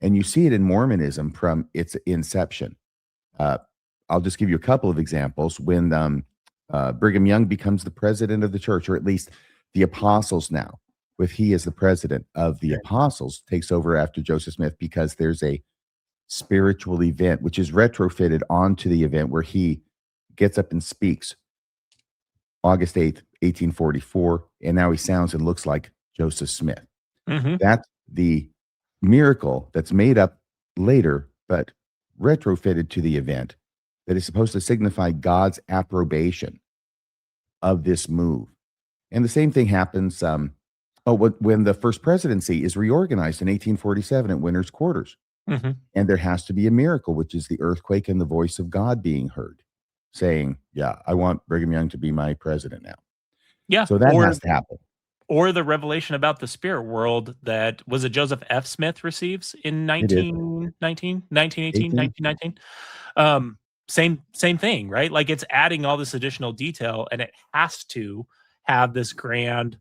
And you see it in Mormonism from its inception. I'll just give you a couple of examples. When Brigham Young becomes the president of the church, or at least the apostles now, with he as the president of the apostles, takes over after Joseph Smith, because there's a spiritual event which is retrofitted onto the event where he gets up and speaks August 8th, 1844, and now he sounds and looks like Joseph Smith. That's the miracle that's made up later, but retrofitted to the event that is supposed to signify God's approbation of this move. And the same thing happens when the first presidency is reorganized in 1847 at Winter's Quarters. And there has to be a miracle, which is the earthquake and the voice of God being heard, saying, yeah, I want Brigham Young to be my president now. Yeah. So that has to happen. Or the revelation about the spirit world that, was it Joseph F. Smith receives in 1918, 1919? Same thing, right? Like, it's adding all this additional detail, and it has to have this grand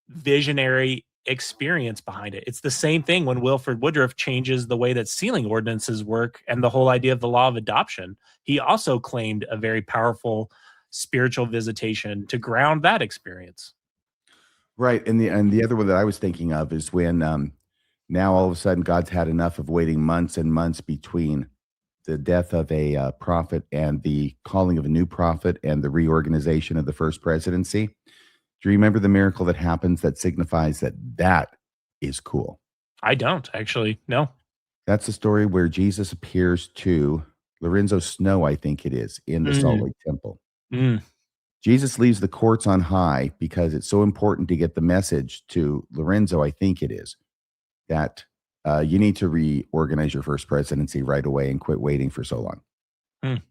visionary experience behind it. It's the same thing when Wilford Woodruff changes the way that sealing ordinances work and the whole idea of the law of adoption. He also claimed a very powerful spiritual visitation to ground that experience. Right. And the other one that I was thinking of is when now all of a sudden God's had enough of waiting months and months between the death of a prophet and the calling of a new prophet and the reorganization of the first presidency. Do you remember the miracle that happens that signifies that is cool? I don't, actually. No. That's the story where Jesus appears to Lorenzo Snow, I think it is, in the Salt Lake Temple. Jesus leaves the courts on high because it's so important to get the message to Lorenzo, I think it is, that you need to reorganize your first presidency right away and quit waiting for so long.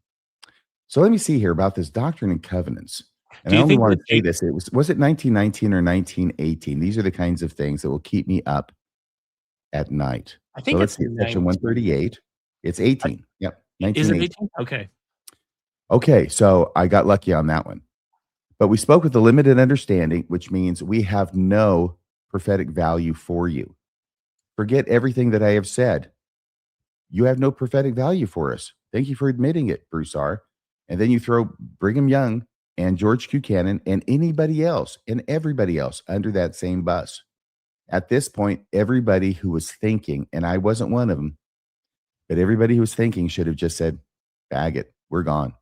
So let me see here about this Doctrine and Covenants. And I only want to say this. Was it 1919 or 1918? These are the kinds of things that will keep me up at night. I think it's section 138. It's 18. Yep. Is it 18? Okay. Okay. So I got lucky on that one. But we spoke with a limited understanding, which means we have no prophetic value for you. Forget everything that I have said. You have no prophetic value for us. Thank you for admitting it, Bruce R. And then you throw Brigham Young and George Buchanan and anybody else and everybody else under that same bus. At this point, everybody who was thinking, and I wasn't one of them, but everybody who was thinking should have just said, bag it, we're gone.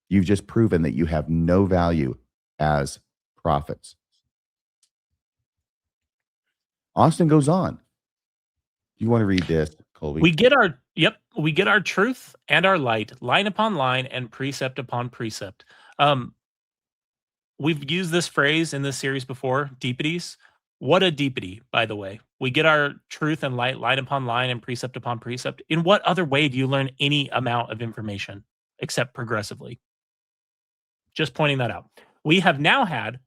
You've just proven that you have no value as prophets. Austin goes on. Do you want to read this, Kolby? We get our truth and our light, line upon line and precept upon precept. We've used this phrase in this series before, deepities. What a deepity, by the way. We get our truth and light, line upon line and precept upon precept. In what other way do you learn any amount of information except progressively? Just pointing that out. We have now had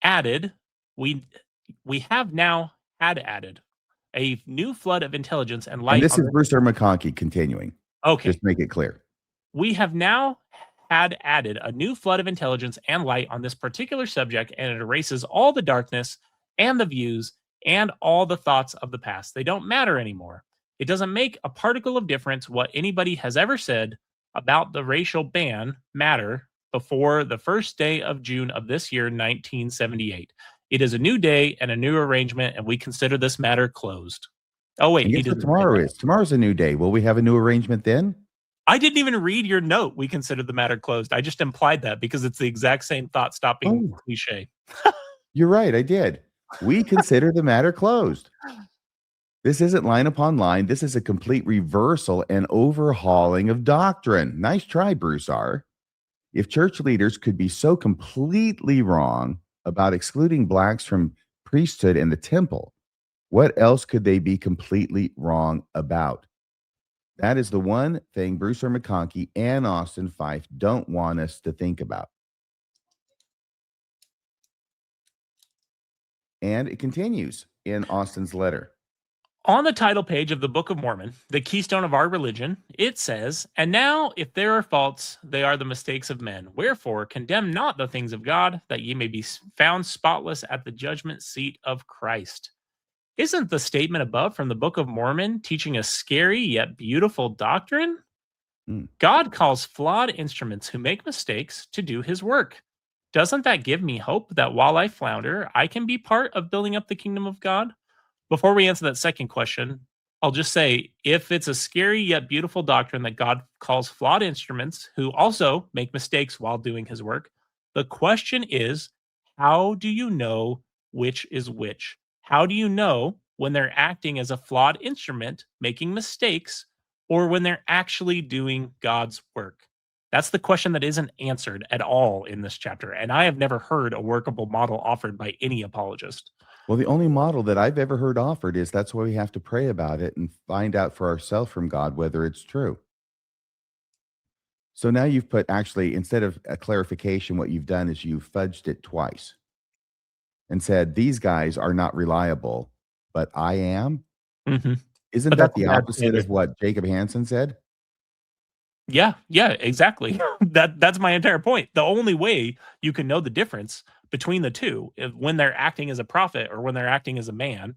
added, we have now had added a new flood of intelligence and light. And this on is the- Bruce R. McConkie continuing. Okay. Just to make it clear. We have now had added a new flood of intelligence and light on this particular subject, and it erases all the darkness and the views and all the thoughts of the past. They don't matter anymore. It doesn't make a particle of difference what anybody has ever said about the racial ban matter before the first day of June of this year, 1978. It is a new day and a new arrangement, and we consider this matter closed. Oh, wait. And guess what tomorrow is? Tomorrow's a new day. Will we have a new arrangement then? I didn't even read your note. We considered the matter closed. I just implied that because it's the exact same thought-stopping cliche. You're right. I did. We consider the matter closed. This isn't line upon line. This is a complete reversal and overhauling of doctrine. Nice try, Bruce R. If church leaders could be so completely wrong about excluding blacks from priesthood and the temple, what else could they be completely wrong about? That is the one thing Bruce R. McConkie and Austin Fife don't want us to think about. And it continues in Austin's letter. On the title page of the Book of Mormon, the keystone of our religion, it says, "And now, if there are faults, they are the mistakes of men. Wherefore, condemn not the things of God, that ye may be found spotless at the judgment seat of Christ." Isn't the statement above from the Book of Mormon teaching a scary yet beautiful doctrine? God calls flawed instruments who make mistakes to do his work. Doesn't that give me hope that while I flounder, I can be part of building up the kingdom of God? Before we answer that second question, I'll just say, if it's a scary yet beautiful doctrine that God calls flawed instruments who also make mistakes while doing his work, the question is, how do you know which is which? How do you know when they're acting as a flawed instrument, making mistakes, or when they're actually doing God's work? That's the question that isn't answered at all in this chapter, and I have never heard a workable model offered by any apologist. Well, the only model that I've ever heard offered is that's why we have to pray about it and find out for ourselves from God whether it's true. So now you've put, actually, instead of a clarification, what you've done is you've fudged it twice and said, these guys are not reliable, but I am. Mm-hmm. Isn't But that that's the a bad opposite standard. of what Jacob Hansen said? Yeah, exactly. That's my entire point. The only way you can know the difference between the two, when they're acting as a prophet or when they're acting as a man,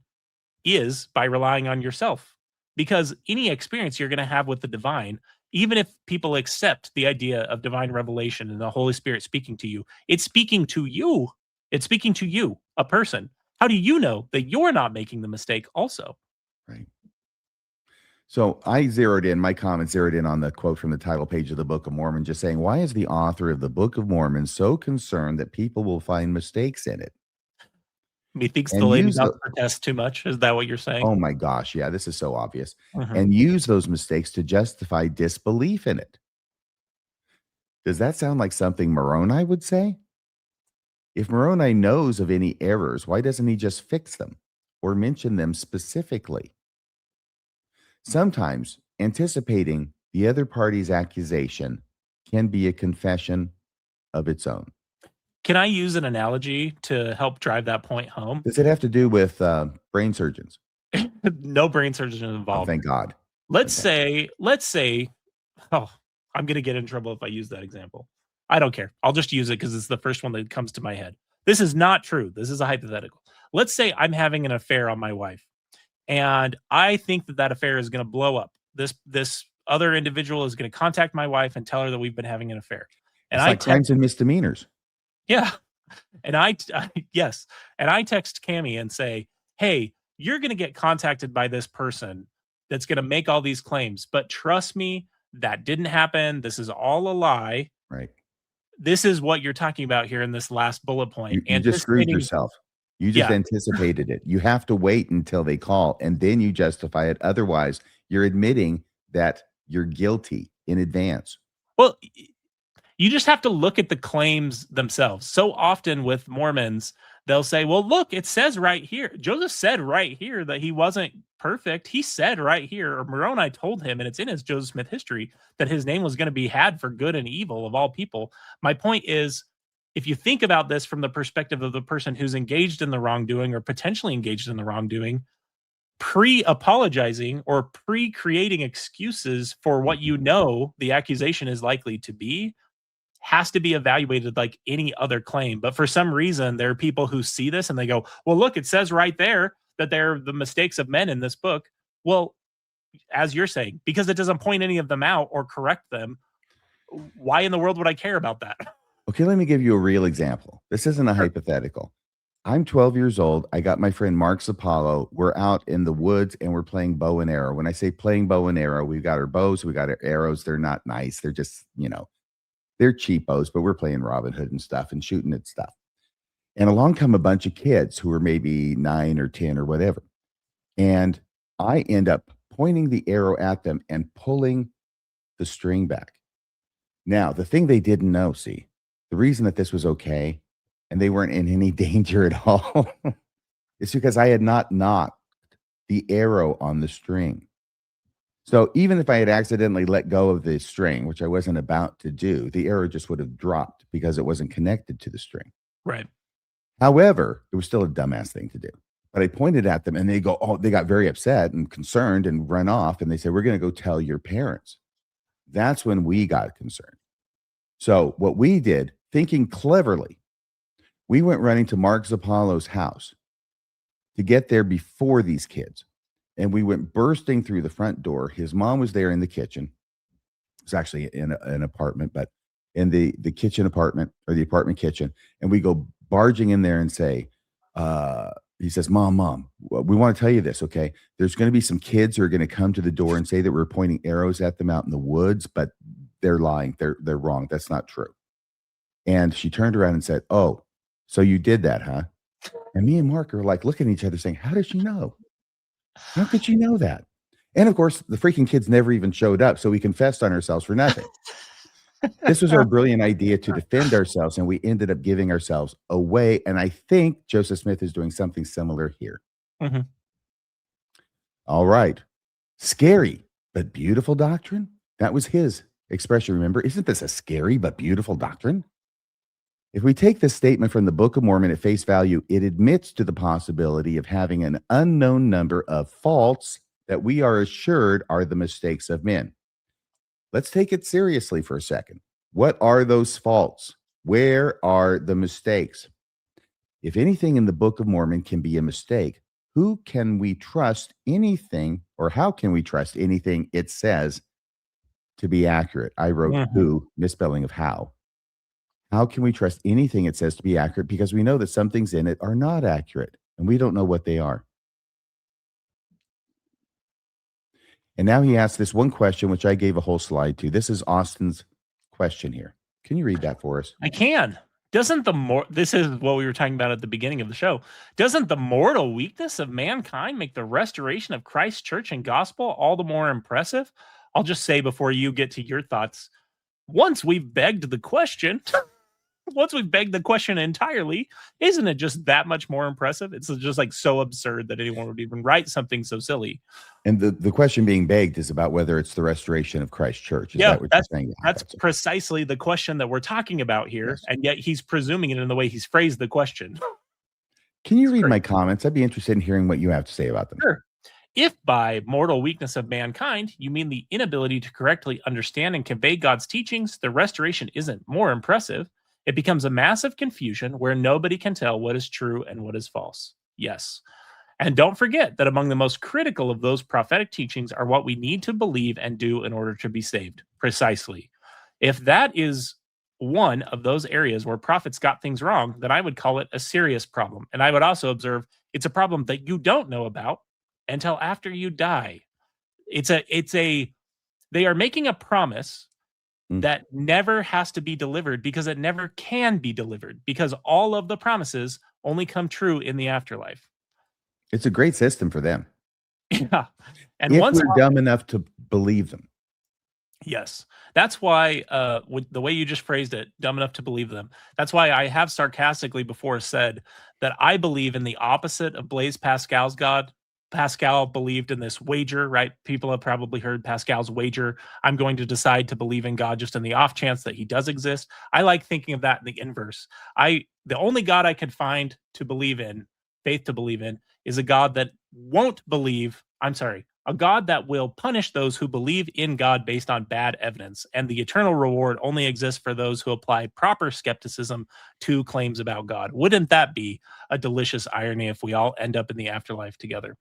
is by relying on yourself. Because any experience you're going to have with the divine, even if people accept the idea of divine revelation and the Holy Spirit speaking to you, it's speaking to you. It's speaking to you, a person. How do you know that you're not making the mistake also? Right. So my comment zeroed in on the quote from the title page of the Book of Mormon, just saying, why is the author of the Book of Mormon so concerned that people will find mistakes in it? Methinks And the lady use does protest too much. Is that what you're saying? Oh my gosh, yeah, this is so obvious. Mhm. And use those mistakes to justify disbelief in it. Does that sound like something Moroni would say? If Moroni knows of any errors, why doesn't he just fix them or mention them specifically? Sometimes anticipating the other party's accusation can be a confession of its own. Can I use an analogy to help drive that point home? Does it have to do with brain surgeons? No brain surgeon Oh, involved. thank God. Let's say, oh, I'm going to get in trouble if I use that example. I don't care. I'll just use it because it's the first one that comes to my head. This is not true. This is a hypothetical. Let's say I'm having an affair on my wife, and I think that affair is going to blow up. This other individual is going to contact my wife and tell her that we've been having an affair. And It's like crimes and misdemeanors. Yeah. And yes. And I text Cammie and say, hey, you're going to get contacted by this person that's going to make all these claims. But trust me, that didn't happen. This is all a lie. Right. This is what you're talking about here in this last bullet point. You just screwed Anticipating- yourself. You just anticipated it. You have to wait until they call and then you justify it. Otherwise, you're admitting that you're guilty in advance. Well, You just have to look at the claims themselves. So often with Mormons, they'll say, well, look, it says right here. Joseph said right here that he wasn't perfect. He said right here, or Moroni told him, and it's in his Joseph Smith history, that his name was going to be had for good and evil of all people. My point is, if you think about this from the perspective of the person who's engaged in the wrongdoing or potentially engaged in the wrongdoing, pre-apologizing or pre-creating excuses for what you know the accusation is likely to be has to be evaluated like any other claim. But for some reason, there are people who see this and they go, well, look, it says right there that they're the mistakes of men in this book. Well, as you're saying, because it doesn't point any of them out or correct them, why in the world would I care about that? Okay, let me give you a real example. This isn't a hypothetical. I'm 12 years old. I got my friend Mark's Apollo. We're out in the woods and we're playing bow and arrow. When I say playing bow and arrow, we've got our bows, we got our arrows. They're not nice. They're just, they're cheap bows, but we're playing Robin Hood and stuff and shooting at stuff. And along come a bunch of kids who are maybe 9 or 10 or whatever. And I end up pointing the arrow at them and pulling the string back. Now, the thing they didn't know, see, the reason that this was okay and they weren't in any danger at all is because I had not knocked the arrow on the string. So even if I had accidentally let go of the string, which I wasn't about to do, the arrow just would have dropped because it wasn't connected to the string. Right. However, it was still a dumbass thing to do. But I pointed at them and they got very upset and concerned and run off. And they said, we're going to go tell your parents. That's when we got concerned. So what we did, thinking cleverly, we went running to Mark Apollo's house to get there before these kids. And we went bursting through the front door. His mom was there in the kitchen. It's actually in an apartment, but in the kitchen apartment or the apartment kitchen. And we go barging in there and say, he says, Mom, we want to tell you this, okay? There's going to be some kids who are going to come to the door and say that we're pointing arrows at them out in the woods, but they're lying. They're wrong. That's not true. And she turned around and said, oh, so you did that, huh? And me and Mark are like looking at each other saying, how did she know? How could she know that? And of course, the freaking kids never even showed up. So we confessed on ourselves for nothing. This was our brilliant idea to defend ourselves. And we ended up giving ourselves away. And I think Joseph Smith is doing something similar here. Mm-hmm. All right. Scary, but beautiful doctrine. That was his expression. Remember, isn't this a scary but beautiful doctrine? If we take this statement from the Book of Mormon at face value, it admits to the possibility of having an unknown number of faults that we are assured are the mistakes of men. Let's take it seriously for a second. What are those faults? Where are the mistakes? If anything in the Book of Mormon can be a mistake, who can we trust anything, or how can we trust anything it says to be accurate? I wrote who, misspelling of how. How can we trust anything it says to be accurate? Because we know that some things in it are not accurate, and we don't know what they are. And now he asks this one question, which I gave a whole slide to. This is Austin's question here. Can you read that for us? I can. This is what we were talking about at the beginning of the show. Doesn't the mortal weakness of mankind make the restoration of Christ's church and gospel all the more impressive? I'll just say before you get to your thoughts, once we've begged the question entirely, isn't it just that much more impressive? It's just like so absurd that anyone would even write something so silly. And the question being begged is about whether it's the restoration of Christ's church. Is yeah, that what you're saying? That's precisely the question that we're talking about here. Yes. And yet he's presuming it in the way he's phrased the question. Can you read my comments? I'd be interested in hearing what you have to say about them. Sure. If by mortal weakness of mankind, you mean the inability to correctly understand and convey God's teachings, the restoration isn't more impressive. It becomes a massive confusion where nobody can tell what is true and what is false. Yes. And don't forget that among the most critical of those prophetic teachings are what we need to believe and do in order to be saved. Precisely. If that is one of those areas where prophets got things wrong, then I would call it a serious problem. And I would also observe it's a problem that you don't know about until after you die. They are making a promise that never has to be delivered because it never can be delivered because all of the promises only come true in the afterlife. It's a great system for them. Yeah. And if once we're dumb enough to believe them. Yes. That's why, with the way you just phrased it, dumb enough to believe them. That's why I have sarcastically before said that I believe in the opposite of Blaise Pascal's God. Pascal believed in this wager, right? People have probably heard Pascal's wager. I'm going to decide to believe in God just in the off chance that he does exist. I like thinking of that in the inverse. The only God I could find to believe in, faith to believe in, is a God that won't believe, I'm sorry, a God that will punish those who believe in God based on bad evidence, and the eternal reward only exists for those who apply proper skepticism to claims about God. Wouldn't that be a delicious irony if we all end up in the afterlife together?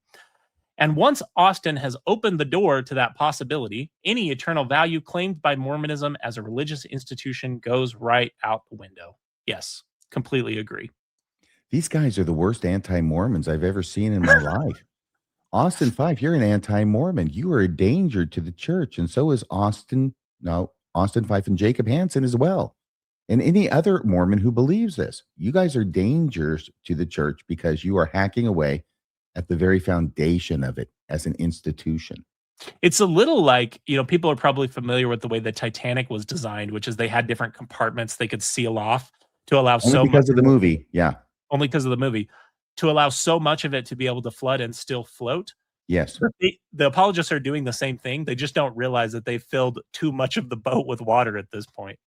And once Austin has opened the door to that possibility, any eternal value claimed by Mormonism as a religious institution goes right out the window. Yes, completely agree. These guys are the worst anti-Mormons I've ever seen in my life. Austin Fife, you're an anti-Mormon. You are a danger to the church, and so is Austin Fife and Jacob Hansen as well, and any other Mormon who believes this. You guys are dangers to the church because you are hacking away at the very foundation of it as an institution. It's a little like, people are probably familiar with the way the Titanic was designed, which is they had different compartments they could seal off to allow Only because of the movie. Yeah. Only because of the movie, to allow so much of it to be able to flood and still float. Yes. The apologists are doing the same thing. They just don't realize that they filled too much of the boat with water at this point.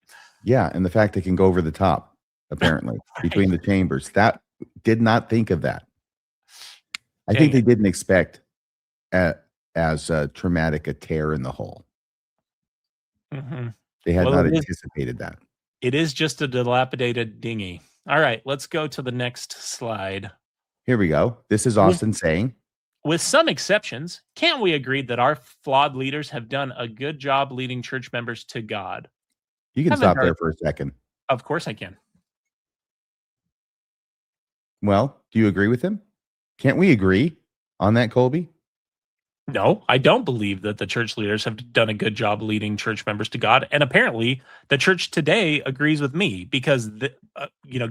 Yeah. And the fact they can go over the top, apparently, between the chambers. That did not think of that. I think they didn't expect as traumatic a tear in the hull. Mm-hmm. They had not anticipated that. It is just a dilapidated dinghy. All right, let's go to the next slide. Here we go. This is Austin saying, with some exceptions, can't we agree that our flawed leaders have done a good job leading church members to God? You can stop there for a second. Of course I can. Well, do you agree with him? Can't we agree on that, Kolby? No, I don't believe that the church leaders have done a good job leading church members to God. And apparently the church today agrees with me because,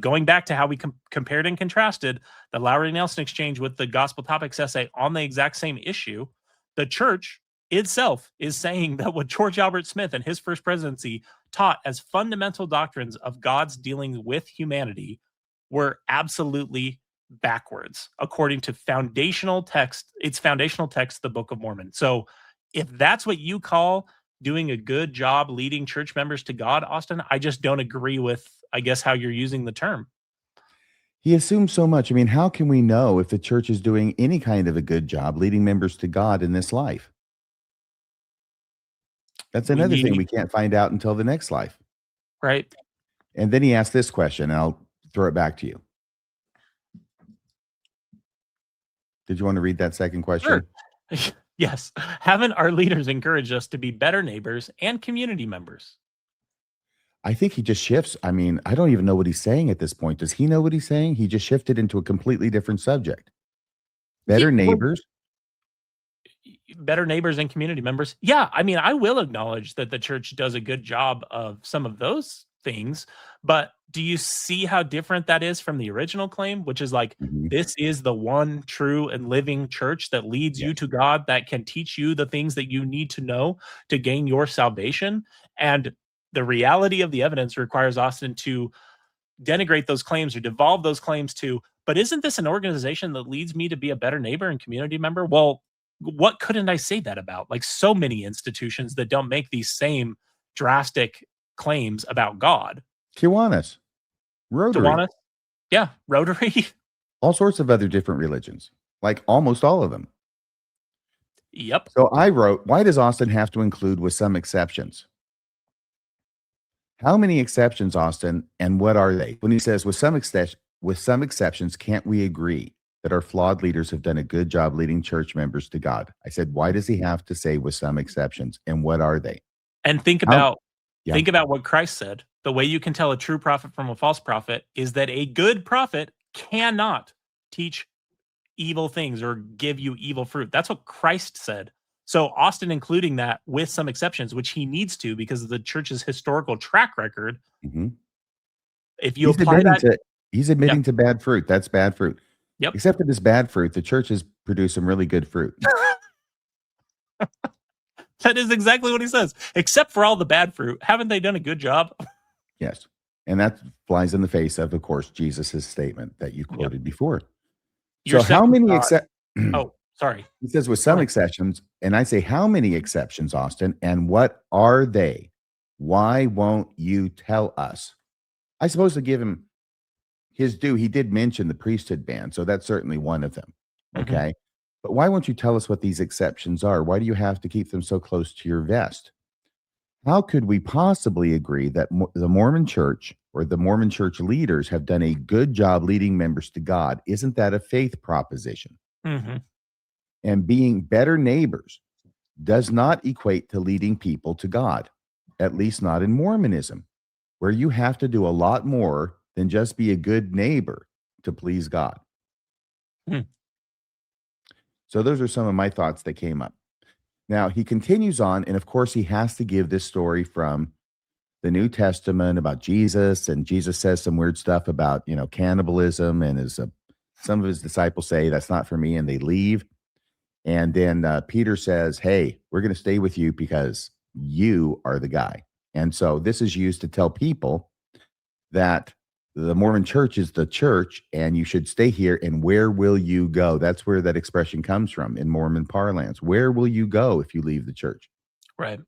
going back to how we compared and contrasted the Lowry Nelson exchange with the Gospel Topics essay on the exact same issue, the church itself is saying that what George Albert Smith and his first presidency taught as fundamental doctrines of God's dealing with humanity were absolutely backwards, according to its foundational text, the Book of Mormon. So if that's what you call doing a good job leading church members to God, Austin, I just don't agree with, I guess, how you're using the term. He assumes so much. I mean, how can we know if the church is doing any kind of a good job leading members to God in this life? That's another thing we can't find out until the next life. Right. And then he asked this question, and I'll throw it back to you. Did you want to read that second question? Sure. Yes. Haven't our leaders encouraged us to be better neighbors and community members? I think he just shifts. I mean, I don't even know what he's saying at this point. Does he know what he's saying? He just shifted into a completely different subject. Better neighbors? Better neighbors and community members. Yeah. I mean, I will acknowledge that the church does a good job of some of those things, but do you see how different that is from the original claim, which is like, this is the one true and living church that leads you to God, that can teach you the things that you need to know to gain your salvation. And the reality of the evidence requires Austin to denigrate those claims or devolve those claims to, but isn't this an organization that leads me to be a better neighbor and community member? Well, what couldn't I say that about? Like so many institutions that don't make these same drastic claims about God. Kiwanis. Rotary. Kiwanis? Yeah, Rotary. All sorts of other different religions, like almost all of them. Yep. So I wrote, why does Austin have to include with some exceptions? How many exceptions, Austin, and what are they? When he says with some exceptions, can't we agree that our flawed leaders have done a good job leading church members to God? I said, why does he have to say with some exceptions, and what are they? And think about what Christ said. The way you can tell a true prophet from a false prophet is that a good prophet cannot teach evil things or give you evil fruit. That's what Christ said. So Austin including that with some exceptions, which he needs to because of the church's historical track record. If you apply that, he's admitting to bad fruit. That's bad fruit. Yep. Except for this bad fruit, the church has produced some really good fruit. That is exactly what he says. Except for all the bad fruit. Haven't they done a good job? Yes. And that flies in the face of course, Jesus' statement that you quoted before. Your So how second many thought- Oh, sorry. He says with some ahead. exceptions, and I say, how many exceptions, Austin, and what are they? Why won't you tell us? I suppose to give him his due, he did mention the priesthood ban, so that's certainly one of them. Okay. But why won't you tell us what these exceptions are? Why do you have to keep them so close to your vest? How could we possibly agree that the Mormon church or the Mormon church leaders have done a good job leading members to God? Isn't that a faith proposition? Mm-hmm. And being better neighbors does not equate to leading people to God, at least not in Mormonism, where you have to do a lot more than just be a good neighbor to please God. So those are some of my thoughts that came up. Now, he continues on, and of course, he has to give this story from the New Testament about Jesus, and Jesus says some weird stuff about, cannibalism, and some of his disciples say, that's not for me, and they leave. And then Peter says, hey, we're going to stay with you because you are the guy. And so this is used to tell people that the Mormon church is the church and you should stay here. And where will you go? That's where that expression comes from in Mormon parlance. Where will you go if you leave the church? Right.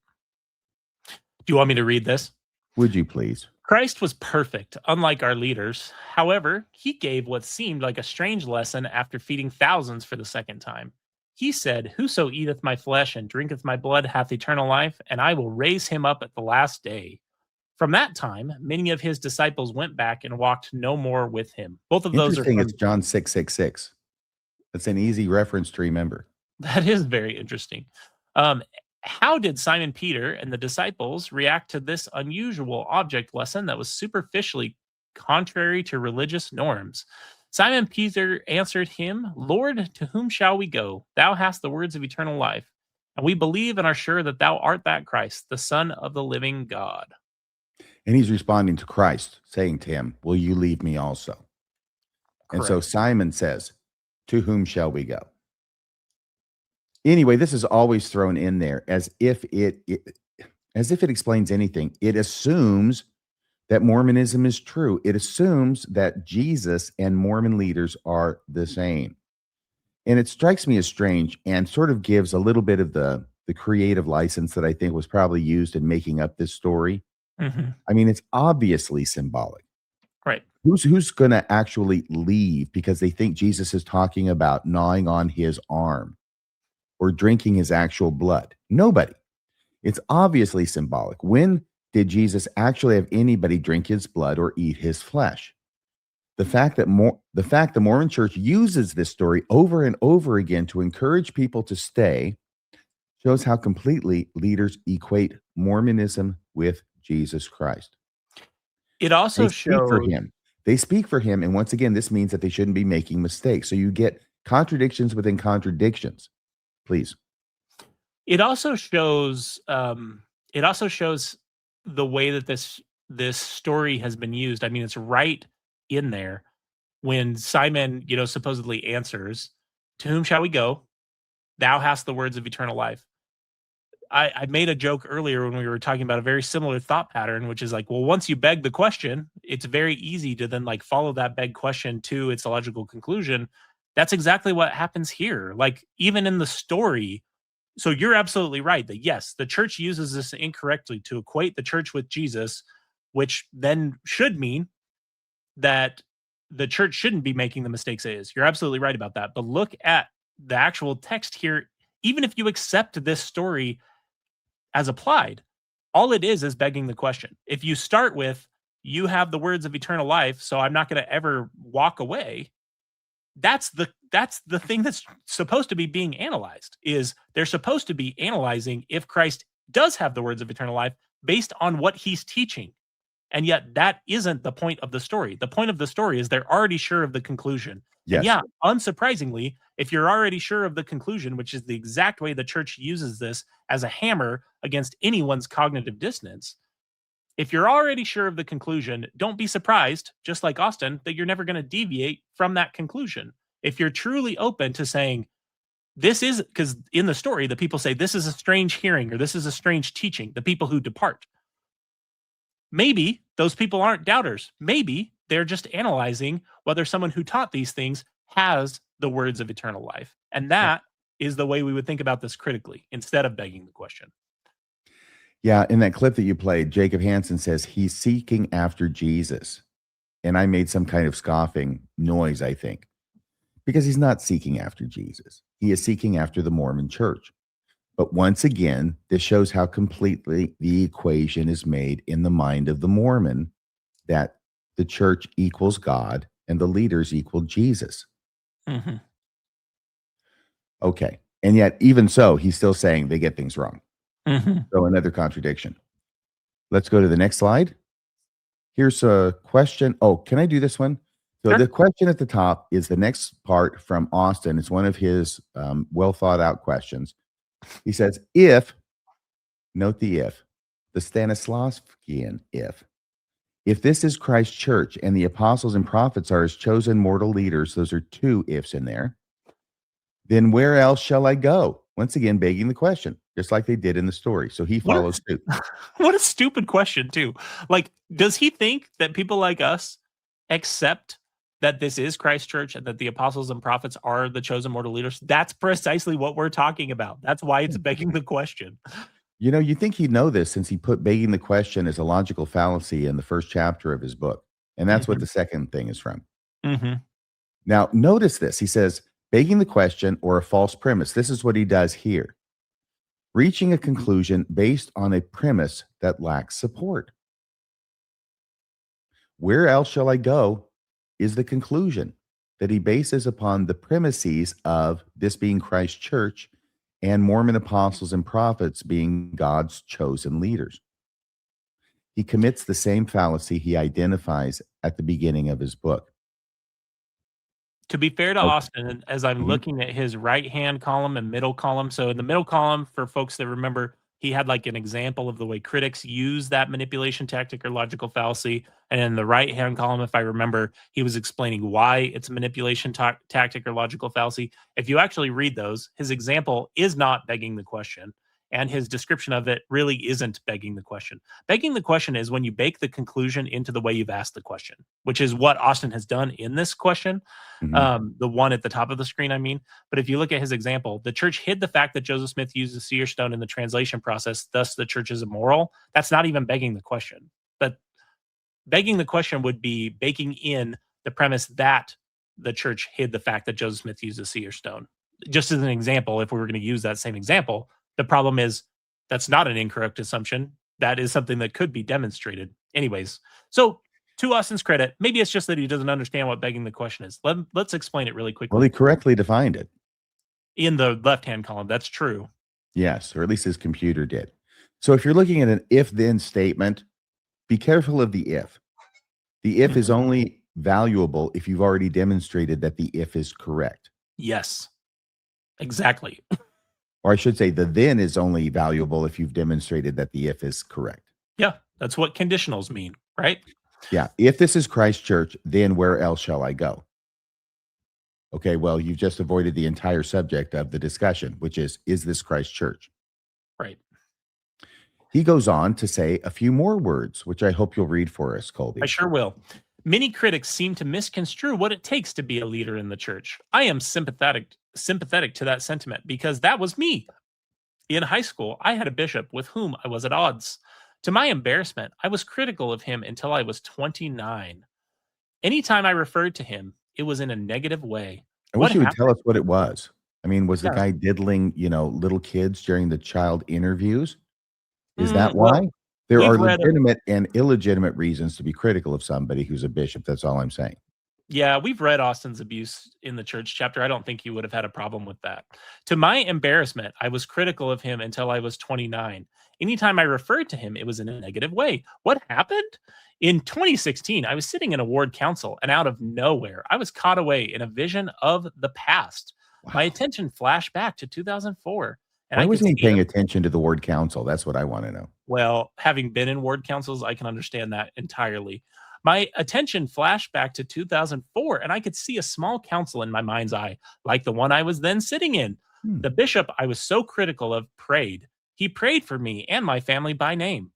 Do you want me to read this? Would you please? Christ was perfect, unlike our leaders. However, he gave what seemed like a strange lesson after feeding thousands for the second time. He said, whoso eateth my flesh and drinketh my blood hath eternal life, and I will raise him up at the last day. From that time, many of his disciples went back and walked no more with him. Both of those are Interesting. It's John 6:66. That's an easy reference to remember. That is very interesting. How did Simon Peter and the disciples react to this unusual object lesson that was superficially contrary to religious norms? Simon Peter answered him, Lord, to whom shall we go? Thou hast the words of eternal life, and we believe and are sure that thou art that Christ, the Son of the living God. And he's responding to Christ, saying to him, will you leave me also? Correct. And so Simon says, to whom shall we go? Anyway, this is always thrown in there as if it explains anything. It assumes that Mormonism is true. It assumes that Jesus and Mormon leaders are the same. And it strikes me as strange and sort of gives a little bit of the creative license that I think was probably used in making up this story. Mm-hmm. I mean, it's obviously symbolic. Right. Who's going to actually leave because they think Jesus is talking about gnawing on his arm or drinking his actual blood? Nobody. It's obviously symbolic. When did Jesus actually have anybody drink his blood or eat his flesh? The fact the Mormon church uses this story over and over again to encourage people to stay shows how completely leaders equate Mormonism with Jesus Christ. It also shows for him. They speak for him, and once again, this means that they shouldn't be making mistakes. So you get contradictions within contradictions. Please. It also shows. It also shows the way that this story has been used. I mean, it's right in there when Simon, supposedly answers, "To whom shall we go? Thou hast the words of eternal life." I made a joke earlier when we were talking about a very similar thought pattern, which is like, well, once you beg the question, it's very easy to then like follow that beg question to its logical conclusion. That's exactly what happens here. Like even in the story. So you're absolutely right that yes, the church uses this incorrectly to equate the church with Jesus, which then should mean that the church shouldn't be making the mistakes it is. You're absolutely right about that. But look at the actual text here. Even if you accept this story as applied, all it is begging the question. If you start with, you have the words of eternal life, so I'm not going to ever walk away. That's the thing that's supposed to be being analyzed. Is they're supposed to be analyzing if Christ does have the words of eternal life based on what he's teaching. And yet that isn't the point of the story. The point of the story is they're already sure of the conclusion. Yes. And yeah, unsurprisingly, if you're already sure of the conclusion, which is the exact way the church uses this as a hammer against anyone's cognitive dissonance, if you're already sure of the conclusion, don't be surprised, just like Austin, that you're never going to deviate from that conclusion. If you're truly open to saying, This is because in the story, the people say this is a strange hearing or this is a strange teaching, the people who depart. Maybe those people aren't doubters. Maybe they're just analyzing whether someone who taught these things has the words of eternal life. And that is the way we would think about this critically instead of begging the question. Yeah, in that clip that you played, Jacob Hansen says he's seeking after Jesus. And I made some kind of scoffing noise, I think, because he's not seeking after Jesus. He is seeking after the Mormon church. But once again, this shows how completely the equation is made in the mind of the Mormon that the church equals God and the leaders equal Jesus. Mm-hmm. Okay. And yet, even so, he's still saying they get things wrong. Mm-hmm. So another contradiction. Let's go to the next slide. Here's a question. Oh, can I do this one? So Sure. The question at the top is the next part from Austin. It's one of his well thought out questions. He says, note the the Stanislavskian if this is Christ's church and the apostles and prophets are his chosen mortal leaders, those are two ifs in there, then where else shall I go? Once again, begging the question, just like they did in the story. So he follows suit. What a stupid question, too. Like, does he think that people like us accept that this is Christ's church and that the apostles and prophets are the chosen mortal leaders? That's precisely what we're talking about. That's why it's begging the question. You know, you think he'd know this since he put begging the question as a logical fallacy in the first chapter of his book. And that's what the second thing is from. Mm-hmm. Now, notice this. He says, begging the question or a false premise. This is what he does here. Reaching a conclusion based on a premise that lacks support. Where else shall I go is the conclusion that he bases upon the premises of this being Christ's church and Mormon apostles and prophets being God's chosen leaders. He commits the same fallacy he identifies at the beginning of his book. To be fair to Okay. Austin, as I'm looking at his right-hand column and middle column, so in the middle column, for folks that remember, he had like an example of the way critics use that manipulation tactic or logical fallacy. And in the right-hand column, if I remember, he was explaining why it's a manipulation tactic or logical fallacy. If you actually read those, his example is not begging the question. And his description of it really isn't begging the question. Begging the question is when you bake the conclusion into the way you've asked the question, which is what Austin has done in this question. The one at the top of the screen, I mean. But if you look at his example, the church hid the fact that Joseph Smith used the seer stone in the translation process, thus the church is immoral. That's not even begging the question. But begging the question would be baking in the premise that the church hid the fact that Joseph Smith used a seer stone. Just as an example, if we were going to use that same example, the problem is that's not an incorrect assumption. That is something that could be demonstrated. Anyways, so to Austin's credit, maybe it's just that he doesn't understand what begging the question is. Let's explain it really quickly. Well, he correctly defined it. In the left-hand column, that's true. Yes, or at least his computer did. So if you're looking at an if-then statement, be careful of the if. The if is only valuable if you've already demonstrated that the if is correct. Yes, exactly. Or I should say the then is only valuable if you've demonstrated that the if is correct. Yeah, that's what conditionals mean, right? Yeah. If this is Christ's church, then where else shall I go? Okay, well, you've just avoided the entire subject of the discussion, which is this Christ's church? Right. He goes on to say a few more words, which I hope you'll read for us, Kolby. I sure will. Many critics seem to misconstrue what it takes to be a leader in the church. I am sympathetic to that sentiment because that was me. In high school, I had a bishop with whom I was at odds. To my embarrassment, I was critical of him until I was 29. Anytime I referred to him, it was in a negative way. I wish you would tell us what it was. I mean, was the guy diddling, little kids during the child interviews? Is that why? Well, there are legitimate and illegitimate reasons to be critical of somebody who's a bishop. That's all I'm saying. Yeah, we've read Austin's abuse in the church chapter. I don't think he would have had a problem with that. To my embarrassment, I was critical of him until I was 29. Anytime I referred to him, it was in a negative way. What happened? In 2016, I was sitting in a ward council, and out of nowhere, I was caught away in a vision of the past. Wow. My attention flashed back to 2004. And why wasn't he paying attention to the ward council? That's what I want to know. Well, having been in ward councils, I can understand that entirely. My attention flashed back to 2004, and I could see a small council in my mind's eye, like the one I was then sitting in. The bishop I was so critical of prayed. He prayed for me and my family by name.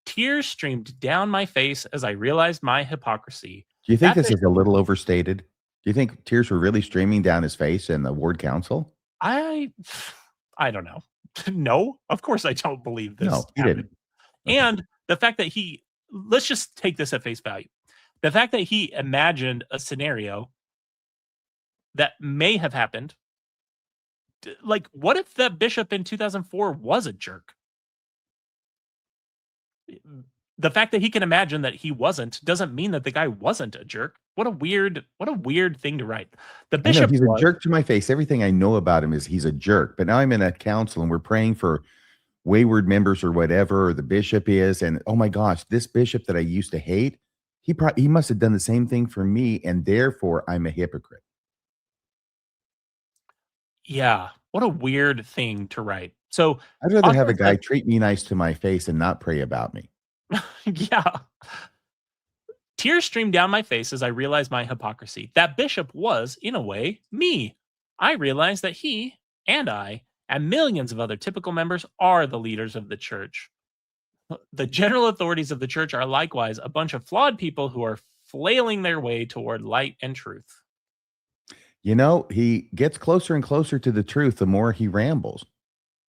Tears streamed down my face as I realized my hypocrisy. Do you think That this is a little overstated? Do you think tears were really streaming down his face in the ward council? I don't know. No, of course I don't believe this. No, he happened. didn't. And the fact that let's just take this at face value. The fact that he imagined a scenario that may have happened. Like, what if the bishop in 2004 was a jerk? The fact that he can imagine that he wasn't doesn't mean that the guy wasn't a jerk. What a weird thing to write. The I know, bishop he's was, a jerk to my face. Everything I know about him is he's a jerk. But now I'm in a council and we're praying for wayward members or whatever, or the bishop is, and oh my gosh, this bishop that I used to hate, he must have done the same thing for me, and therefore I'm a hypocrite. yeah, what a weird thing to write. So I'd rather have a Austin guy said- treat me nice to my face and not pray about me. yeah. Tears streamed down my face as I realized my hypocrisy. That bishop was, in a way, me. I realized that he and I and millions of other typical members are the leaders of the church. The general authorities of the church are likewise a bunch of flawed people who are flailing their way toward light and truth. You know, he gets closer and closer to the truth the more he rambles.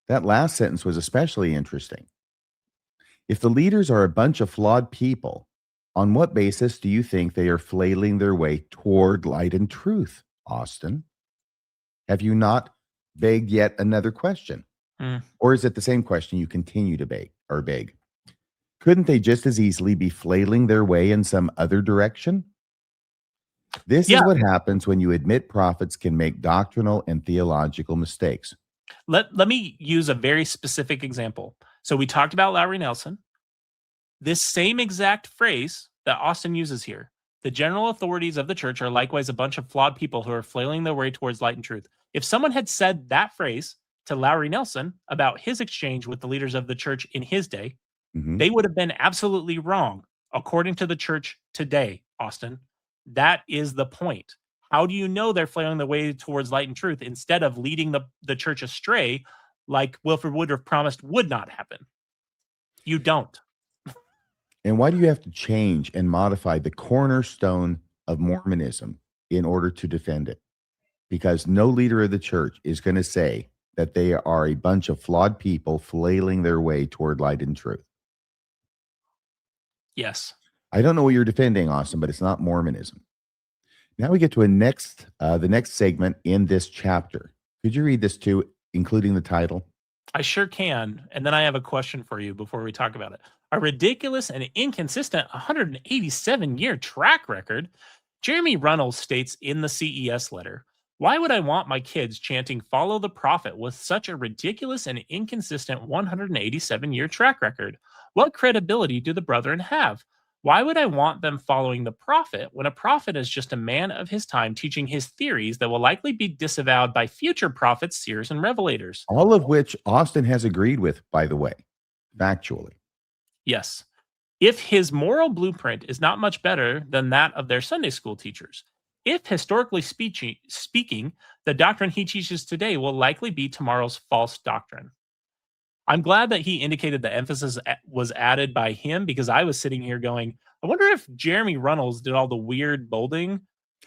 That last sentence was especially interesting. If the leaders are a bunch of flawed people, on what basis do you think they are flailing their way toward light and truth, Austin? Have you not begged yet another question? Or is it the same question you continue to beg? Couldn't they just as easily be flailing their way in some other direction? This is what happens when you admit prophets can make doctrinal and theological mistakes. Let me use a very specific example. So we talked about Lowry Nelson. This same exact phrase that Austin uses here, the general authorities of the church are likewise a bunch of flawed people who are flailing their way towards light and truth. If someone had said that phrase to Lowry Nelson about his exchange with the leaders of the church in his day, they would have been absolutely wrong, according to the church today, Austin. That is the point. How do you know they're flailing their way towards light and truth instead of leading the church astray like Wilford Woodruff promised would not happen? You don't. And why do you have to change and modify the cornerstone of Mormonism in order to defend it? Because no leader of the church is going to say that they are a bunch of flawed people flailing their way toward light and truth. Yes. I don't know what you're defending, Austin, but it's not Mormonism. Now we get to the next segment in this chapter. Could you read this too, including the title? I sure can. And then I have a question for you before we talk about it. A ridiculous and inconsistent 187-year track record. Jeremy Runnels states in the CES letter, why would I want my kids chanting follow the prophet with such a ridiculous and inconsistent 187-year track record? What credibility do the brethren have? Why would I want them following the prophet when a prophet is just a man of his time teaching his theories that will likely be disavowed by future prophets, seers, and revelators? All of which Austin has agreed with, by the way, factually. Yes. If his moral blueprint is not much better than that of their Sunday school teachers, if historically speaking, the doctrine he teaches today will likely be tomorrow's false doctrine. I'm glad that he indicated the emphasis was added by him, because I was sitting here going, I wonder if Jeremy Runnels did all the weird bolding,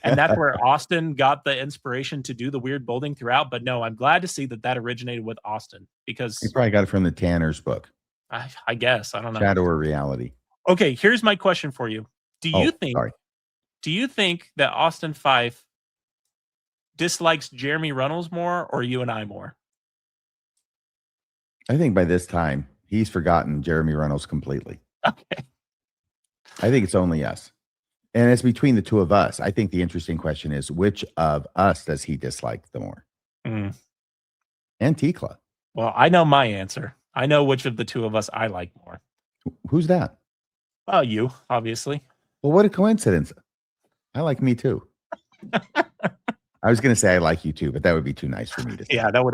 and that's where Austin got the inspiration to do the weird bolding throughout. But no, I'm glad to see that originated with Austin, because He probably got it from the Tanner's book, I guess, I don't know. Shadow or Reality. Okay, here's my question for you. Do you think that Austin Fife dislikes Jeremy Runnels more, or you and I more? I think by this time, he's forgotten Jeremy Runnels completely. Okay. I think it's only us. And it's between the two of us. I think the interesting question is, which of us does he dislike the more? And Tikla. Well, I know my answer. I know which of the two of us I like more. Who's that? Oh, you, obviously. Well, what a coincidence. I like me too. I was going to say I like you too, but that would be too nice for me to say. Yeah, that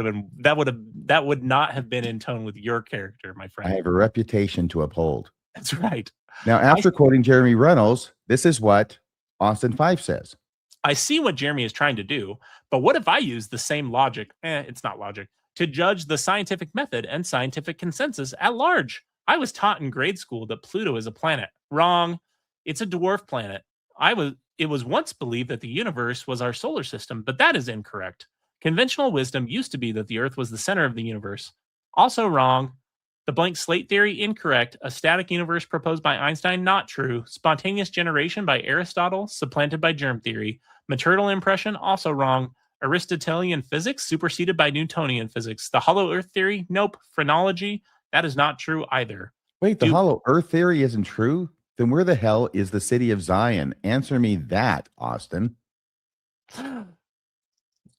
would not have been in tone with your character, my friend. I have a reputation to uphold. That's right. Now, after quoting Jeremy Runnels, this is what Austin Fife says. I see what Jeremy is trying to do, but what if I use the same logic? It's not logic to judge the scientific method and scientific consensus at large. I was taught in grade school that Pluto is a planet. Wrong. It's a dwarf planet. It was once believed that the universe was our solar system, but that is incorrect. Conventional wisdom used to be that the Earth was the center of the universe. Also wrong. The blank slate theory, incorrect. A static universe proposed by Einstein, not true. Spontaneous generation by Aristotle, supplanted by germ theory. Maternal impression, also wrong. Aristotelian physics, superseded by Newtonian physics. The hollow earth theory, nope. Phrenology, that is not true either. Wait, the hollow earth theory isn't true? Then where the hell is the city of Zion? Answer me that, Austin.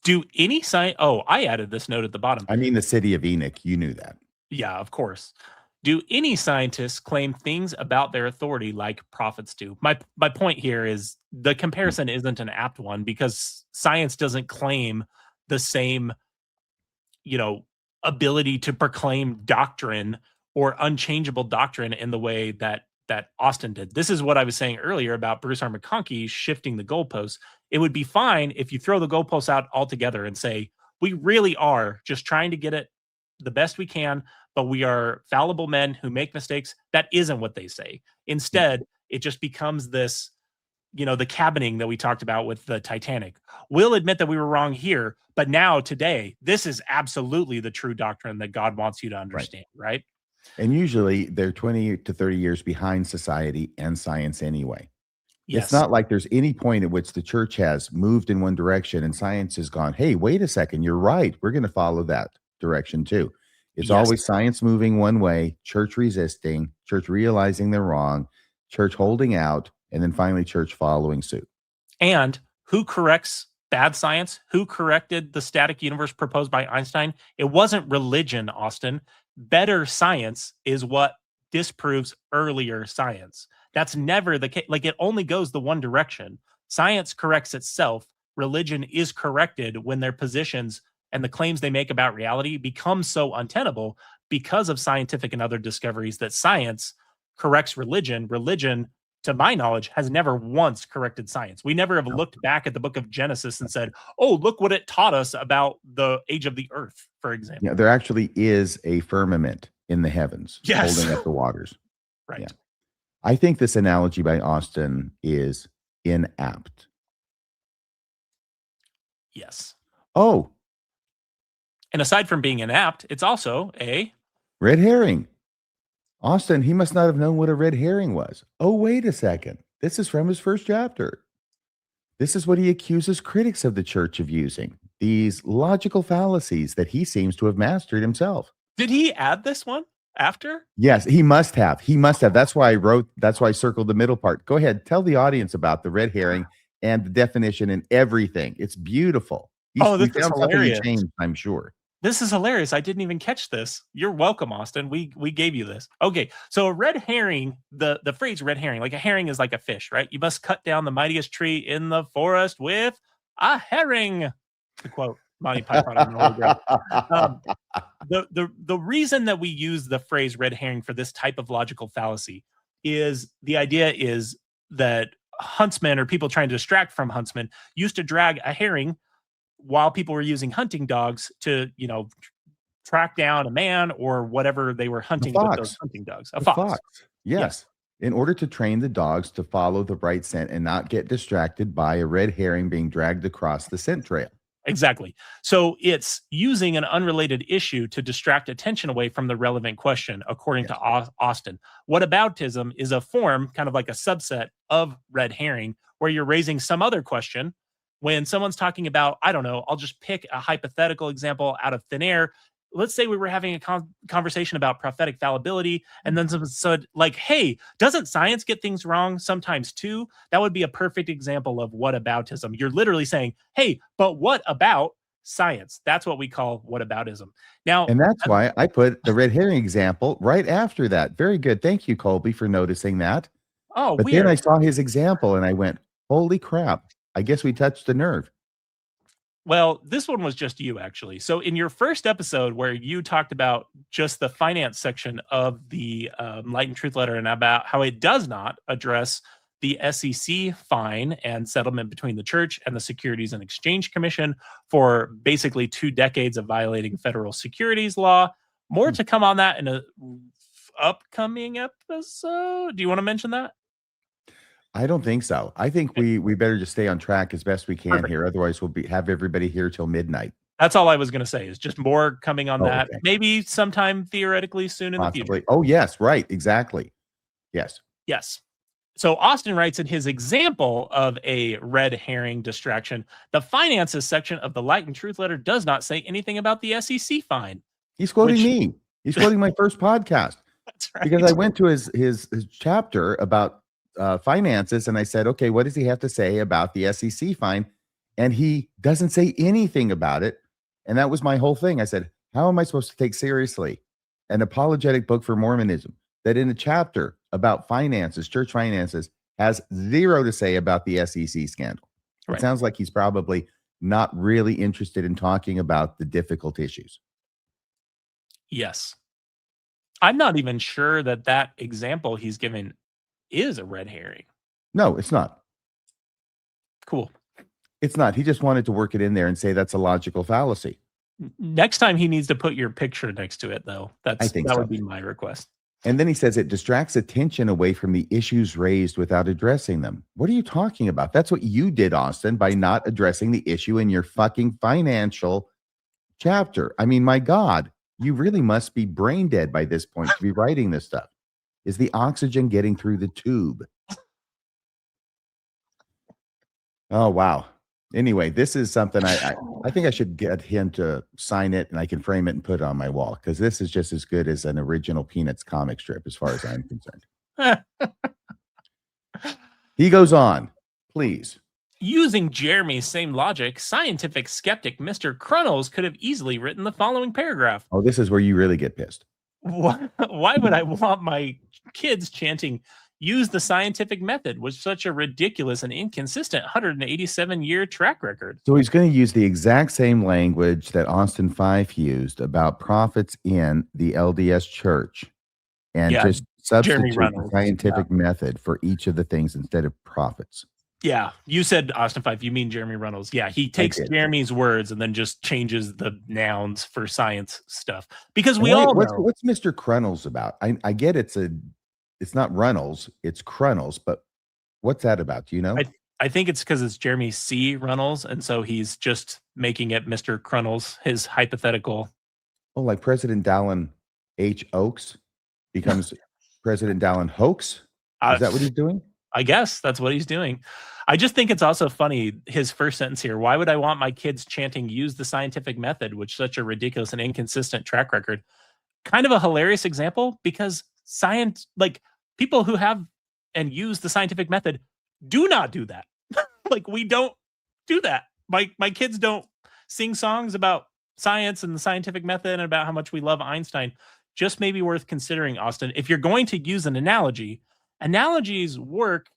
Do any science... Oh, I added this note at the bottom. I mean the city of Enoch. You knew that. Yeah, of course. Do any scientists claim things about their authority like prophets do? My point here is the comparison isn't an apt one because science doesn't claim the same, ability to proclaim doctrine or unchangeable doctrine in the way that Austin did. This is what I was saying earlier about Bruce R. McConkie shifting the goalposts. It would be fine if you throw the goalposts out altogether and say, we really are just trying to get it the best we can, but we are fallible men who make mistakes. That isn't what they say. Instead, it just becomes this, the cabining that we talked about with the Titanic. We'll admit that we were wrong here, but now today, this is absolutely the true doctrine that God wants you to understand, right? And usually they're 20 to 30 years behind society and science anyway. Yes. It's not like there's any point at which the church has moved in one direction and science has gone, hey, wait a second, you're right. We're going to follow that direction too. It's always science moving one way, church resisting, church realizing they're wrong, church holding out, and then finally church following suit. And who corrects bad science? Who corrected the static universe proposed by Einstein? It wasn't religion, Austin. Better science is what disproves earlier science. That's never the case. Like, it only goes the one direction. Science corrects itself. Religion is corrected when their positions and the claims they make about reality become so untenable because of scientific and other discoveries that science corrects religion. Religion, to my knowledge, has never once corrected science. We never have looked back at the book of Genesis and said, oh, look what it taught us about the age of the earth, for example. Yeah, there actually is a firmament in the heavens holding up the waters. Right. Yeah. I think this analogy by Austin is inapt. Yes. Oh. And aside from being inapt, it's also a red herring. Austin, he must not have known what a red herring was. Oh, wait a second. This is from his first chapter. This is what he accuses critics of the church of using. These logical fallacies that he seems to have mastered himself. Did he add this one after? Yes, he must have. He must have. That's why I circled the middle part. Go ahead. Tell the audience about the red herring and the definition and everything. It's beautiful. This is hilarious. Changed, I'm sure. This is hilarious. I didn't even catch this. You're welcome, Austin. We gave you this. Okay, so a red herring, the phrase red herring, like a herring is like a fish, right? You must cut down the mightiest tree in the forest with a herring, to quote Monty Python and the Holy Grail. The reason that we use the phrase red herring for this type of logical fallacy is the idea is that huntsmen or people trying to distract from huntsmen used to drag a herring while people were using hunting dogs to, track down a man or whatever they were hunting with those hunting dogs. A fox. Yes. In order to train the dogs to follow the right scent and not get distracted by a red herring being dragged across the scent trail. Exactly. So it's using an unrelated issue to distract attention away from the relevant question, according to Austin. Whataboutism is a form, kind of like a subset of red herring, where you're raising some other question. When someone's talking about, I don't know, I'll just pick a hypothetical example out of thin air. Let's say we were having a conversation about prophetic fallibility, and then someone said, like, hey, doesn't science get things wrong sometimes too? That would be a perfect example of whataboutism. You're literally saying, hey, but what about science? That's what we call whataboutism. Now, and that's why I put the red herring example right after that. Very good. Thank you, Kolby, for noticing that. Oh, but weird. Then I saw his example and I went, holy crap. I guess we touched a nerve. Well, this one was just you, actually. So in your first episode where you talked about just the finance section of the Light and Truth letter and about how it does not address the SEC fine and settlement between the church and the Securities and Exchange Commission for basically 2 decades of violating federal securities law. More to come on that in a upcoming episode. Do you want to mention that? I don't think so. I think we better just stay on track as best we can Perfect. here. Otherwise, we'll have everybody here till midnight. That's all I was going to say, is just more coming on that. Okay. Maybe sometime theoretically soon in the future. Possibly. Oh, yes. Right. Exactly. Yes. Yes. So Austin writes in his example of a red herring distraction, the finances section of the Light and Truth letter does not say anything about the SEC fine. He's quoting me. He's quoting my first podcast. That's right. Because I went to his chapter about finances, and I said, okay, what does he have to say about the SEC fine? And he doesn't say anything about it. And that was my whole thing. I said, how am I supposed to take seriously an apologetic book for Mormonism that in a chapter about finances, church finances, has zero to say about the SEC scandal? It Right. sounds like he's probably not really interested in talking about the difficult issues. Yes. I'm not even sure that example he's given is a red herring. No, it's not. Cool. It's not. He just wanted to work it in there and say that's a logical fallacy. Next time he needs to put your picture next to it, though. That would be my request. And then he says it distracts attention away from the issues raised without addressing them. What are you talking about? That's what you did, Austin, by not addressing the issue in your fucking financial chapter. I mean, my God, you really must be brain dead by this point to be writing this stuff. Is the oxygen getting through the tube? Oh, wow. Anyway, this is something I think I should get him to sign it, and I can frame it and put it on my wall, because this is just as good as an original Peanuts comic strip as far as I'm concerned. He goes on, please. Using Jeremy's same logic, scientific skeptic Mr. Crunnels could have easily written the following paragraph. Oh, this is where you really get pissed. Why would I want my kids chanting, use the scientific method with such a ridiculous and inconsistent 187-year track record? So he's going to use the exact same language that Austin Fife used about prophets in the LDS church, and just substitute the scientific method for each of the things instead of prophets. Yeah, you said Austin Fife, you mean Jeremy Reynolds. Yeah, he takes Jeremy's words and then just changes the nouns for science stuff. Because we all know. What's Mr. Crunnels about? I get it's not Runnels, it's Crunnels, but what's that about? Do you know? I think it's because it's Jeremy C. Runnels, and so he's just making it Mr. Crunnels, his hypothetical. Oh, like President Dallin H. Oaks becomes President Dallin Hoax? Is that what he's doing? I guess that's what he's doing. I just think it's also funny, his first sentence here. Why would I want my kids chanting, use the scientific method, with such a ridiculous and inconsistent track record? Kind of a hilarious example, because science, like people who have and use the scientific method do not do that. Like, we don't do that. My kids don't sing songs about science and the scientific method and about how much we love Einstein. Just maybe worth considering, Austin, if you're going to use an analogy, analogies work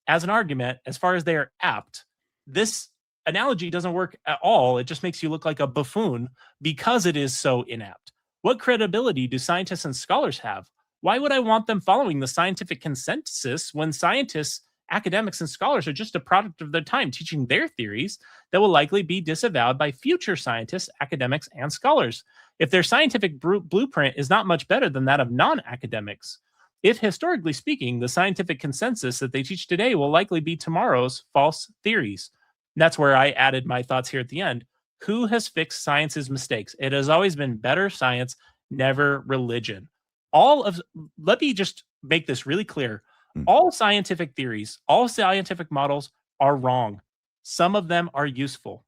as an argument as far as they are apt. This analogy doesn't work at all. It just makes you look like a buffoon because it is so inapt. What credibility do scientists and scholars have? Why would I want them following the scientific consensus when scientists, academics, and scholars are just a product of their time teaching their theories that will likely be disavowed by future scientists, academics, and scholars? If their scientific blueprint is not much better than that of non-academics, if historically speaking, the scientific consensus that they teach today will likely be tomorrow's false theories. And that's where I added my thoughts here at the end. Who has fixed science's mistakes? It has always been better science, never religion. Let me just make this really clear. All scientific theories, all scientific models are wrong. Some of them are useful.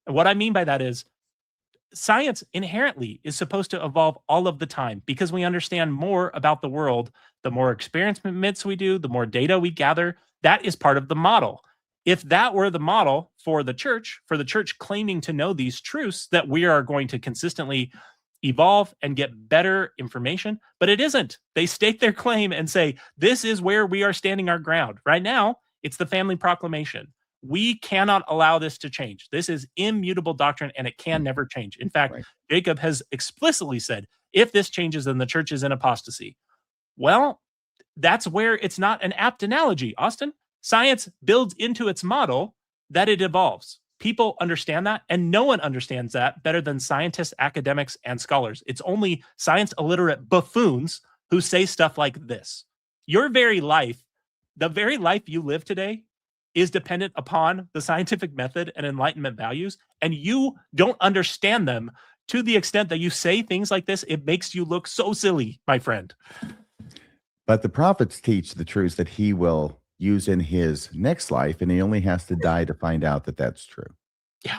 And what I mean by that is, science inherently is supposed to evolve all of the time because we understand more about the world. The more experiments we do, the more data we gather. That is part of the model. If that were the model for the church claiming to know these truths, that we are going to consistently evolve and get better information, but it isn't. They state their claim and say, this is where we are standing our ground. Right now, it's the family proclamation. We cannot allow this to change. This is immutable doctrine, and it can never change. In fact, Jacob has explicitly said, if this changes, then the church is in apostasy. Well, that's where it's not an apt analogy, Austin. Science builds into its model that it evolves. People understand that, and no one understands that better than scientists, academics, and scholars. It's only science illiterate buffoons who say stuff like this. Your very life, the very life you live today, is dependent upon the scientific method and Enlightenment values, and you don't understand them to the extent that you say things like this. It makes you look so silly, my friend. But the prophets teach the truths that he will use in his next life, and he only has to die to find out that that's true. Yeah.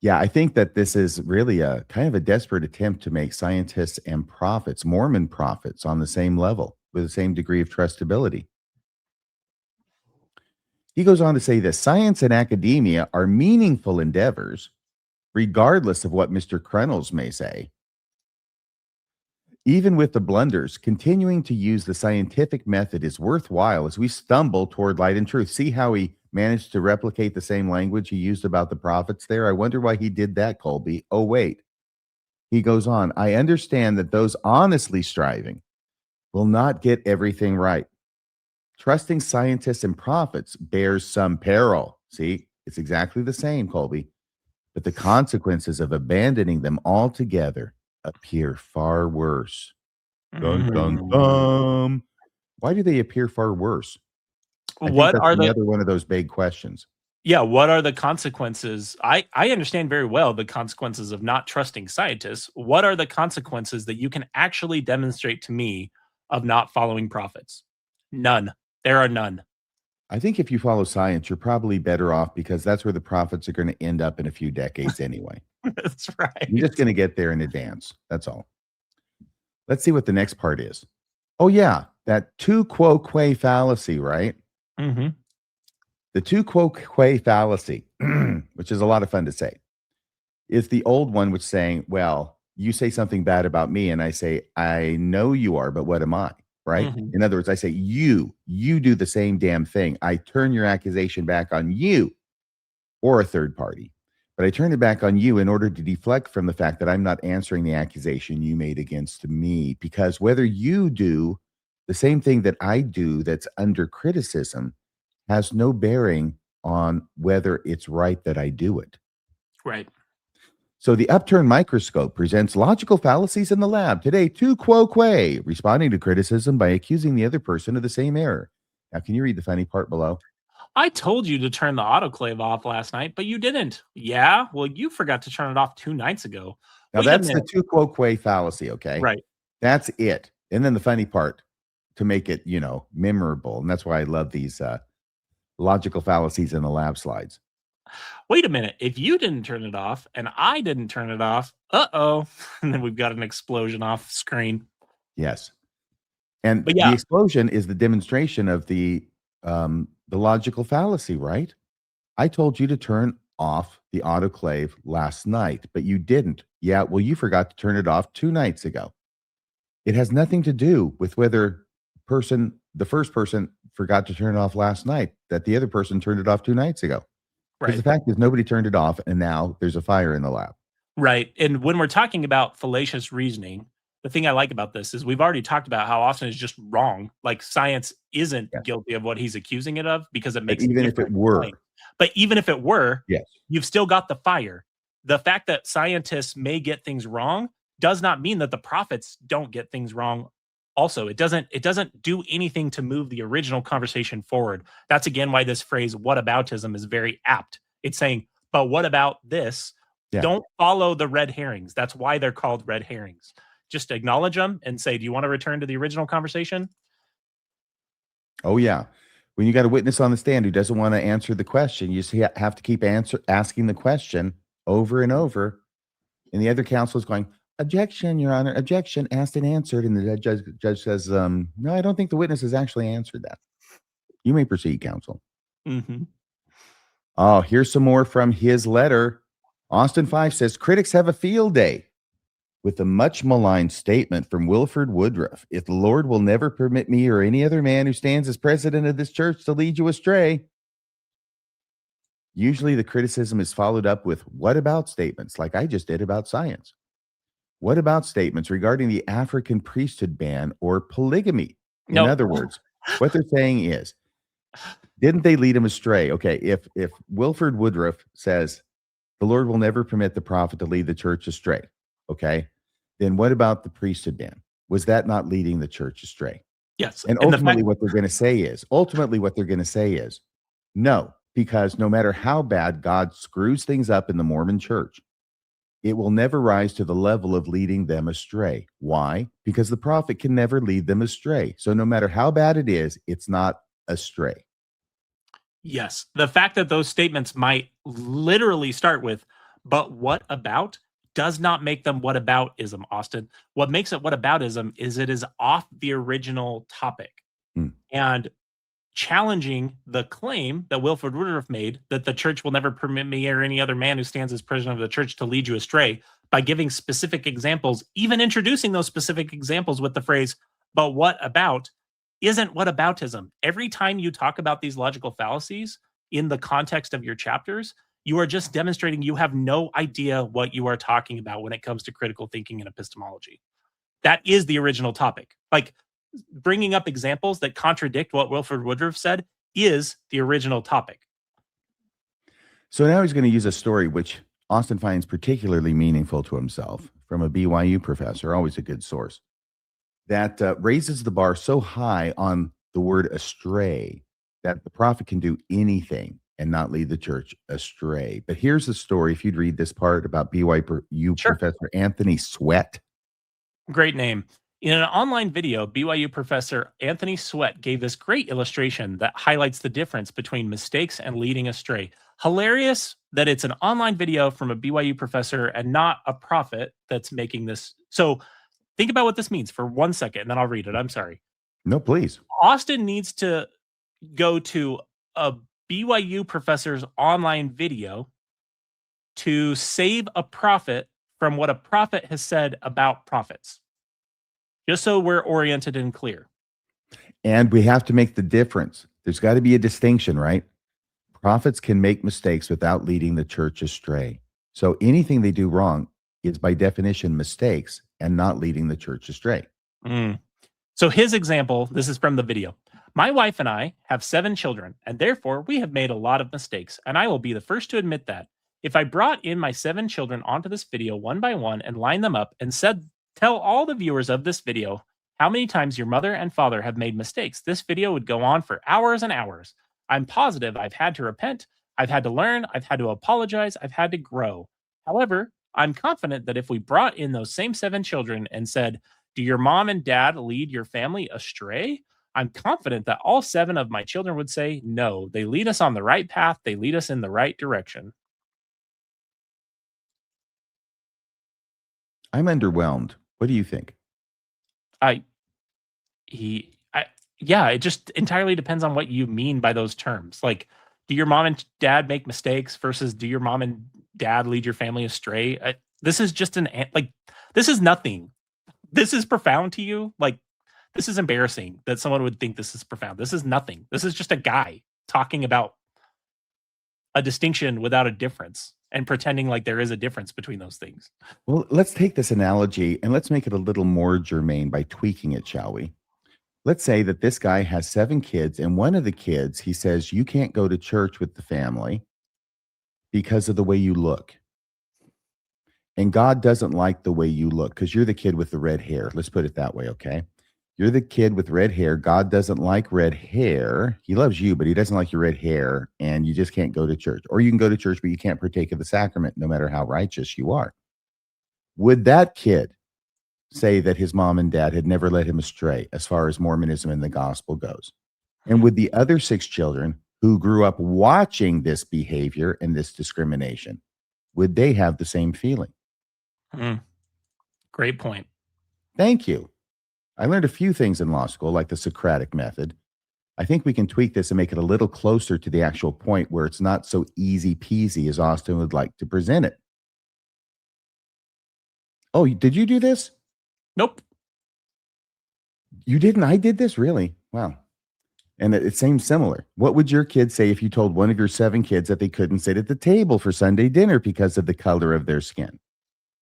Yeah, I think that this is really a kind of a desperate attempt to make scientists and prophets, Mormon prophets, on the same level with the same degree of trustability. He goes on to say this: science and academia are meaningful endeavors, regardless of what Mr. Krennels may say. Even with the blunders, continuing to use the scientific method is worthwhile as we stumble toward light and truth. See how he managed to replicate the same language he used about the prophets there? I wonder why he did that, Kolby. Oh, wait. He goes on, I understand that those honestly striving will not get everything right. Trusting scientists and prophets bears some peril. See, it's exactly the same, Kolby. But the consequences of abandoning them altogether appear far worse. Dun, dun, dun. Why do they appear far worse? What are the another one of those big questions? Yeah, what are the consequences? I understand very well the consequences of not trusting scientists. What are the consequences that you can actually demonstrate to me of not following prophets? None. There are none. I think if you follow science, you're probably better off because that's where the prophets are going to end up in a few decades anyway. That's right. You're just going to get there in advance. That's all. Let's see what the next part is. Oh, yeah. That tu quo que fallacy, right? Mm-hmm. The tu quo que fallacy, which is a lot of fun to say, is the old one which saying, well, you say something bad about me and I say, I know you are, but what am I? Right? Mm-hmm. In other words, I say, you do the same damn thing. I turn your accusation back on you or a third party, but I turn it back on you in order to deflect from the fact that I'm not answering the accusation you made against me, because whether you do the same thing that I do that's under criticism has no bearing on whether it's right that I do it. Right. So the upturned microscope presents logical fallacies in the lab. Today, tu quo que, responding to criticism by accusing the other person of the same error. Now, can you read the funny part below? I told you to turn the autoclave off last night, but you didn't. Yeah? Well, you forgot to turn it off 2 nights ago. Now, that's the tu quo que fallacy, okay? Right. That's it. And then the funny part to make it, memorable. And that's why I love these logical fallacies in the lab slides. Wait a minute. If you didn't turn it off and I didn't turn it off, and then we've got an explosion off screen. Yes. And But yeah. The explosion is the demonstration of the logical fallacy, right? I told you to turn off the autoclave last night, but you didn't. Yeah, well, you forgot to turn it off 2 nights ago. It has nothing to do with whether the first person forgot to turn it off last night, that the other person turned it off 2 nights ago. Because the fact is nobody turned it off, and now there's a fire in the lab. Right. And when we're talking about fallacious reasoning, the thing I like about this is we've already talked about how Austin is just wrong. Like science isn't guilty of what he's accusing it of because it makes even if it were. claim. But even if it were, yes, you've still got the fire. The fact that scientists may get things wrong does not mean that the prophets don't get things wrong. Also, it doesn't do anything to move the original conversation forward. That's again why this phrase "whataboutism" is very apt. It's saying, but what about this? Yeah. Don't follow the red herrings. That's why they're called red herrings. Just acknowledge them and say, do you want to return to the original conversation? Oh, yeah. When you got a witness on the stand who doesn't want to answer the question, you just have to keep asking the question over and over. And the other counsel is going, objection, Your Honor, objection, asked and answered. And the judge says, no, I don't think the witness has actually answered that. You may proceed, counsel. Mm-hmm. Oh, here's some more from his letter. Austin Fife says, critics have a field day with the much maligned statement from Wilford Woodruff. If the Lord will never permit me or any other man who stands as president of this church to lead you astray. Usually the criticism is followed up with what about statements like I just did about science. What about statements regarding the African priesthood ban or polygamy? In other words, what they're saying is Didn't they lead him astray? Okay, if Wilford Woodruff says the Lord will never permit the prophet to lead the church astray, okay, then what about the priesthood ban? Was that not leading the church astray? Yes. And And the ultimately, fact, what they're going to say is, no, because no matter how bad God screws things up in the Mormon church, it will never rise to the level of leading them astray. Why? Because the prophet can never lead them astray. So no matter how bad it is, it's not astray. yes, the fact that those statements might literally start with, but what about, does not make them whataboutism, Austin. What makes it whataboutism is it is off the original topic. Hmm. And challenging the claim that Wilford Woodruff made that the church will never permit me or any other man who stands as president of the church to lead you astray by giving specific examples, even introducing those specific examples with the phrase, but what about, isn't whataboutism. Every time you talk about these logical fallacies in the context of your chapters, you are just demonstrating you have no idea what you are talking about when it comes to critical thinking and epistemology. That is the original topic. Like, bringing up examples that contradict what Wilford Woodruff said is the original topic. So now he's going to use a story which Austin finds particularly meaningful to himself from a BYU professor, always a good source, that raises the bar so high on the word astray that the prophet can do anything and not lead the church astray. But here's the story, if you'd read this part, about BYU Sure. Professor Anthony Sweat. Great name. In an online video, BYU professor Anthony Sweat gave this great illustration that highlights the difference between mistakes and leading astray. Hilarious that it's an online video from a BYU professor and not a prophet that's making this. So think about what this means for 1 second, and then I'll read it. I'm sorry. No, please. Austin needs to go to a BYU professor's online video to save a prophet from what a prophet has said about prophets. Just so we're oriented and clear. And we have to make the difference. There's got to be a distinction, right? Prophets can make mistakes without leading the church astray. So anything they do wrong is by definition mistakes and not leading the church astray. So his example, this is from the video. My wife and I have 7 children, and therefore we have made a lot of mistakes, and I will be the first to admit that. If I brought in my 7 children onto this video one by one and lined them up and said, tell all the viewers of this video how many times your mother and father have made mistakes, this video would go on for hours and hours. I'm positive I've had to repent, I've had to learn, I've had to apologize, I've had to grow. However, I'm confident that if we brought in those same 7 children and said, do your mom and dad lead your family astray? I'm confident that all 7 of my children would say, no, they lead us on the right path. They lead us in the right direction. I'm underwhelmed. What do you think? Yeah, it just entirely depends on what you mean by those terms. Like, do your mom and dad make mistakes versus do your mom and dad lead your family astray? This is just this is nothing. This is profound to you. Like, this is embarrassing that someone would think this is profound. This is nothing. This is just a guy talking about a distinction without a difference and pretending like there is a difference between those things. Well, let's take this analogy and let's make it a little more germane by tweaking it, shall we? Let's say that this guy has 7 kids, and one of the kids, he says, you can't go to church with the family because of the way you look. And God doesn't like the way you look because you're the kid with the red hair. Let's put it that way, okay? You're the kid with red hair. God doesn't like red hair. He loves you, but he doesn't like your red hair, and you just can't go to church. Or you can go to church, but you can't partake of the sacrament no matter how righteous you are. Would that kid say that his mom and dad had never led him astray as far as Mormonism and the gospel goes? And would the other 6 children who grew up watching this behavior and this discrimination, would they have the same feeling? Great point. Thank you. I learned a few things in law school, like the Socratic method. I think we can tweak this and make it a little closer to the actual point where it's not so easy peasy as Austin would like to present it. Oh, did you do this? Nope. You didn't? I did this? Really? Wow. And it seems similar. What would your kids say if you told one of your 7 kids that they couldn't sit at the table for Sunday dinner because of the color of their skin?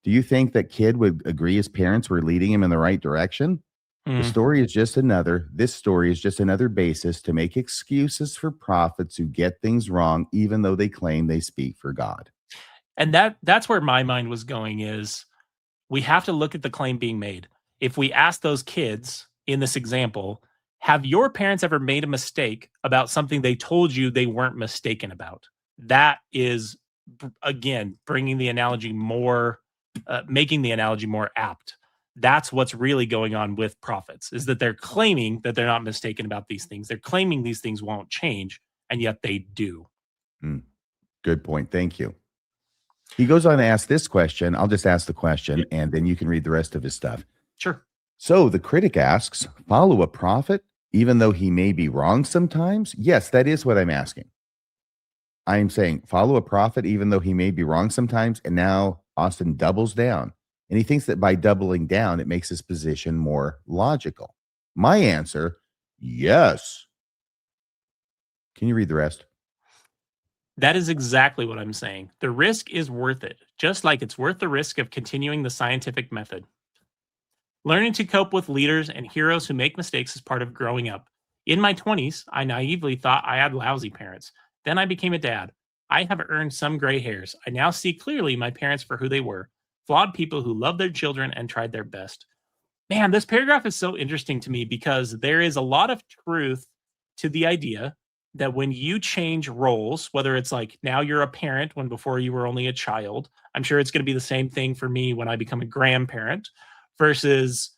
Do you think that kid would agree his parents were leading him in the right direction? This story is just another basis to make excuses for prophets who get things wrong, even though they claim they speak for God. And that's where my mind was going is we have to look at the claim being made. If we ask those kids in this example, have your parents ever made a mistake about something they told you they weren't mistaken about? That is, again, bringing the analogy more, making the analogy more apt. That's what's really going on with prophets, is that they're claiming that they're not mistaken about these things. They're claiming these things won't change, and yet they do. Good point. Thank you. He goes on to ask this question. I'll just ask the question, and then you can read the rest of his stuff. Sure. So the critic asks, follow a prophet, even though he may be wrong sometimes? Yes, that is what I'm asking. I'm saying follow a prophet, even though he may be wrong sometimes. And now Austin doubles down. And he thinks that by doubling down, it makes his position more logical. My answer, yes. Can you read the rest? That is exactly what I'm saying. The risk is worth it, just like it's worth the risk of continuing the scientific method. Learning to cope with leaders and heroes who make mistakes is part of growing up. In my 20s, I naively thought I had lousy parents. Then I became a dad. I have earned some gray hairs. I now see clearly my parents for who they were, flawed people who loved their children and tried their best. Man, this paragraph is so interesting to me because there is a lot of truth to the idea that when you change roles, whether it's like now you're a parent when before you were only a child, I'm sure it's going to be the same thing for me when I become a grandparent versus,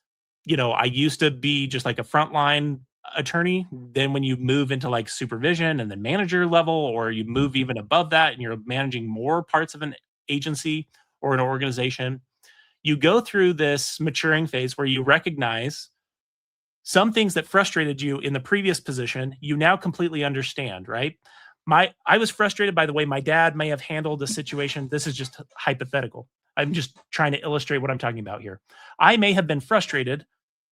I used to be just like a frontline attorney. Then when you move into like supervision and then manager level, or you move even above that and you're managing more parts of an agency or an organization, you go through this maturing phase where you recognize some things that frustrated you in the previous position, you now completely understand, right? I was frustrated by the way my dad may have handled a situation. This is just hypothetical. I'm just trying to illustrate what I'm talking about here. I may have been frustrated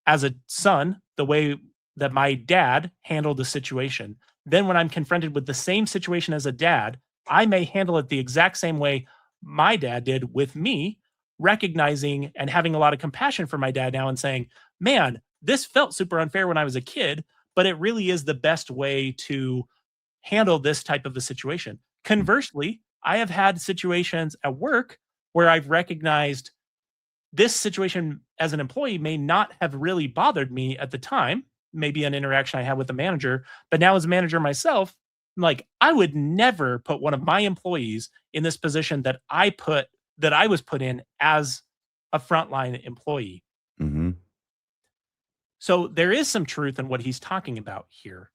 as a son the way that my dad handled the situation. Then when I'm confronted with the same situation as a dad, I may handle it the exact same way my dad did with me, recognizing and having a lot of compassion for my dad now and saying, man, this felt super unfair when I was a kid, but it really is the best way to handle this type of a situation. Conversely, I have had situations at work where I've recognized this situation as an employee may not have really bothered me at the time, maybe an interaction I had with the manager, but now as a manager myself, I'm like, I would never put one of my employees in this position that I was put in as a frontline employee. Mm-hmm. So there is some truth in what he's talking about here.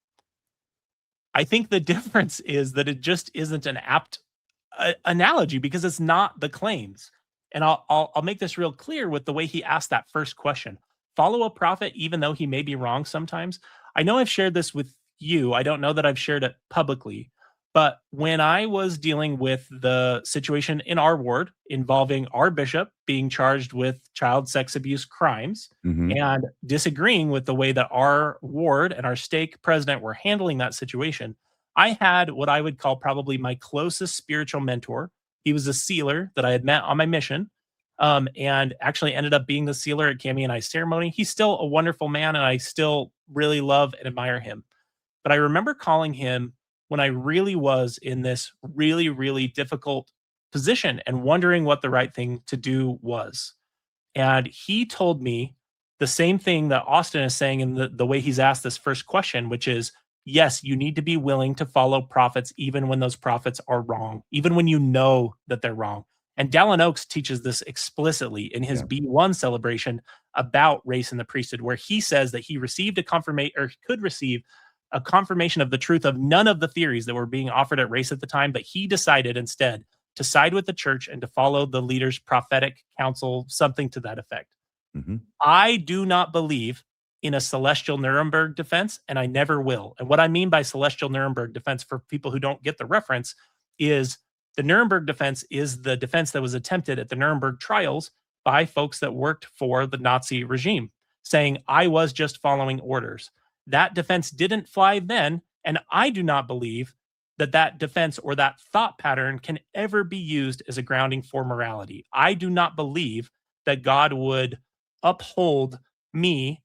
I think the difference is that it just isn't an apt analogy because it's not the claims. And I'll make this real clear with the way he asked that first question. Follow a prophet even though he may be wrong sometimes. I know I've shared this with you. I don't know that I've shared it publicly. But when I was dealing with the situation in our ward involving our bishop being charged with child sex abuse crimes and disagreeing with the way that our ward and our stake president were handling that situation, I had what I would call probably my closest spiritual mentor. He was a sealer that I had met on my mission and actually ended up being the sealer at Cami and I's ceremony. He's still a wonderful man, and I still really love and admire him. But I remember calling him when I really was in this really, really difficult position and wondering what the right thing to do was. And he told me the same thing that Austin is saying in the way he's asked this first question, which is, yes, you need to be willing to follow prophets even when those prophets are wrong, even when you know that they're wrong. And Dallin Oaks teaches this explicitly in his B1 celebration about race in the priesthood, where he says that he received a confirmation or could receive a confirmation of the truth of none of the theories that were being offered at race at the time, but he decided instead to side with the church and to follow the leader's prophetic counsel, something to that effect. I do not believe in a celestial Nuremberg defense, and I never will. And what I mean by celestial Nuremberg defense, for people who don't get the reference, is the Nuremberg defense is the defense that was attempted at the Nuremberg trials by folks that worked for the Nazi regime, saying, I was just following orders. That defense didn't fly then, and I do not believe that that defense or that thought pattern can ever be used as a grounding for morality. I do not believe that God would uphold me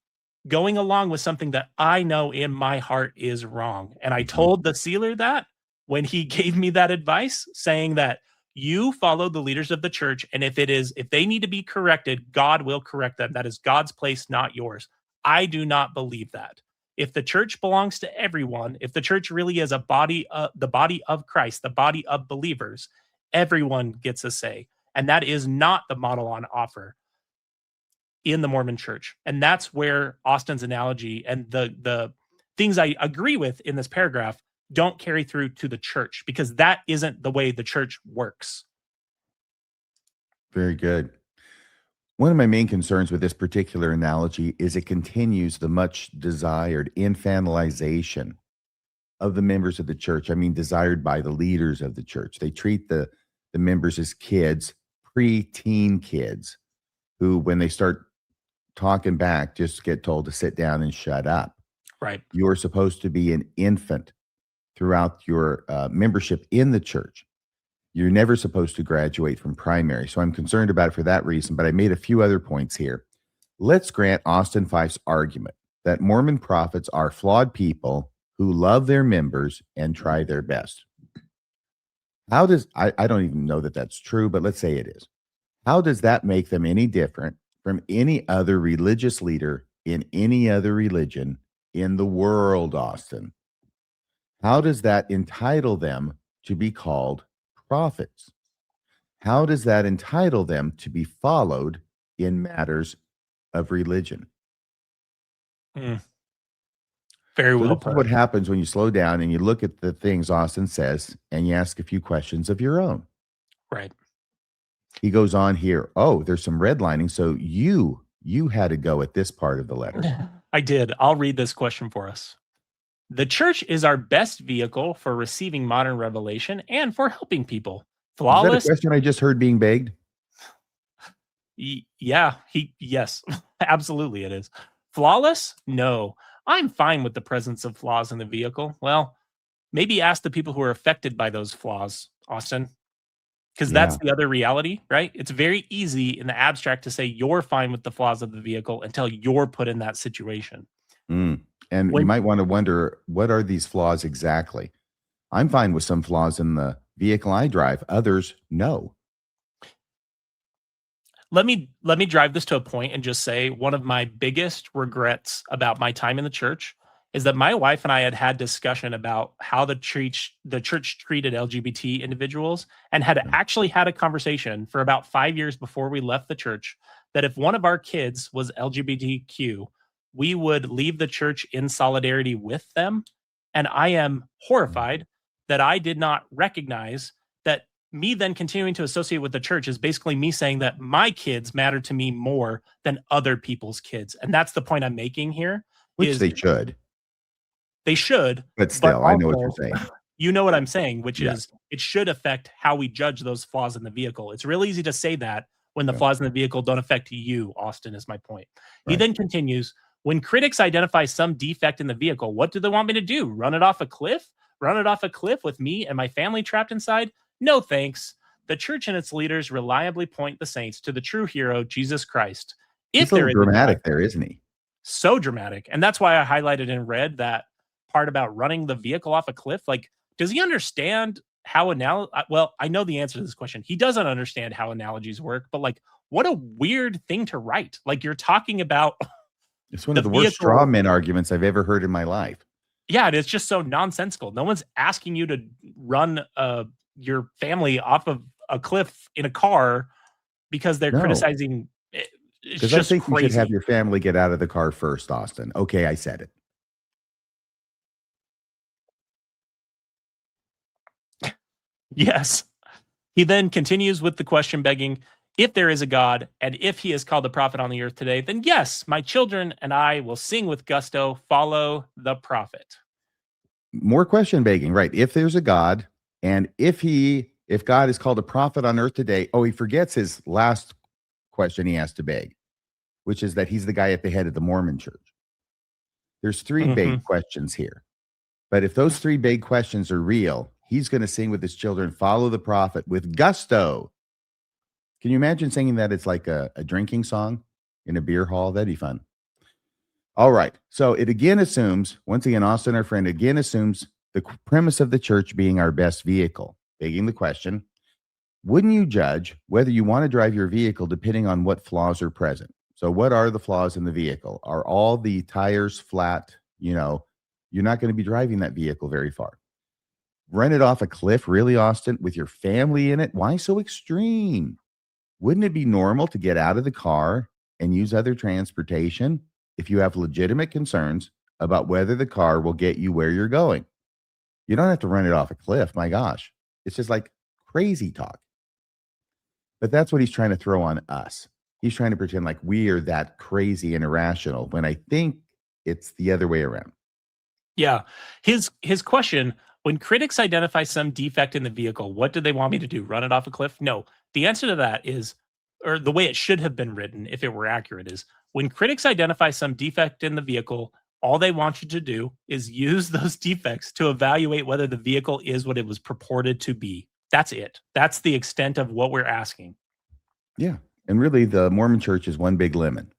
going along with something that I know in my heart is wrong. And I told the sealer that when he gave me that advice, saying that you follow the leaders of the church, and if they need to be corrected, God will correct them. That is God's place, not yours. I do not believe that. If the church belongs to everyone, if the church really is a body, the body of Christ, the body of believers, everyone gets a say. And that is not the model on offer in the Mormon church. And that's where Austin's analogy and the things I agree with in this paragraph don't carry through to the church, because that isn't the way the church works. Very good. One of my main concerns with this particular analogy is it continues the much desired infantilization of the members of the church. I mean, desired by the leaders of the church. They treat the members as kids, pre-teen kids, who, when they start talking back, just get told to sit down and shut up. Right. You're supposed to be an infant throughout your membership in the church. You're never supposed to graduate from primary. So I'm concerned about it for that reason, but I made a few other points here. Let's grant Austin Fife's argument that Mormon prophets are flawed people who love their members and try their best. How does, I don't even know that that's true, but let's say it is. How does that make them any different from any other religious leader in any other religion in the world, Austin? How does that entitle them to be called prophets? How does that entitle them to be followed in matters of religion? Very well That's put. what happens when you slow down and you look at the things Austin says and you ask a few questions of your own. Right. He goes on here. Oh, there's some redlining. So you had to go at this part of the letter. I did. I'll read this question for us. The church is our best vehicle for receiving modern revelation and for helping people. Flawless. Is that a question I just heard being begged? Yes, absolutely it is. Flawless? No. I'm fine with the presence of flaws in the vehicle. Well, maybe ask the people who are affected by those flaws, Austin. Because that's the other reality, right? It's very easy in the abstract to say you're fine with the flaws of the vehicle until you're put in that situation. And you might want to wonder, what are these flaws exactly? I'm fine with some flaws in the vehicle I drive. Others, no. Let me drive this to a point and just say one of my biggest regrets about my time in the church is that my wife and I had discussion about how the church treated LGBT individuals, and had actually had a conversation for about 5 years before we left the church that if one of our kids was LGBTQ, we would leave the church in solidarity with them. And I am horrified that I did not recognize that me then continuing to associate with the church is basically me saying that my kids matter to me more than other people's kids. And that's the point I'm making here. Which they should. They should. But still, I know what you're saying. You know what I'm saying, which is it should affect how we judge those flaws in the vehicle. It's real easy to say that when the flaws in the vehicle don't affect you, Austin, is my point. Right. He then continues, when critics identify some defect in the vehicle, what do they want me to do? Run it off a cliff? Run it off a cliff with me and my family trapped inside? No, thanks. The church and its leaders reliably point the saints to the true hero, Jesus Christ. He's a little dramatic there, isn't he? So dramatic. And that's why I highlighted in red that part about running the vehicle off a cliff. Like, does he understand how well, I know the answer to this question. He doesn't understand how analogies work, but like, what a weird thing to write. Like, you're talking about it's one of the worst straw man arguments I've ever heard in my life. Yeah, and it's just so nonsensical. No one's asking you to run your family off of a cliff in a car because they're criticizing. It's just I think crazy. You should have your family get out of the car first, Austin. Okay, I said it. Yes. He then continues with the question begging, if there is a God, and if he is called a prophet on the earth today, then yes, my children and I will sing with gusto, follow the prophet. More question begging, right? If there's a God, and if God is called a prophet on earth today, he forgets his last question he has to beg, which is that he's the guy at the head of the Mormon church. There's three big questions here. But if those three big questions are real, he's going to sing with his children, follow the prophet with gusto. Can you imagine singing that? It's like a drinking song in a beer hall. That'd be fun. All right. So it again assumes, once again, Austin, our friend, again assumes the premise of the church being our best vehicle, begging the question, wouldn't you judge whether you want to drive your vehicle depending on what flaws are present? So what are the flaws in the vehicle? Are all the tires flat? You know, you're not going to be driving that vehicle very far. Run it off a cliff, really, Austin, with your family in it? Why so extreme? Wouldn't it be normal to get out of the car and use other transportation if you have legitimate concerns about whether the car will get you where you're going? You don't have to run it off a cliff. My gosh. It's just like crazy talk. But that's what he's trying to throw on us. He's trying to pretend like we are that crazy and irrational when I think it's the other way around. Yeah. His question, when critics identify some defect in the vehicle, what do they want me to do? Run it off a cliff? No. The answer to that is, or the way it should have been written if it were accurate, is when critics identify some defect in the vehicle, all they want you to do is use those defects to evaluate whether the vehicle is what it was purported to be. That's it. That's the extent of what we're asking. Yeah. And really, the Mormon church is one big lemon.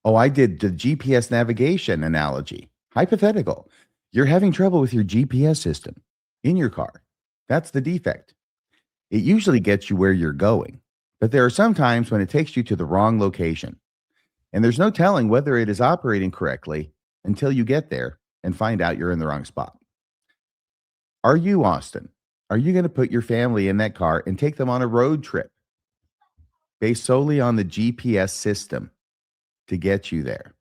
Oh, I did the GPS navigation analogy. Hypothetical. You're having trouble with your GPS system in your car. That's the defect. It usually gets you where you're going, but there are some times when it takes you to the wrong location. And there's no telling whether it is operating correctly until you get there and find out you're in the wrong spot. Are you, Austin? Are you going to put your family in that car and take them on a road trip based solely on the GPS system to get you there?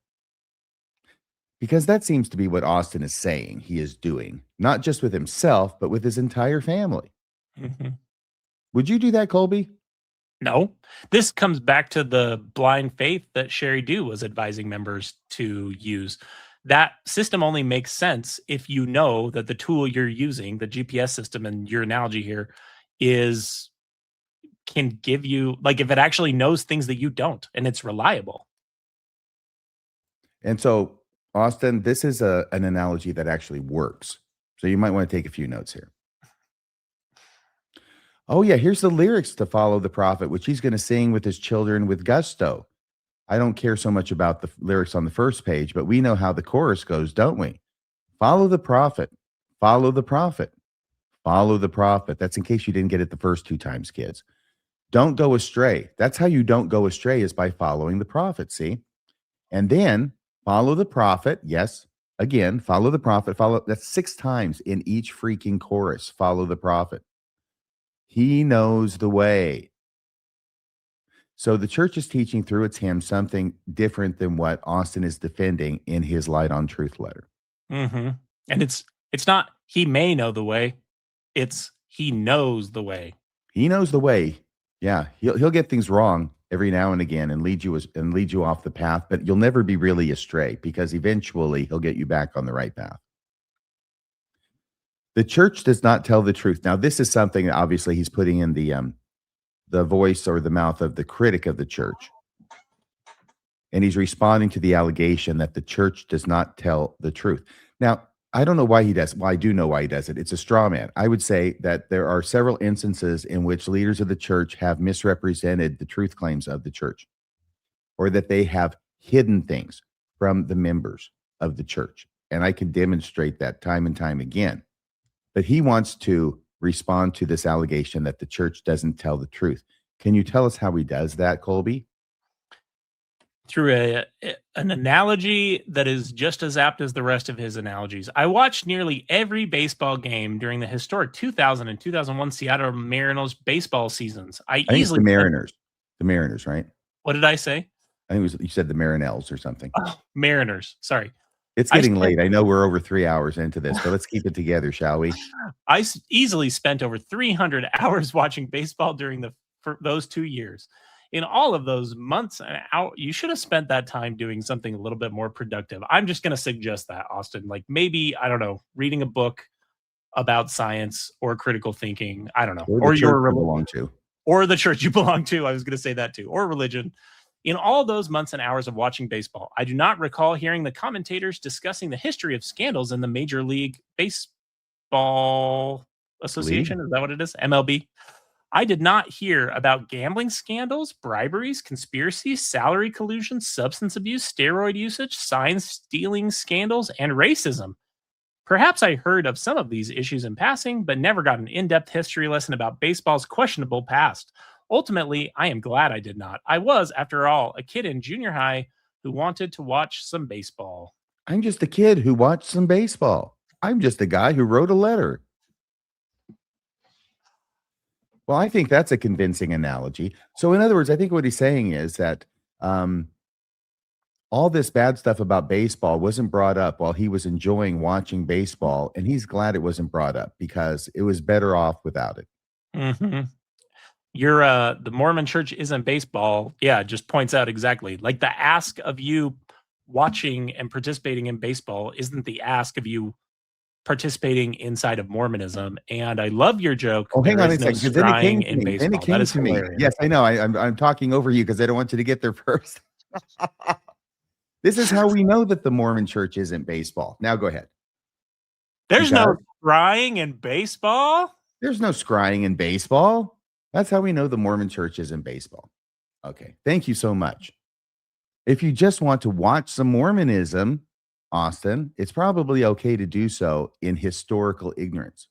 Because that seems to be what Austin is saying he is doing, not just with himself, but with his entire family. Mm-hmm. Would you do that, Kolby? No. This comes back to the blind faith that Sherry Dew was advising members to use. That system only makes sense if you know that the tool you're using, the GPS system in your analogy here, can give you, like, if it actually knows things that you don't and it's reliable. And so, Austin, this is an analogy that actually works. So you might want to take a few notes here. Oh, yeah, here's the lyrics to Follow the Prophet, which he's going to sing with his children with gusto. I don't care so much about the lyrics on the first page, but we know how the chorus goes, don't we? Follow the prophet, follow the prophet, follow the prophet. That's in case you didn't get it the first two times, kids. Don't go astray. That's how you don't go astray, is by following the prophet, see? And then follow the prophet. Yes, again, follow the prophet. That's 6 times in each freaking chorus. Follow the prophet. He knows the way. So the church is teaching through its hymn something different than what Austin is defending in his Light on Truth letter. Mm-hmm. And it's not he may know the way, it's he knows the way. He knows the way. Yeah, he'll get things wrong every now and again and lead you off the path, but you'll never be really astray because eventually he'll get you back on the right path. The church does not tell the truth. Now, this is something that obviously he's putting in the voice or the mouth of the critic of the church. And he's responding to the allegation that the church does not tell the truth. Now, I don't know why he does. Well, I do know why he does it. It's a straw man. I would say that there are several instances in which leaders of the church have misrepresented the truth claims of the church, or that they have hidden things from the members of the church. And I can demonstrate that time and time again. But he wants to respond to this allegation that the church doesn't tell the truth. Can you tell us how he does that, Kolby? Through an analogy that is just as apt as the rest of his analogies. I watched nearly every baseball game during the historic 2000 and 2001 Seattle Mariners baseball seasons. I think it's the Mariners, right? What did I say? I think you said the Marinels or something. Oh, Mariners. Sorry. It's getting late. I know we're over 3 hours into this, but let's keep it together, shall we? I easily spent over 300 hours watching baseball during for those 2 years. In all of those months and hours, you should have spent that time doing something a little bit more productive. I'm just going to suggest that, Austin. Like maybe, I don't know, reading a book about science or critical thinking. I don't know. Or the church you belong to. Or the church you belong to. I was going to say that too. Or religion. In all those months and hours of watching baseball, I do not recall hearing the commentators discussing the history of scandals in the Major League Baseball Association. Is that what it is? MLB. I did not hear about gambling scandals, briberies, conspiracies, salary collusion, substance abuse, steroid usage, sign stealing scandals, and racism. Perhaps I heard of some of these issues in passing, but never got an in-depth history lesson about baseball's questionable past. Ultimately, I am glad I did not. I was, after all, a kid in junior high who wanted to watch some baseball. I'm just a kid who watched some baseball. I'm just a guy who wrote a letter. Well, I think that's a convincing analogy. So in other words, I think what he's saying is that all this bad stuff about baseball wasn't brought up while he was enjoying watching baseball, and he's glad it wasn't brought up because it was better off without it. Mm-hmm. The Mormon church isn't baseball. Yeah, it just points out exactly. Like the ask of you watching and participating in baseball isn't the ask of you participating inside of Mormonism. And I love your joke. Oh, hang on a second, because then it came to in me. baseball. Then it came to me. Hilarious. Yes, I know. I'm talking over you because I don't want you to get there first. This is how we know that the Mormon church isn't baseball. Now go ahead. There's no scrying in baseball. There's no scrying in baseball. That's how we know the Mormon church isn't baseball. Okay. Thank you so much. If you just want to watch some Mormonism, Austin, it's probably okay to do so in historical ignorance.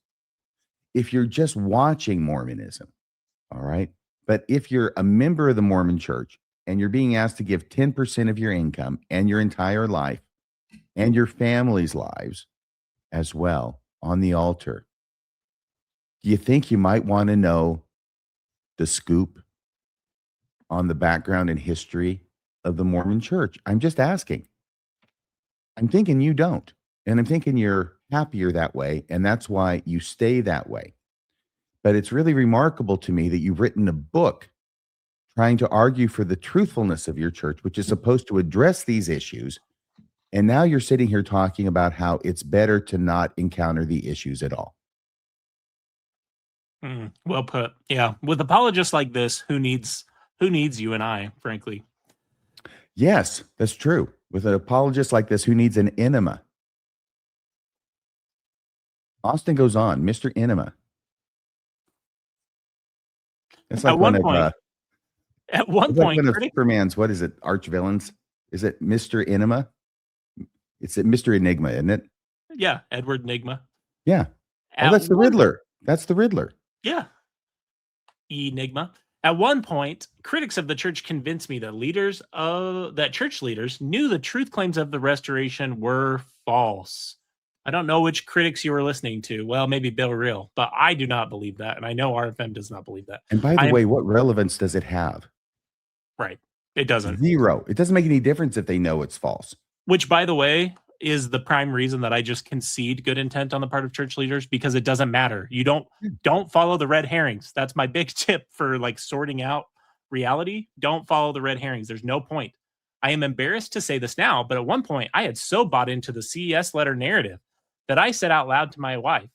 If you're just watching Mormonism, all right? But if you're a member of the Mormon church and you're being asked to give 10% of your income and your entire life and your family's lives as well on the altar, do you think you might want to know the scoop on the background and history of the Mormon church? I'm just asking. I'm thinking you don't. And I'm thinking you're happier that way. And that's why you stay that way. But it's really remarkable to me that you've written a book trying to argue for the truthfulness of your church, which is supposed to address these issues. And now you're sitting here talking about how it's better to not encounter the issues at all. Well put. Yeah. With apologists like this, who needs you and I, frankly? Yes, that's true. With an apologist like this, who needs an enema? Austin goes on, Mr. Enema. That's like At one point, one of Superman's, what is it, arch villains? Is it Mr. Enema? It's Mr. Enigma, isn't it? Yeah, Edward Enigma. Yeah. Oh, that's the Riddler. That's the Riddler. Yeah. Enigma. At one point, critics of the church convinced me that church leaders knew the truth claims of the restoration were false. I don't know which critics you were listening to. Well, maybe Bill Reel, but I do not believe that. And I know RFM does not believe that. And by the way, what relevance does it have? Right. It doesn't. Zero. It doesn't make any difference if they know it's false. Which, by the way, is the prime reason that I just concede good intent on the part of church leaders, because it doesn't matter. You don't follow the red herrings. That's my big tip for like sorting out reality. Don't follow the red herrings. There's no point. I am embarrassed to say this now, but at one point I had so bought into the CES letter narrative that I said out loud to my wife,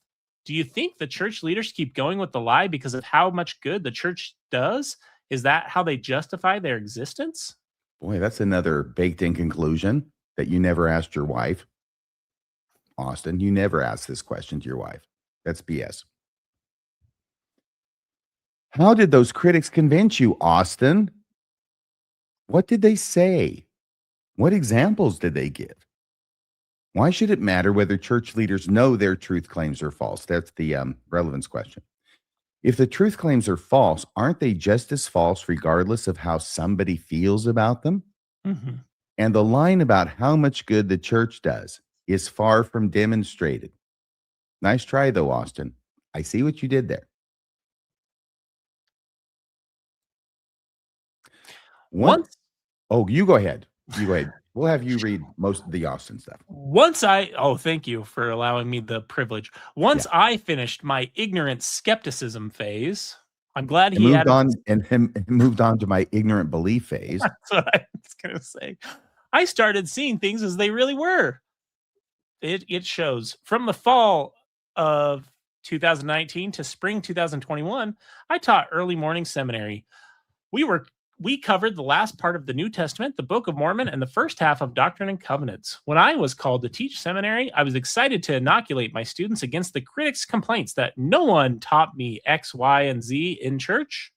"Do you think the church leaders keep going with the lie because of how much good the church does? Is that how they justify their existence?" Boy, that's another baked in conclusion that you never asked your wife. Austin, you never asked this question to your wife. That's BS. How did those critics convince you, Austin? What did they say? What examples did they give? Why should it matter whether church leaders know their truth claims are false? That's the relevance question. If the truth claims are false, aren't they just as false regardless of how somebody feels about them? Mm-hmm. And the line about how much good the church does is far from demonstrated. Nice try, though, Austin. I see what you did there. Oh, you go ahead. You go ahead. We'll have you read most of the Austin stuff. Thank you for allowing me the privilege. Once I finished my ignorant skepticism phase, I'm glad he moved on to my ignorant belief phase. That's what I was going to say. I started seeing things as they really were. It shows. From the fall of 2019 to spring 2021, I taught early morning seminary. We were we covered the last part of the New Testament, the Book of Mormon, and the first half of Doctrine and Covenants. When I was called to teach seminary, I was excited to inoculate my students against the critics' complaints that no one taught me X, Y, and Z in church.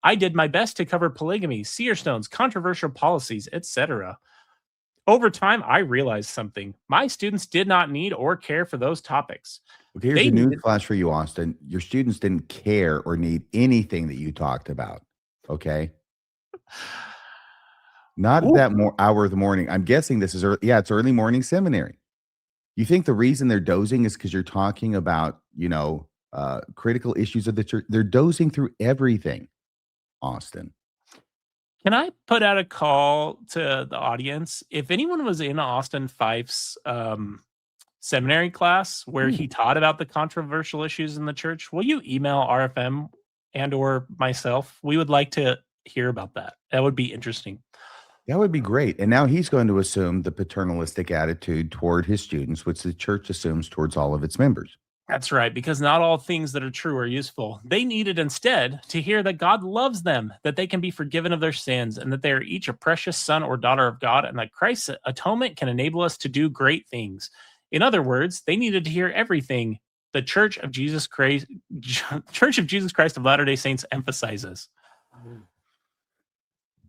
I did my best to cover polygamy, seer stones, controversial policies, etc. Over time, I realized something. My students did not need or care for those topics. Okay, here's a news flash for you, Austin. Your students didn't care or need anything that you talked about. Okay. Not at that hour of the morning. I'm guessing this is early. Yeah, it's early morning seminary. You think the reason they're dozing is because you're talking about, critical issues of the church? They're dozing through everything, Austin. Can I put out a call to the audience? If anyone was in Austin Fife's seminary class where he taught about the controversial issues in the church, will you email RFM and or myself? We would like to hear about that. That would be interesting. That would be great. And now he's going to assume the paternalistic attitude toward his students, which the church assumes towards all of its members. That's right, because not all things that are true are useful. They needed instead to hear that God loves them, that they can be forgiven of their sins, and that they are each a precious son or daughter of God, and that Christ's atonement can enable us to do great things. In other words, they needed to hear everything the Church of Jesus Christ of Latter-day Saints emphasizes.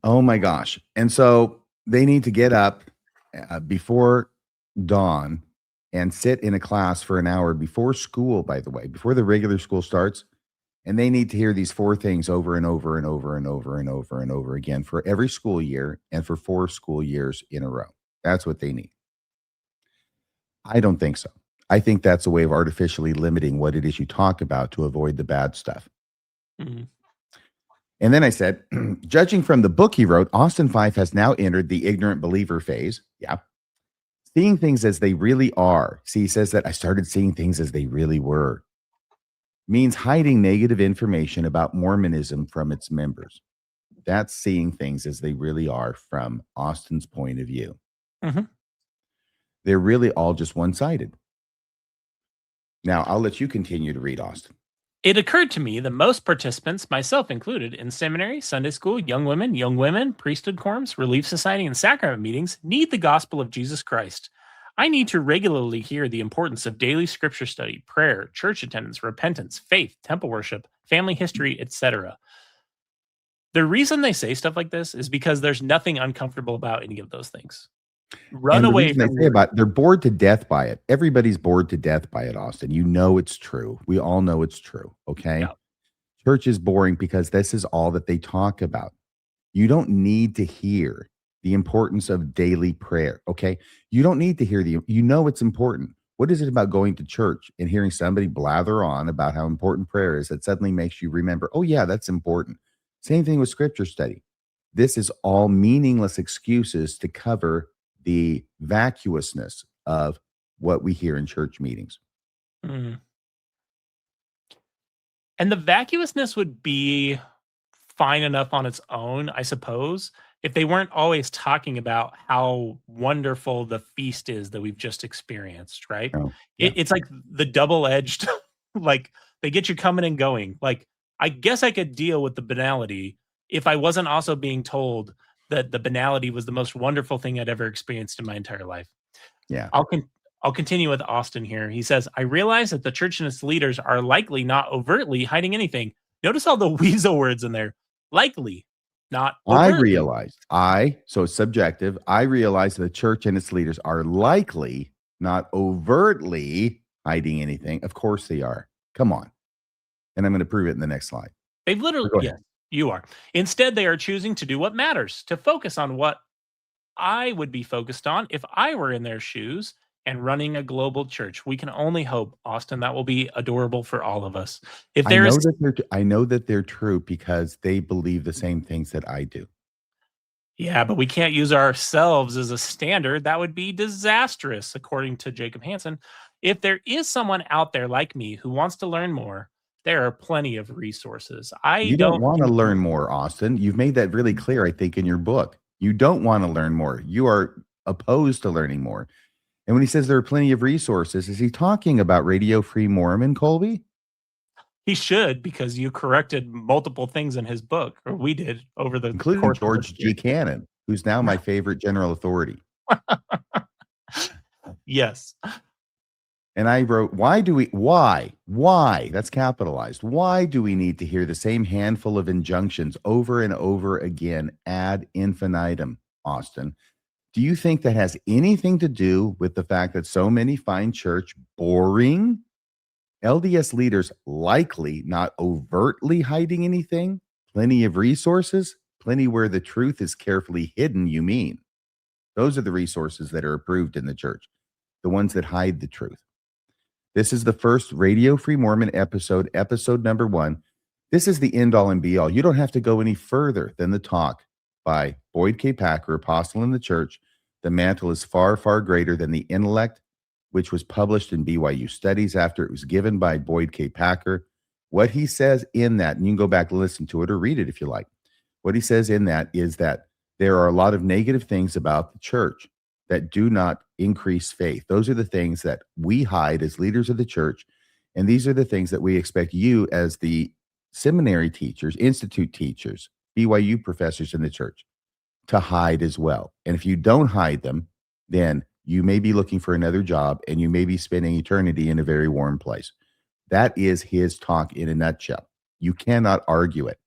Oh my gosh. And so they need to get up before dawn and sit in a class for an hour before school, by the way, before the regular school starts. And they need to hear these 4 things over and over and over and over and over and over again for every school year and for 4 school years in a row. That's what they need. I don't think so. I think that's a way of artificially limiting what it is you talk about to avoid the bad stuff. Mm-hmm. And then I said, judging from the book he wrote, Austin Fife has now entered the ignorant believer phase. Yeah. Seeing things as they really are. See, he says that I started seeing things as they really were. Means hiding negative information about Mormonism from its members. That's seeing things as they really are from Austin's point of view. Mm-hmm. They're really all just one-sided. Now, I'll let you continue to read, Austin. It occurred to me that most participants, myself included, in seminary, Sunday school, young women, priesthood quorums, relief society, and sacrament meetings need the gospel of Jesus Christ. I need to regularly hear the importance of daily scripture study, prayer, church attendance, repentance, faith, temple worship, family history, etc. The reason they say stuff like this is because there's nothing uncomfortable about any of those things. Run away from they're bored to death by it. Everybody's bored to death by it, Austin. You know it's true. We all know it's true. Okay. Yeah. Church is boring because this is all that they talk about. You don't need to hear the importance of daily prayer. Okay. You don't need to hear you know it's important. What is it about going to church and hearing somebody blather on about how important prayer is that suddenly makes you remember, oh yeah, that's important. Same thing with scripture study. This is all meaningless excuses to cover the vacuousness of what we hear in church meetings. Mm. And the vacuousness would be fine enough on its own, I suppose, if they weren't always talking about how wonderful the feast is that we've just experienced, right? Oh, yeah. It's like the double-edged, like they get you coming and going. Like, I guess I could deal with the banality if I wasn't also being told that the banality was the most wonderful thing I'd ever experienced in my entire life. Yeah. I'll continue with Austin here. He says, I realize that the church and its leaders are likely not overtly hiding anything. Notice all the weasel words in there. Likely, not overtly. So it's subjective. I realize that the church and its leaders are likely not overtly hiding anything. Of course they are. Come on. And I'm going to prove it in the next slide. They've literally, yes. You are. Instead, they are choosing to do what matters, to focus on what I would be focused on if I were in their shoes and running a global church. We can only hope, Austin, that will be adorable for all of us. I know that they're true because they believe the same things that I do. Yeah, but we can't use ourselves as a standard. That would be disastrous, according to Jacob Hansen. If there is someone out there like me who wants to learn more, there are plenty of resources. You don't want to learn more, Austin. You've made that really clear, I think, in your book. You don't want to learn more. You are opposed to learning more. And when he says there are plenty of resources, is he talking about Radio Free Mormon, Kolby? He should, because you corrected multiple things in his book, or we did over the including course of George this G. year. Cannon, who's now my favorite general authority. Yes. And I wrote, why, that's capitalized. Why do we need to hear the same handful of injunctions over and over again ad infinitum, Austin? Do you think that has anything to do with the fact that so many find church boring? LDS leaders likely not overtly hiding anything, plenty of resources, plenty where the truth is carefully hidden, you mean. Those are the resources that are approved in the church, the ones that hide the truth. This is the first Radio Free Mormon episode number 1. This is the end all and be all. You don't have to go any further than the talk by Boyd K. Packer, Apostle in the Church. The mantle is far, far greater than the intellect, which was published in BYU Studies after it was given by Boyd K. Packer. What he says in that, and you can go back and listen to it or read it if you like. What he says in that is that there are a lot of negative things about the church that do not increase faith. Those are the things that we hide as leaders of the church. And these are the things that we expect you as the seminary teachers, institute teachers, BYU professors in the church to hide as well. And if you don't hide them, then you may be looking for another job and you may be spending eternity in a very warm place. That is his talk in a nutshell. You cannot argue it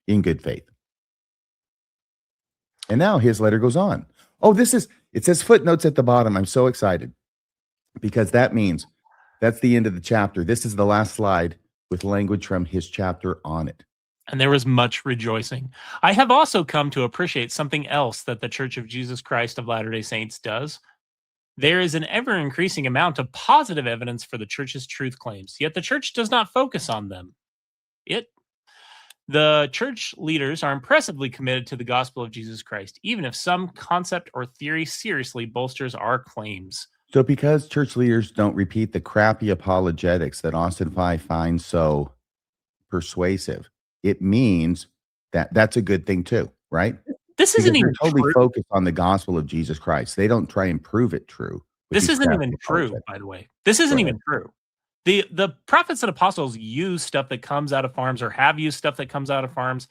in good faith. And now his letter goes on. Oh, it says footnotes at the bottom. I'm so excited because that means that's the end of the chapter. This is the last slide with language from his chapter on it. And there was much rejoicing. I have also come to appreciate something else that the Church of Jesus Christ of Latter-day Saints does. There is an ever-increasing amount of positive evidence for the church's truth claims, yet the church does not focus on them. The church leaders are impressively committed to the gospel of Jesus Christ, even if some concept or theory seriously bolsters our claims. So because church leaders don't repeat the crappy apologetics that Austin Fife finds so persuasive, it means that that's a good thing too, right? This isn't even totally true. focused on the gospel of Jesus Christ. They don't try and prove it true. This isn't even true, by the way. This isn't even true. The prophets and apostles use stuff that comes out of farms or have used stuff that comes out of farms.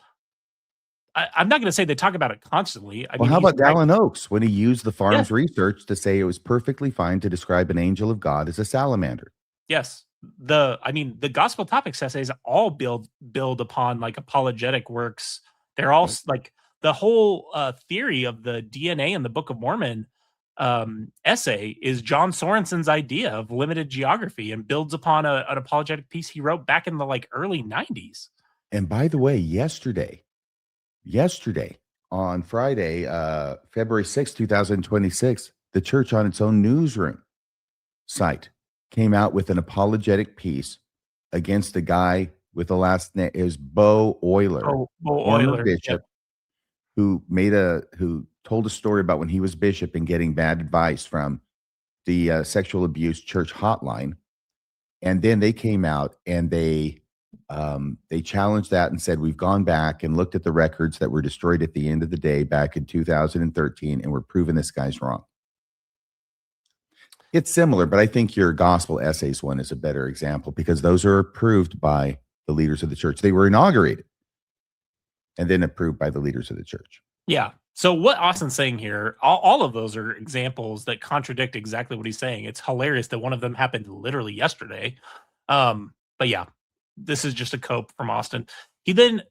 I'm not going to say they talk about it constantly. I mean, how about Dallin Oaks when he used the farm's research to say it was perfectly fine to describe an angel of God as a salamander? Yes. The gospel topics essays all build upon like apologetic works. They're all like the whole theory of the DNA in the Book of Mormon essay is John Sorensen's idea of limited geography and builds upon an apologetic piece he wrote back in the like early 90s. And by the way, yesterday on Friday, February 6, 2026, the church on its own newsroom site came out with an apologetic piece against a guy with the last name is Bo Euler, former bishop, who told a story about when he was bishop and getting bad advice from the sexual abuse church hotline. And then they came out and they challenged that and said, we've gone back and looked at the records that were destroyed at the end of the day back in 2013, and we're proving this guy's wrong. It's similar, but I think your gospel essays one is a better example because those are approved by the leaders of the church. They were inaugurated and then approved by the leaders of the church. Yeah. So what Austin's saying here, all of those are examples that contradict exactly what he's saying. It's hilarious that one of them happened literally yesterday. But yeah, this is just a cope from Austin. He then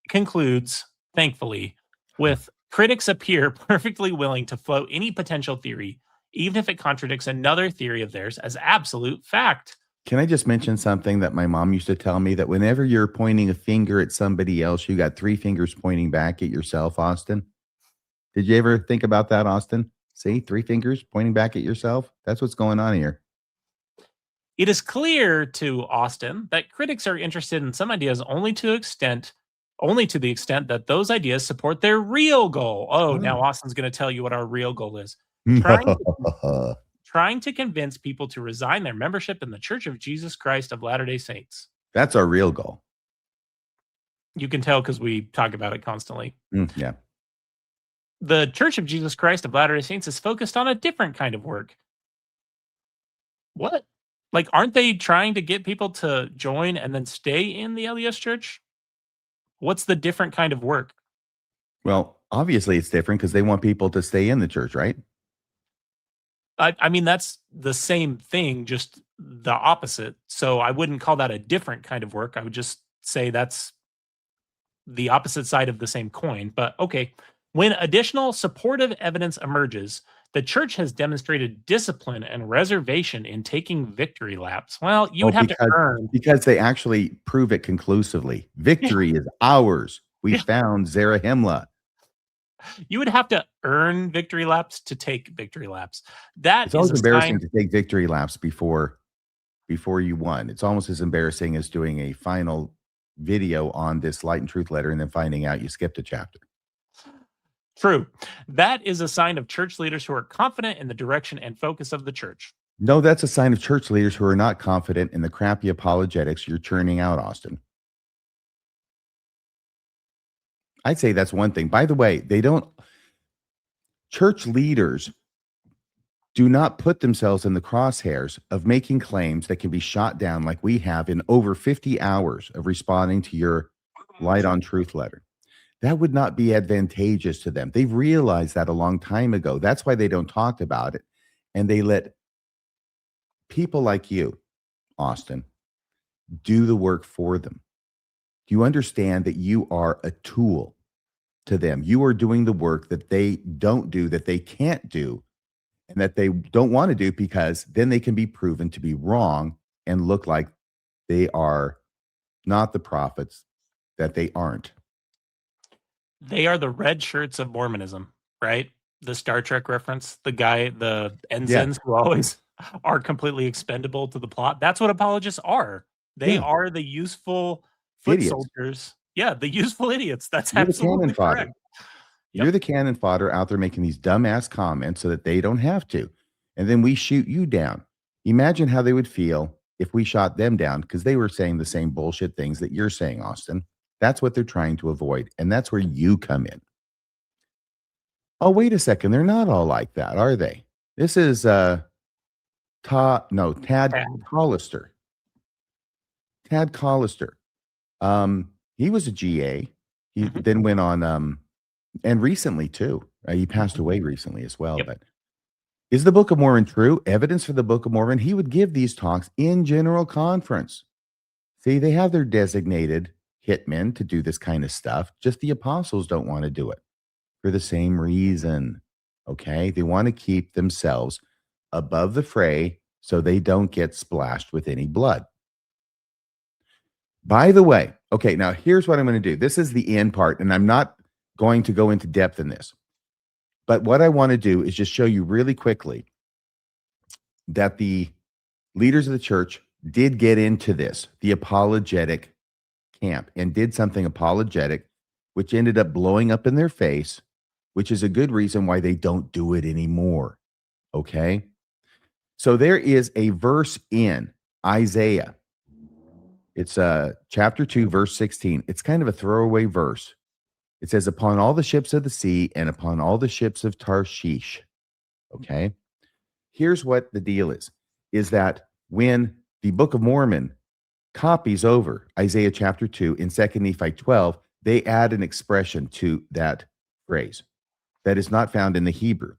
concludes, thankfully, with critics appear perfectly willing to float any potential theory, even if it contradicts another theory of theirs, as absolute fact. Can I just mention something that my mom used to tell me, that whenever you're pointing a finger at somebody else, you got 3 fingers pointing back at yourself, Austin? Did you ever think about that, Austin? See, 3 fingers pointing back at yourself? That's what's going on here. It is clear to Austin that critics are interested in some ideas only to the extent that those ideas support their real goal. Now Austin's going to tell you what our real goal is. Trying to convince people to resign their membership in the Church of Jesus Christ of Latter-day Saints. That's our real goal. You can tell because we talk about it constantly. Yeah. The Church of Jesus Christ of Latter-day Saints is focused on a different kind of work. What? Like, aren't they trying to get people to join and then stay in the LDS church? What's the different kind of work? Well, obviously it's different because they want people to stay in the church, right? I mean, that's the same thing, just the opposite. So I wouldn't call that a different kind of work. I would just say that's the opposite side of the same coin. But okay, when additional supportive evidence emerges, the church has demonstrated discipline and reservation in taking victory laps. Well, you would have to earn. Because they actually prove it conclusively. Victory is ours. We Yeah. found Zarahemla. You would have to earn victory laps to take victory laps. That It's always is a embarrassing sign. to take victory laps before you won. It's almost as embarrassing as doing a final video on this Light and Truth letter and then finding out you skipped a chapter. True. That is a sign of church leaders who are confident in the direction and focus of the church. No, that's a sign of church leaders who are not confident in the crappy apologetics you're churning out, Austin. I'd say that's one thing. By the way, church leaders do not put themselves in the crosshairs of making claims that can be shot down like we have in over 50 hours of responding to your Light on Truth letter. That would not be advantageous to them. They've realized that a long time ago. That's why they don't talk about it. And they let people like you, Austin, do the work for them. Do you understand that you are a tool to them? You are doing the work that they don't do, that they can't do, and that they don't want to do because then they can be proven to be wrong and look like they are not the prophets that they aren't. They are the red shirts of Mormonism, right? The Star Trek reference, the ensigns who always are completely expendable to the plot. That's what apologists are. They are the useful foot Idiots. soldiers. Yeah, the useful idiots. That's You're the absolutely cannon fodder. correct. You're the cannon fodder out there making these dumbass comments so that they don't have to. And then we shoot you down. Imagine how they would feel if we shot them down because they were saying the same bullshit things that you're saying, Austin. That's what they're trying to avoid. And that's where you come in. Oh, wait a second. They're not all like that, are they? This is Tad Collister. Tad Collister. He was a GA. He then went on, and recently too. He passed away recently as well. Yep. But is the Book of Mormon true? Evidence for the Book of Mormon. He would give these talks in general conference. See, they have their designated hitmen to do this kind of stuff. Just the apostles don't want to do it for the same reason. Okay. They want to keep themselves above the fray so they don't get splashed with any blood. By the way, okay, now here's what I'm going to do. This is the end part, and I'm not going to go into depth in this. But what I want to do is just show you really quickly that the leaders of the church did get into this, the apologetic camp, and did something apologetic, which ended up blowing up in their face, which is a good reason why they don't do it anymore. Okay? So there is a verse in Isaiah. It's chapter 2, verse 16. It's kind of a throwaway verse. It says, upon all the ships of the sea and upon all the ships of Tarshish. Okay? Here's what the deal is that when the Book of Mormon copies over Isaiah chapter 2 in 2 Nephi 12, they add an expression to that phrase that is not found in the Hebrew.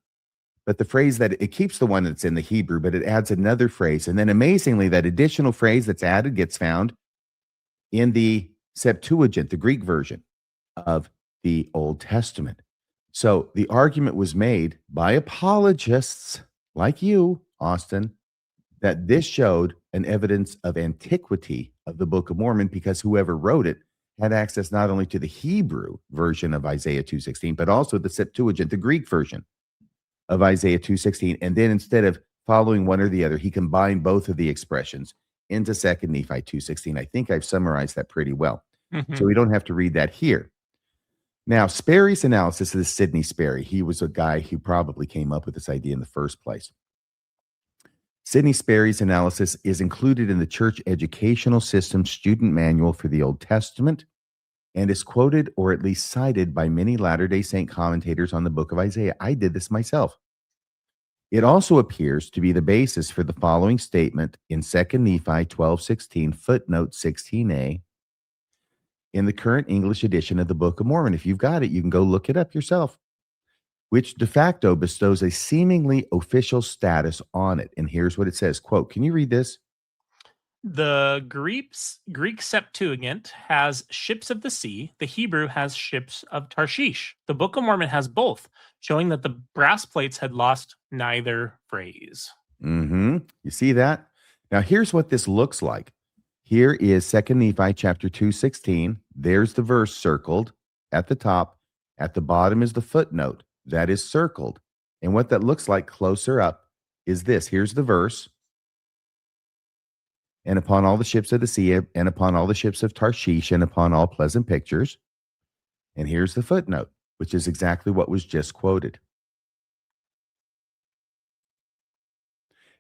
But the phrase that it keeps the one that's in the Hebrew, but it adds another phrase. And then amazingly, that additional phrase that's added gets found in the Septuagint, the Greek version of the Old Testament. So the argument was made by apologists like you, Austin, that this showed an evidence of antiquity of the Book of Mormon because whoever wrote it had access not only to the Hebrew version of Isaiah 2:16, but also the Septuagint, the Greek version of Isaiah 2:16. And then instead of following one or the other, he combined both of the expressions into 2 Nephi 2:16. I think I've summarized that pretty well. So we don't have to read that here. Now, Sperry's analysis is Sidney Sperry. He was a guy who probably came up with this idea in the first place. Sidney Sperry's analysis is included in the Church Educational System Student Manual for the Old Testament and is quoted or at least cited by many Latter-day Saint commentators on the book of Isaiah. I did this myself. It also appears to be the basis for the following statement in 2 Nephi 12:16, footnote 16a, in the current English edition of the Book of Mormon. If you've got it, you can go look it up yourself, which de facto bestows a seemingly official status on it. And here's what it says, quote, can you read this? The Greek Septuagint has ships of the sea. The Hebrew has ships of Tarshish. The Book of Mormon has both, showing that the brass plates had lost neither phrase. You see that? Now, here's what this looks like. Here is 2 Nephi chapter 2:16. There's the verse circled at the top. At the bottom is the footnote that is circled. And what that looks like closer up is this. Here's the verse. And upon all the ships of the sea, and upon all the ships of Tarshish, and upon all pleasant pictures. And here's the footnote, which is exactly what was just quoted.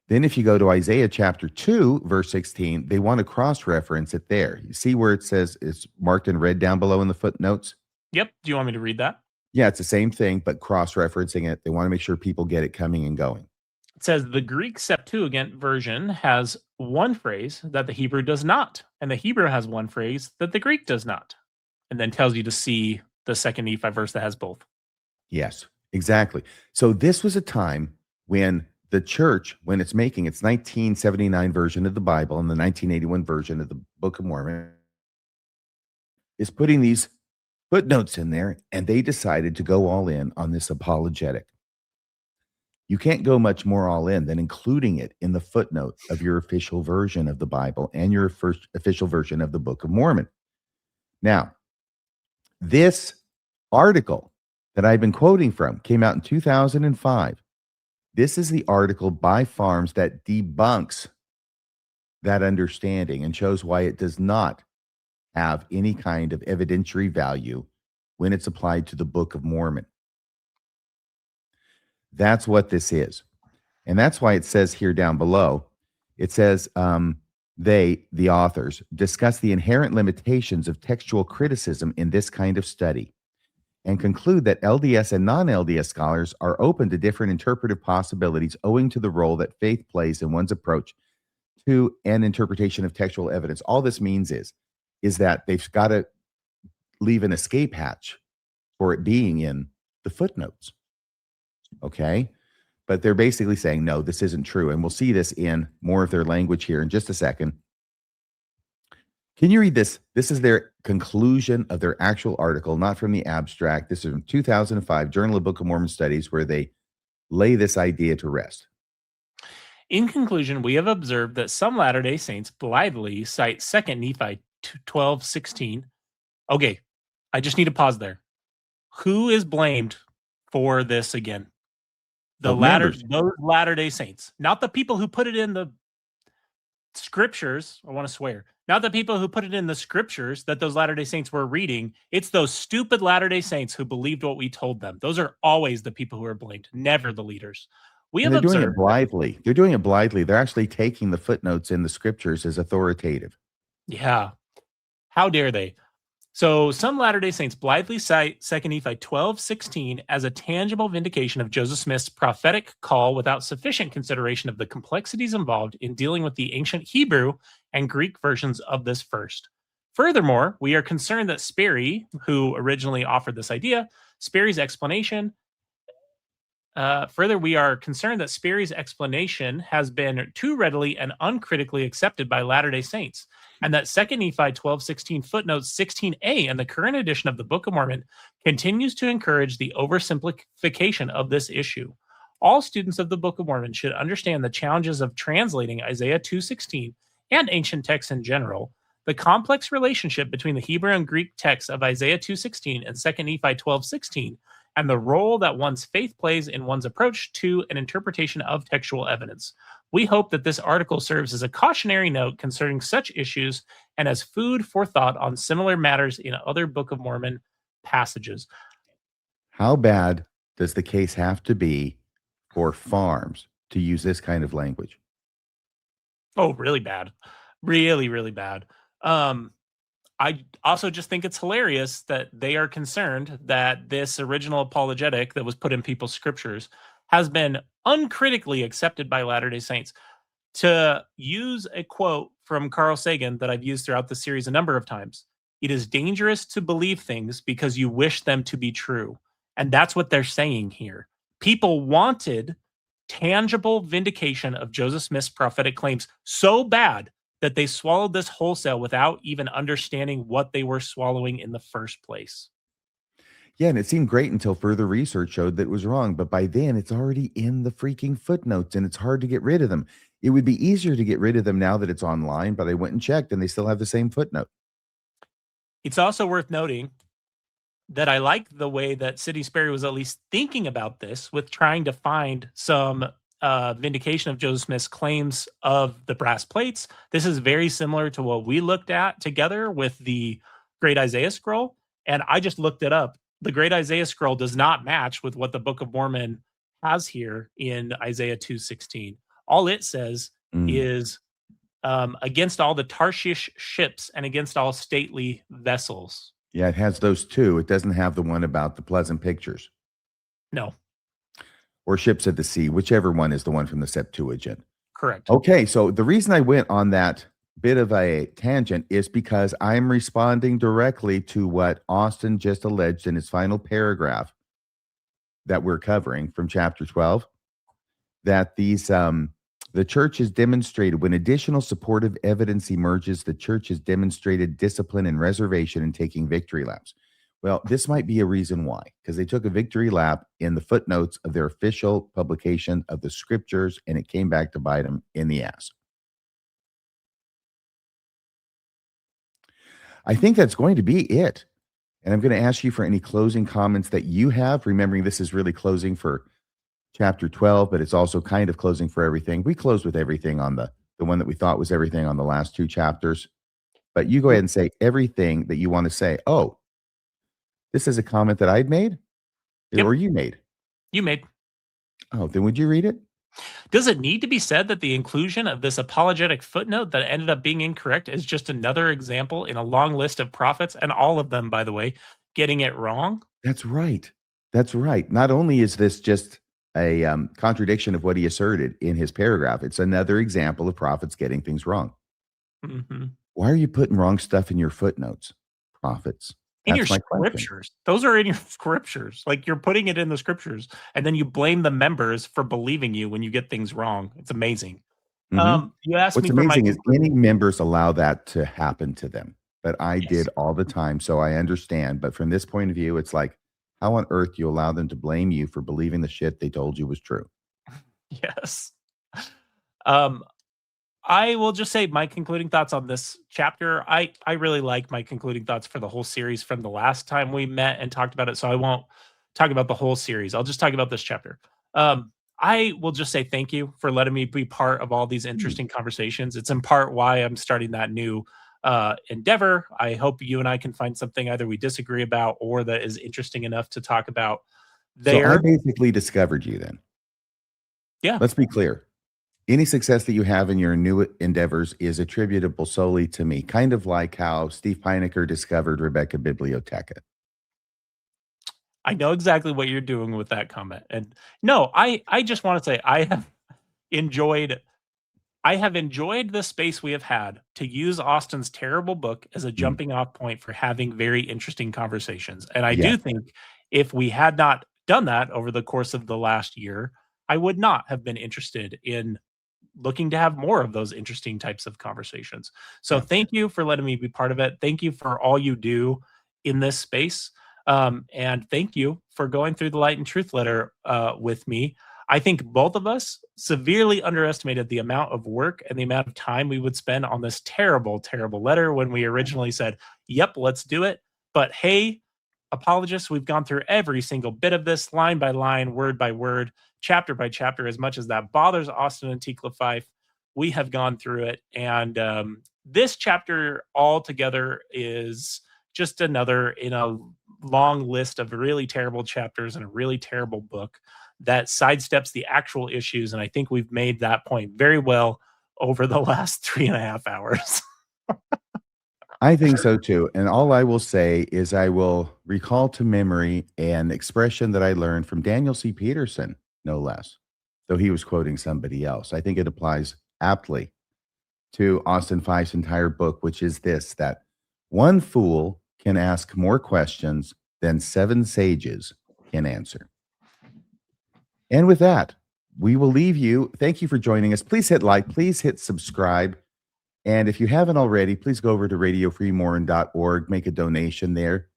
Then if you go to Isaiah chapter 2, verse 16, they want to cross-reference it there. You see where it says it's marked in red down below in the footnotes? Yep. Do you want me to read that? Yeah, it's the same thing, but cross-referencing it. They want to make sure people get it coming and going. It says the Greek Septuagint version has one phrase that the Hebrew does not, and the Hebrew has one phrase that the Greek does not, and then tells you to see the 2 Nephi verse that has both. Yes, exactly. So this was a time when the church, when it's making its 1979 version of the Bible and the 1981 version of the Book of Mormon, is putting these footnotes in there, and they decided to go all in on this apologetic. You can't go much more all in than including it in the footnote of your official version of the Bible and your first official version of the Book of Mormon. Now, this article that I've been quoting from came out in 2005. This is the article by Farms that debunks that understanding and shows why it does not have any kind of evidentiary value when it's applied to the Book of Mormon. That's what this is. And that's why it says here down below, it says they, the authors, discuss the inherent limitations of textual criticism in this kind of study and conclude that LDS and non-LDS scholars are open to different interpretive possibilities owing to the role that faith plays in one's approach to an interpretation of textual evidence. All this means is that they've got to leave an escape hatch for it being in the footnotes. Okay, but they're basically saying, no, this isn't true. And we'll see this in more of their language here in just a second. Can you read this? This is their conclusion of their actual article, not from the abstract. This is from 2005, Journal of Book of Mormon Studies, where they lay this idea to rest. In conclusion, we have observed that some Latter-day Saints blithely cite 2 Nephi 12:16. Okay, I just need to pause there. Who is blamed for this again? Those Latter-day Saints, not the people who put it in the scriptures. I want to swear, not the people who put it in the scriptures that those Latter-day Saints were reading. It's those stupid Latter-day Saints who believed what we told them. Those are always the people who are blamed, never the leaders. They're doing it blithely. They're doing it blithely. They're actually taking the footnotes in the scriptures as authoritative. Yeah. How dare they? So some Latter-day Saints blithely cite 2 Nephi 12:16 as a tangible vindication of Joseph Smith's prophetic call without sufficient consideration of the complexities involved in dealing with the ancient Hebrew and Greek versions of this first. Furthermore, we are concerned that Sperry, who originally offered this idea, Sperry's explanation has been too readily and uncritically accepted by Latter-day Saints, and that 2 Nephi 12:16 footnote 16a in the current edition of the Book of Mormon continues to encourage the oversimplification of this issue. All students of the Book of Mormon should understand the challenges of translating Isaiah 2:16 and ancient texts in general, the complex relationship between the Hebrew and Greek texts of Isaiah 2:16 and 2 Nephi 12:16, and the role that one's faith plays in one's approach to an interpretation of textual evidence. We hope that this article serves as a cautionary note concerning such issues and as food for thought on similar matters in other Book of Mormon passages. How bad does the case have to be for Farms to use this kind of language? Oh, really bad. Really, really bad. I also just think it's hilarious that they are concerned that this original apologetic that was put in people's scriptures has been uncritically accepted by Latter-day Saints. To use a quote from Carl Sagan that I've used throughout the series a number of times, it is dangerous to believe things because you wish them to be true. And that's what they're saying here. People wanted tangible vindication of Joseph Smith's prophetic claims so bad that they swallowed this wholesale without even understanding what they were swallowing in the first place. Yeah, and it seemed great until further research showed that it was wrong. But by then, it's already in the freaking footnotes, and it's hard to get rid of them. It would be easier to get rid of them now that it's online, but I went and checked, and they still have the same footnote. It's also worth noting that I like the way that Sidney Sperry was at least thinking about this with trying to find some vindication of Joseph Smith's claims of the brass plates. This is very similar to what we looked at together with the Great Isaiah Scroll. And I just looked it up. The Great Isaiah Scroll does not match with what the Book of Mormon has here in Isaiah 2:16. All it says is against all the Tarshish ships and against all stately vessels. Yeah, it has those two. It doesn't have the one about the pleasant pictures. No. Or ships at the sea, whichever one is the one from the Septuagint. Correct. Okay, so the reason I went on that bit of a tangent is because I'm responding directly to what Austin just alleged in his final paragraph that we're covering from chapter 12, that these the church has demonstrated when additional supportive evidence emerges, the church has demonstrated discipline and reservation in taking victory laps. Well, this might be a reason why, because they took a victory lap in the footnotes of their official publication of the scriptures, and it came back to bite them in the ass. I think that's going to be it. And I'm going to ask you for any closing comments that you have, remembering this is really closing for chapter 12, but it's also kind of closing for everything. We closed with everything on the one that we thought was everything on the last two chapters. But you go ahead and say everything that you want to say. Oh, this is a comment that I'd made? Yep. Or you made? You made. Oh, then would you read it? Does it need to be said that the inclusion of this apologetic footnote that ended up being incorrect is just another example in a long list of prophets, and all of them, by the way, getting it wrong? That's right. That's right. Not only is this just a contradiction of what he asserted in his paragraph, it's another example of prophets getting things wrong. Mm-hmm. Why are you putting wrong stuff in your footnotes, prophets? In That's your my question. scriptures. Those are in your scriptures. Like, you're putting it in the scriptures, and then you blame the members for believing you when you get things wrong. It's amazing. Mhm. You asked What's me for amazing my is any members allow that to happen to them, but I Yes. did all the time, so I understand. But from this point of view, it's like, how on earth do you allow them to blame you for believing the shit they told you was true? Yes. I will just say my concluding thoughts on this chapter. I really like my concluding thoughts for the whole series from the last time we met and talked about it. So I won't talk about the whole series. I'll just talk about this chapter. I will just say thank you for letting me be part of all these interesting conversations. It's in part why I'm starting that new endeavor. I hope you and I can find something either we disagree about or that is interesting enough to talk about there. So I basically discovered you then. Yeah. Let's be clear. Any success that you have in your new endeavors is attributable solely to me, kind of like how Steve Pinecker discovered Rebecca Biblioteca. I know exactly what you're doing with that comment. And no, I just want to say I have enjoyed the space we have had to use Austin's terrible book as a jumping off point for having very interesting conversations. And I do think if we had not done that over the course of the last year, I would not have been interested in looking to have more of those interesting types of conversations. So thank you for letting me be part of it. Thank you for all you do in this space. And thank you for going through the Light and Truth letter with me. I think both of us severely underestimated the amount of work and the amount of time we would spend on this terrible, terrible letter when we originally said, yep, let's do it. But hey, apologists, we've gone through every single bit of this, line by line, word by word, chapter by chapter. As much as that bothers Austin and Tikla Fife, we have gone through it. And this chapter altogether is just another in a long list of really terrible chapters in a really terrible book that sidesteps the actual issues. And I think we've made that point very well over the last 3.5 hours. I think so too. And all I will say is I will recall to memory an expression that I learned from Daniel C. Peterson, no less. though he was quoting somebody else. I think it applies aptly to Austin Fife's entire book, which is this, that one fool can ask more questions than 7 sages can answer. And with that, we will leave you. Thank you for joining us. Please hit like, please hit subscribe. And if you haven't already, please go over to radiofreemormon.org, make a donation there.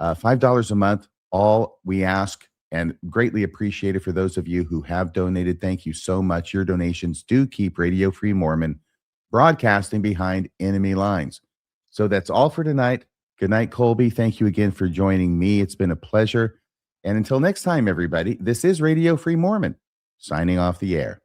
$5 a month, all we ask, and greatly appreciated for those of you who have donated. Thank you so much. Your donations do keep Radio Free Mormon broadcasting behind enemy lines. So that's all for tonight. Good night, Kolby. Thank you again for joining me. It's been a pleasure. And until next time, everybody, this is Radio Free Mormon, signing off the air.